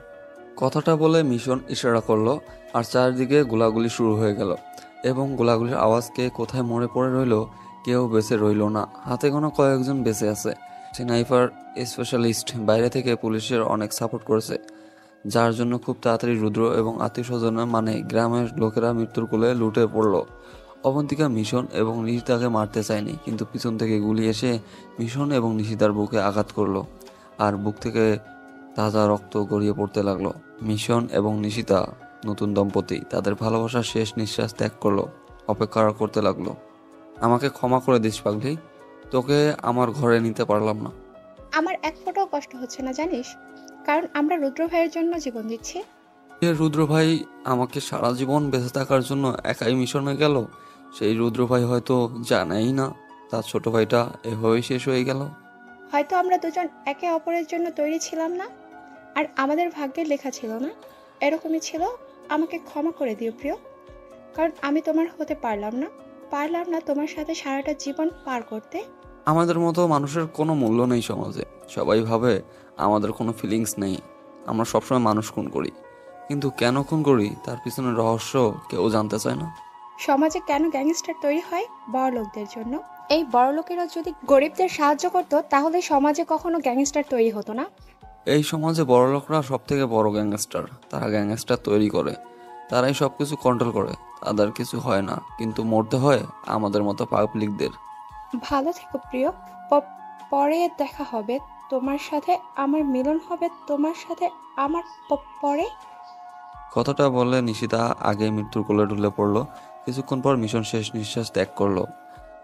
কথাটা বলে মিশন ইশারা করলো আর চারদিকে গোলাগুলি শুরু হয়ে গেল এবং গোলাগুলির আওয়াজকে কোথায় মরে পড়ে রইল কেউ বেঁচে রইল না। হাতে গোনা কয়েকজন বেঁচে আছে। স্নাইপার স্পেশালিস্ট বাইরে থেকে পুলিশের অনেক সাপোর্ট করেছে, যার জন্য খুব তাড়াতাড়ি রুদ্র এবং আত্মীয় স্বজনের মানে গ্রামের লোকেরা মৃত্যুর কোলে লুটে পড়ল। অবন্তিকা মিশন এবং নিশিতাকে মারতে চায়নি, কিন্তু পিছন থেকে গুলি এসে মিশন এবং নিশিতার বুকে আঘাত করলো আর বুক থেকে তাজা রক্ত গড়িয়ে পড়তে লাগলো। মিশন এবং নিশিতা নতুন দম্পতি তাদের ভালোবাসার শেষ নিঃশ্বাস ত্যাগ করলো, অপেক্ষা করতে লাগলো। আমাকে ক্ষমা করে দিস পাগলি, তোকে আমার ঘরে নিতে পারলাম না।
আমার এক ফোঁটাও কষ্ট হচ্ছে না জানিস, কারণ আমরা রুদ্র ভাইয়ের জন্য জীবন দিচ্ছি।
রুদ্র ভাই আমাকে সারা জীবন বেঁচে থাকার জন্য একাই মিশনে গেল, সেই রুদ্র ভাই হয়তো জানেই না তার ছোট ভাইটা এভাবেই শেষ হয়ে গেল।
হয়তো আমরা দুজন একে অপরের জন্য তৈরি ছিলাম না, আর আমাদের ভাগ্যে লেখা ছিল না। এরকমই ছিল। আমাকে ক্ষমা করে দিও প্রিয়, কারণ আমি তোমার হতে পারলাম না তোমার সাথে সারাটা জীবন পার করতে।
আমাদের মতো মানুষের কোনো মূল্য নেই সমাজে। সবাই ভাবে আমাদের কোনো ফিলিংস নেই, আমরা সবসময় মানুষ খুন করি, কিন্তু কেন খুন করি তার পিছনে রহস্য কেউ জানতে চায় না।
সমাজে কেন গ্যাংস্টার তৈরি হয়? বড় লোকদের জন্য। এই বড় লোকেরা যদি গরিবদের সাহায্য করতো তাহলে সমাজে কখনো গ্যাংস্টার তৈরি হতো না।
এই সমাজে বড় লোকরা সব থেকে বড় গ্যাংস্টার, তারা গ্যাংস্টার তৈরি করে, তারাই সব কিছু কন্ট্রোল করে, তাদের কিছু হয় না, কিন্তু মরতে হয় আমাদের মতো পাবলিকদের।
ভালো থেকো প্রিয়, পরে দেখা হবে তোমার সাথে, আমার মিলন হবে তোমার সাথে আমার পরে।
কথাটা বলে নিশিতা আগে মৃত্যুর কোলে ঢুলে পড়লো। কিছুক্ষণ পর মিশন শেষ নিঃশ্বাস ত্যাগ করলো।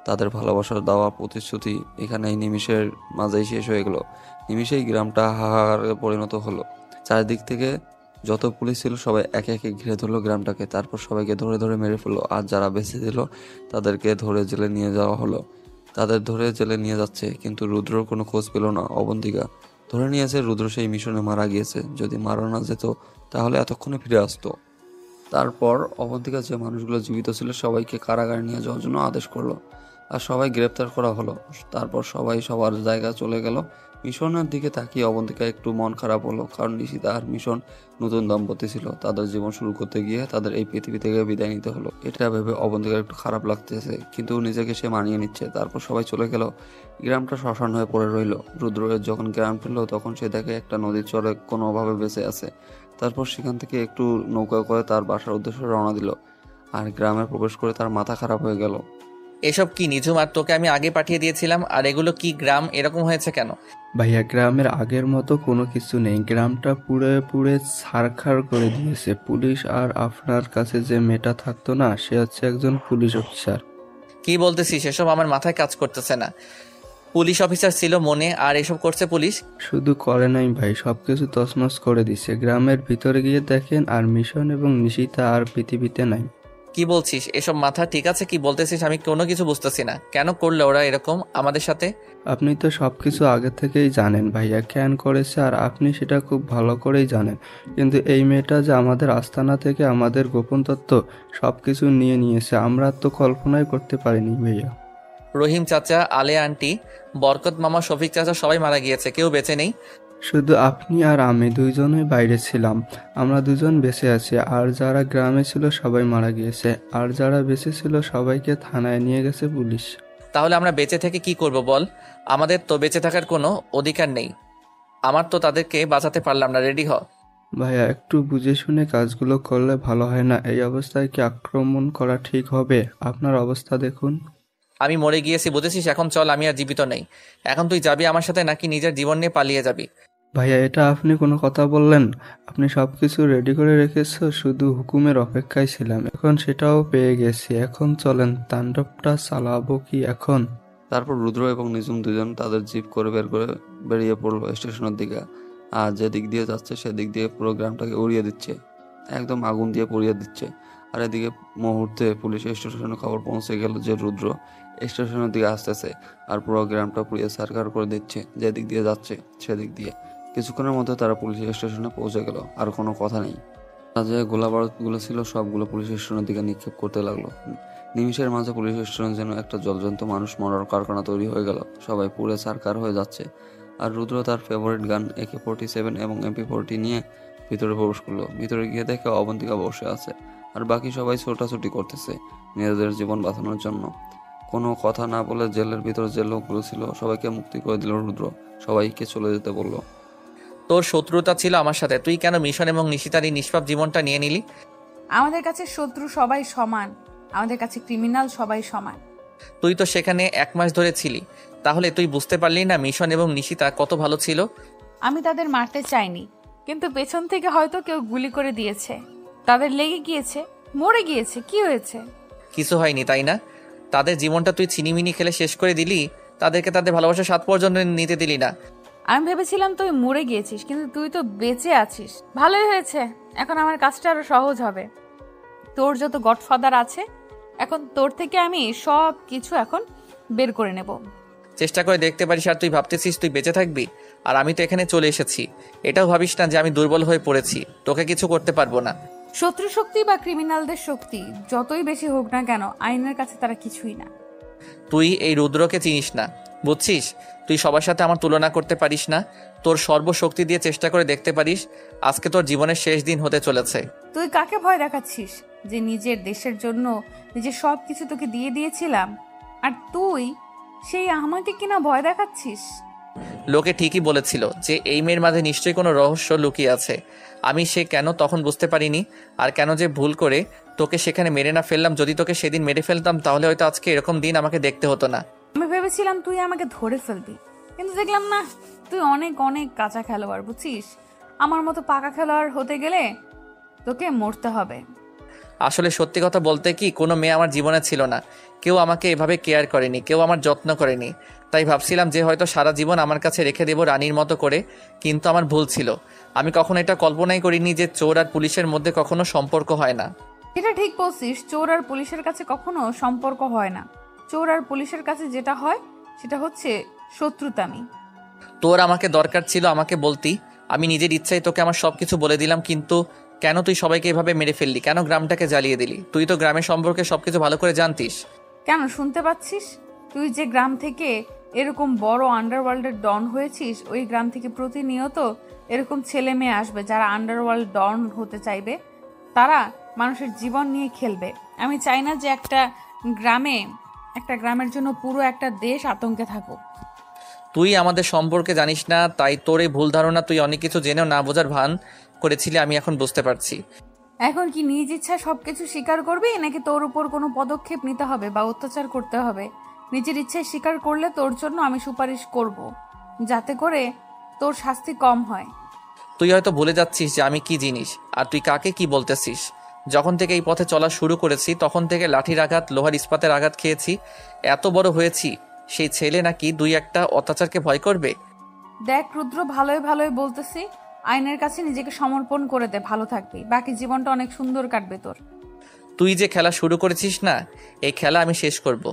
তাদের ভালোবাসার দেওয়া প্রতিশ্রুতি এখানে এই নিমিষের মাঝেই শেষ হয়ে গেল। নিমিষেই গ্রামটা হাহাকারে পরিণত হলো। চারিদিক থেকে যত পুলিশ ছিল সবাই একে একে ঘিরে ধরলো গ্রামটাকে, তারপর সবাইকে ধরে ধরে মেরে ফেললো। আর যারা বেঁচে ছিল তাদেরকে ধরে জেলে নিয়ে যাওয়া হলো। তাদের ধরে জেলে নিয়ে যাচ্ছে, কিন্তু রুদ্রর কোনো খোঁজ পেল না। অবন্তিকা ধরে নিয়েছে রুদ্র সেই মিশনে মারা গিয়েছে, যদি মারা না যেত তাহলে এতক্ষণে ফিরে আসতো। তারপর অবন্তিকা যে মানুষগুলো জীবিত ছিল সবাইকে কারাগারে নিয়ে যাওয়ার জন্য আদেশ করলো আর সবাই গ্রেপ্তার করা হলো। তারপর সবাই সবার জায়গা চলে গেল। মিশনের দিকে তাকিয়ে অবন্তিকা একটু মন খারাপ হলো, কারণ নিশিতা আর মিশন নতুন দম্পতি ছিল, তাদের জীবন শুরু করতে গিয়ে তাদের এই পৃথিবী থেকে বিদায় নিতে হলো। এটা ভেবে অবন্তিকার একটু খারাপ লাগতেছে, কিন্তু নিজেকে সে মানিয়ে নিচ্ছে। তারপর সবাই চলে গেল, গ্রামটা শ্মশান হয়ে পড়ে রইল। রুদ্রের যখন গ্রাম ফিরল তখন সে দেখে একটা নদীর চরে কোনোভাবে বেঁচে আছে। তারপর সেখান থেকে একটু নৌকা করে তার বাসার উদ্দেশ্যে রওনা দিল, আর গ্রামে প্রবেশ করে তার মাথা খারাপ হয়ে গেল।
এসব কি নিঝুম? আর তোকে আমি আগে পাঠিয়ে দিয়েছিলাম, আর এগুলো কি? গ্রাম এরকম হয়েছে কেন?
ভাইয়া, গ্রামের আগের মতো কোনো কিছু নেই, গ্রামটা পুড়ে পুড়ে ছারখার করে দিয়েছে পুলিশ। আর আপনার কাছে যে মেয়েটা থাকতো না, সে হচ্ছে একজন পুলিশ অফিসার।
কি বলতেছিস? এসব আমার মাথায় কাজ করতেছে না। পুলিশ অফিসার ছিল মনে, আর এসব করছে পুলিশ?
শুধু করে নাই ভাই, সবকিছু তছনছ করে দিছে। গ্রামের ভিতরে গিয়ে দেখেন, আর মিশন এবং নিশিতা আর পৃথিবীতে নাই।
কি বলছিস এসব? মাথা ঠিক আছে? কি বলতেছিস আমি কোনো কিছু বুঝতেছি না। কেন করলে ওরা এরকম আমাদের সাথে?
আপনি তো সবকিছু আগে থেকেই জানেন ভাইয়া কেন করেছে, আর আপনি সেটা খুব ভালো করেই জানেন। কিন্তু এই মেয়েটা যে আমাদের আস্তানা থেকে আমাদের গোপন তথ্য সবকিছু নিয়ে নিয়েছে, আমরা তো কল্পনাই করতে পারিনি ভাইয়া।
রহিম চাচা, আলে আন্টি, বরকত মামা, শফিক চাচা সবাই মারা গিয়েছে, কেউ বেঁচে নেই।
শুধু আপনি আর আমি দুইজনই বাইরে ছিলাম, আমরা দুজন বেঁচে আছি। আর যারা গ্রামে ছিল সবাই মারা গিয়েছে, আর যারা বেঁচে ছিল সবাইকে থানায় নিয়ে গেছে পুলিশ।
তাহলে আমরা বেঁচে থেকে কি করব বল? আমাদের তো বেঁচে থাকার কোনো অধিকার নেই। আমার তো তাদেরকে বাঁচাতে পারলাম না। রেডি হ।
ভাইয়া একটু বুঝে শুনে কাজগুলো করলে ভালো হয় না? এই অবস্থায় কি আক্রমণ করা ঠিক হবে? আপনার অবস্থা দেখুন।
আমি মরে গিয়েছি বুঝেছিস? এখন চল, আমি আর জীবিত নেই। এখন তুই যাবি আমার সাথে নাকি নিজের জীবন নিয়ে পালিয়ে যাবি?
ভাইয়া এটা আপনি কোনো কথা বললেন? আপনি সবকিছু রেডি করে রেখেছো, শুধু হুকুমের অপেক্ষায় ছিলাম, এখন সেটাও পেয়ে গেছি। এখন চলেন, তাণ্ডবটা চালাবো কি এখন?
তারপর রুদ্র এবং নিজুম দুজন তাদের জিপ করে বেরিয়ে পড়লো স্টেশনের দিকে। আর যেদিক দিয়ে যাচ্ছে সেদিক দিয়ে পুরো গ্রামটাকে উড়িয়ে দিচ্ছে, একদম আগুন দিয়ে পুড়িয়ে দিচ্ছে। আর এদিকে মুহূর্তে পুলিশ স্টেশনে খবর পৌঁছে গেল যে রুদ্র স্টেশনের দিকে আসতেছে আর পুরো গ্রামটা পুড়িয়ে ছারখার করে দিচ্ছে যেদিক দিয়ে যাচ্ছে সেদিক দিয়ে। কিছুক্ষণের মধ্যে তারা পুলিশ স্টেশনে পৌঁছে গেল, আর কোনো কথা নেই। যে গোলা বারুদগুলো ছিল সবগুলো পুলিশ স্টেশনের দিকে নিক্ষেপ করতে লাগলো। নিমিষের মাঝে পুলিশ স্টেশন যেন একটা জলজন্ত মানুষ মরার কারখানা তৈরি হয়ে গেল, সবাই পুড়ে ছারখার হয়ে যাচ্ছে। আর রুদ্র তার ফেভারিট গান AK-47 এবং MP-40 নিয়ে ভিতরে প্রবেশ করলো। ভিতরে গিয়ে দেখে অবন্তিকা বসে আছে আর বাকি সবাই ছোটাছুটি করতেছে নিজেদের জীবন বাঁচানোর জন্য। কোনো কথা না বলে জেলের ভিতরে যে লোকগুলো ছিল সবাইকে মুক্তি করে দিল রুদ্র, সবাইকে চলে যেতে বললো।
তোর শত্রুতা ছিল আমার সাথে, তুই কেন মিশন এবং নিশিতার এই নিষ্পাপ জীবনটা নিয়ে নিলি?
আমাদের কাছে শত্রু সবাই সমান, আমাদের কাছে ক্রিমিনাল সবাই সমান।
তুই তো সেখানে 1 মাস ধরে ছিলি, তাহলে তুই বুঝতে পারলি না মিশন এবং নিশিতা কত ভালো ছিল?
আমি তাদের মারতে চাইনি, কিন্তু পেছন থেকে হয়তো কেউ গুলি করে দিয়েছে, তাদের লেগে গিয়েছে, মরে গিয়েছে। কি হয়েছে?
কিছু হয়নি তাই না? তাদের জীবনটা তুই ছিনিমিনি খেলে শেষ করে দিলি, তাদেরকে তাদের ভালোবাসার স্বাদ পর্যন্ত নিতে দিলি না।
আমি ভেবেছিলাম তুই মরে গিয়েছিস, কিন্তু তুই তো বেঁচে আছিস। ভালোই হয়েছে, এখন আমার কাজটা আরো সহজ হবে। তোর যত গডফাদার আছে, এখন তোর থেকে আমি সব কিছু এখন বের করে নেব।
চেষ্টা করে দেখতে পারিস। আর তুই ভাবতেছিস তুই বেঁচে থাকবি, আর আমি তো এখানে চলে এসেছি। এটাও ভাবিস না যে আমি দুর্বল হয়ে পড়েছি, তোকে কিছু করতে পারবো না।
শত্রু শক্তি বা ক্রিমিনালদের শক্তি যতই বেশি হোক না কেন, আইনের কাছে তারা কিছুই না।
তুই এই রুদ্রকে চিনিস না, বুঝছিস? তুই সবার সাথে আমার তুলনা করতে পারিস না। তোর সর্বশক্তি দিয়ে চেষ্টা করে দেখতে পারিস। আজকে তোর জীবনের শেষ দিন হতে চলেছে।
তুই কাকে ভয় দেখাচ্ছিস? যে নিজের দেশের জন্য নিজের সব কিছু তোকে দিয়ে দিয়েছিলাম, আর তুই সেই আমাকে কিনা ভয় দেখাচ্ছিস?
লোকে ঠিকই বলেছিল যে এই মেয়ের মাঝে নিশ্চয়ই কোনো রহস্য লুকিয়ে আছে। আমি সে কেন তখন বুঝতে পারিনি, আর কেন যে ভুল করে তোকে সেখানে মেরে না ফেললাম। যদি তোকে সেদিন মেরে ফেলতাম তাহলে হয়তো আজকে এরকম দিন আমাকে দেখতে হতো না।
আমি ভেবেছিলাম তুই আমাকে ধরে ফেলবি, কিন্তু দেখলাম না, তুই অনেক অনেক কাঁচা খেলোয়াড়, বুঝছিস? আমার মতো পাকা খেলোয়াড় হতে গেলে তোকে মরতে হবে।
আসলে সত্যি কথা বলতে কি, কোনো মেয়ে আমার জীবনে ছিল না। কেউ আমাকে এভাবে কেয়ার করেনি, কেউ আমার যত্ন করেনি। তাই ভাবছিলাম যে হয়তো সারা জীবন আমার কাছে রেখে দেব রানীর মতো করে, কিন্তু আমার ভুল ছিল। আমি কখনো এটা কল্পনাই করিনি যে চোর আর পুলিশের মধ্যে কখনো সম্পর্ক হয় না।
এটা ঠিক বলছিস, চোর আর পুলিশের কাছে কখনো সম্পর্ক হয় না। চোর আর পুলিশের কাছে যেটা হয় সেটা হচ্ছে শত্রুতামি।
তোর আমাকে দরকার ছিল আমাকে বলতি, আমি নিজের ইচ্ছায় তোকে আমার সবকিছু বলে দিলাম। কিন্তু কেন তুই সবাইকে এভাবে মেরে ফেললি? কেন গ্রামটাকে জ্বালিয়ে দিলি? তুই তো গ্রামের সম্পর্কে সবকিছু ভালো করে জানতিস।
কেন শুনতে পাচ্ছিস? তুই যে গ্রাম থেকে এরকম বড় আন্ডারওয়ার্ল্ডের ডন হয়েছিস, ওই গ্রাম থেকে প্রতিনিয়ত এরকম ছেলে মেয়ে আসবে যারা আন্ডারওয়ার্ল্ড ডন হতে চাইবে। তারা মানুষের জীবন নিয়ে খেলবে। আমি চাই না যে একটা গ্রামের জন্য পুরো একটা দেশ আতঙ্কে থাকুক।
তুই আমাদের সম্পর্কে জানিস না, তাই তোর এই ভুল ধারণা। তুই অনেক কিছু জেনেও না বোঝার ভান করেছিলি, আমি এখন বুঝতে পারছি।
এখন কি নিজ ইচ্ছা সবকিছু স্বীকার করবি, নাকি তোর উপর কোনো পদক্ষেপ নিতে হবে বা অত্যাচার করতে হবে? নিজের ইচ্ছায় স্বীকার করলে তোর জন্য আমি সুপারিশ করব, যাতে করে তোর শাস্তি কম হয়।
তুই হয়তো ভুলে যাচ্ছিস যে আমি কি জিনিস, আর তুই কাকে কি বলতেছিস। যখন থেকে এই পথে চলা শুরু করেছি তখন থেকে লাঠির আঘাত, লোহার ইস্পাতের আঘাত খেয়েছি, এত বড় হয়েছি। সেই ছেলে নাকি 2-1টা অত্যাচারকে ভয় করবে?
দেখ রুদ্র, ভালোই ভালোই বলতেছি, আইনের কাছে নিজেকে সমর্পণ করে দে, ভালো থাকবি, বাকি জীবনটা অনেক সুন্দর কাটবে তোর।
তুই যে খেলা শুরু করেছিস না, এই খেলা আমি শেষ করব।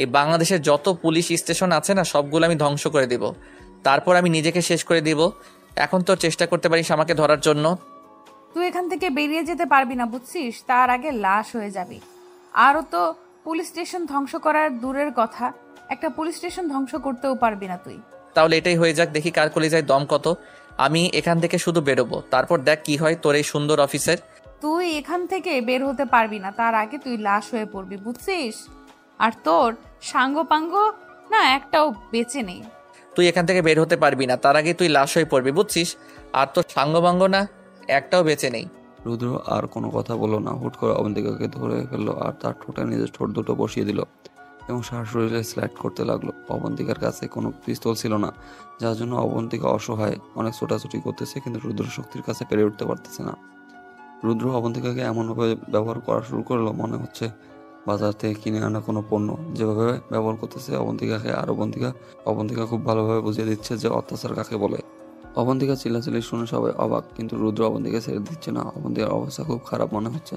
এই বাংলাদেশের যত পুলিশ স্টেশন আছে না, সবগুলো আমি ধ্বংস করে দিব। তারপর আমি নিজেকে শেষ করে দিব। এখন তোর চেষ্টা করতে পারিস আমাকে ধরার জন্য।
তুই এখান থেকে বেরিয়ে যেতে পারবি না, বুঝছিস? তার আগে লাশ হয়ে যাবি। আরও তো পুলিশ স্টেশন ধ্বংস করার দূরের কথা, একটা পুলিশ স্টেশন ধ্বংস করতেও পারবি না তুই।
তাহলে এটাই হয়ে যাক, দেখি কার কলিজায় দম কত। আমি এখান থেকে শুধু বেরোবো, তারপর দেখ কি হয় তোর এই সুন্দর অফিসের।
তুই এখান থেকে বের হতে পারবি না, তার আগে তুই লাশ হয়ে পড়বি, বুঝছিস? আর তোর সাঙ্গপাঙ্গ না একটাও বেঁচে নেই।
তুই এখান থেকে বের হতে পারবি না, তার আগে তুই লাশ হয়ে পড়বি, বুঝছিস? আর তোর সাঙ্গবাঙ্গ না একটাও বেঁচে নেই।
রুদ্র আর কোনো কথা বললো না, হুট করে অবন্তিকাকে ধরে ফেললো আর তার ঠোঁটে নিজের ঠোঁট দুটো বসিয়ে দিল এবং সারা শরীরে স্লাইড করতে লাগলো। অবন্তিকার কাছে কোনো পিস্তল ছিল না, যার জন্য অবন্তিকা অসহায়, অনেক ছোটাছুটি করতেছে, কিন্তু রুদ্র শক্তির কাছে পেরে উঠতে পারতেছে না। রুদ্র অবন্তিকাকে এমনভাবে ব্যবহার করা শুরু করলো মনে হচ্ছে বাজার থেকে কিনে আনা কোনো পণ্য। যেভাবে ব্যবহার করতেছে অবন্তিকাকে, আর অবন্তিকা খুব ভালোভাবে বুঝিয়ে দিচ্ছে যে অত্যাচার কাকে বলে। অবন্তিকা চিল্লাচিল্লি শুনে সবাই অবাক, কিন্তু রুদ্র অবন্তিকা ছেড়ে দিচ্ছে না। অবন্তিকার অবস্থা খুব খারাপ মনে হচ্ছে,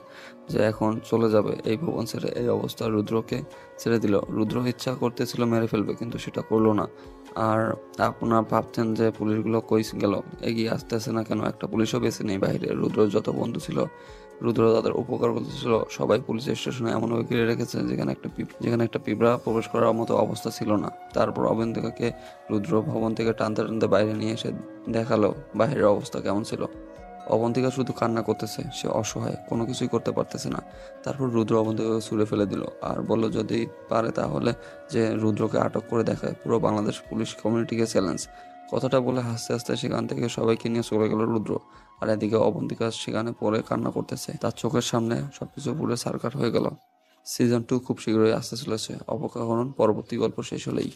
যে এখন চলে যাবে এই ভুবন ছেড়ে। এই অবস্থা রুদ্রকে ছেড়ে দিল। রুদ্র ইচ্ছা করতেছিল মেরে ফেলবে, কিন্তু সেটা করলো না। আর আপনারা ভাবছেন যে পুলিশগুলো কই গেল, এগিয়ে আসতেছে না কেন? একটা পুলিশও বেঁচে নেই বাইরে। রুদ্র যত বন্ধু ছিল, রুদ্র তাদের উপকার করতেছিল, সবাই পুলিশ স্টেশনে এমনভাবে ঘিরে রেখেছে যেখানে একটা পিঁপড়া প্রবেশ করার মতো অবস্থা ছিল না। তারপর অবন্তিকাকে রুদ্র ভবন থেকে টানতে টানতে বাইরে নিয়ে এসে দেখালো বাইরের অবস্থা কেমন ছিল। অবন্তিকা শুধু কান্না করতেছে, সে অসহায়, কোনো কিছুই করতে পারতেছে না। তারপর রুদ্র অবন্তিকাকে ছুঁড়ে ফেলে দিল আর বলল যদি পারে তাহলে যে রুদ্রকে আটক করে দেখায়, পুরো বাংলাদেশ পুলিশ কমিউনিটিকে চ্যালেঞ্জ। কথাটা বলে হাসতে হাসতে সেখান থেকে সবাইকে নিয়ে চলে গেল রুদ্র। আর এদিকে অবন্তিকা সেখানে পড়ে কান্না করতেছে, তার চোখের সামনে সবকিছু পুরো সার্কার হয়ে গেল। সিজন 2 খুব শীঘ্রই আসতে চলেছে। অপেক্ষা করুন পরবর্তী গল্প শেষ হলেই।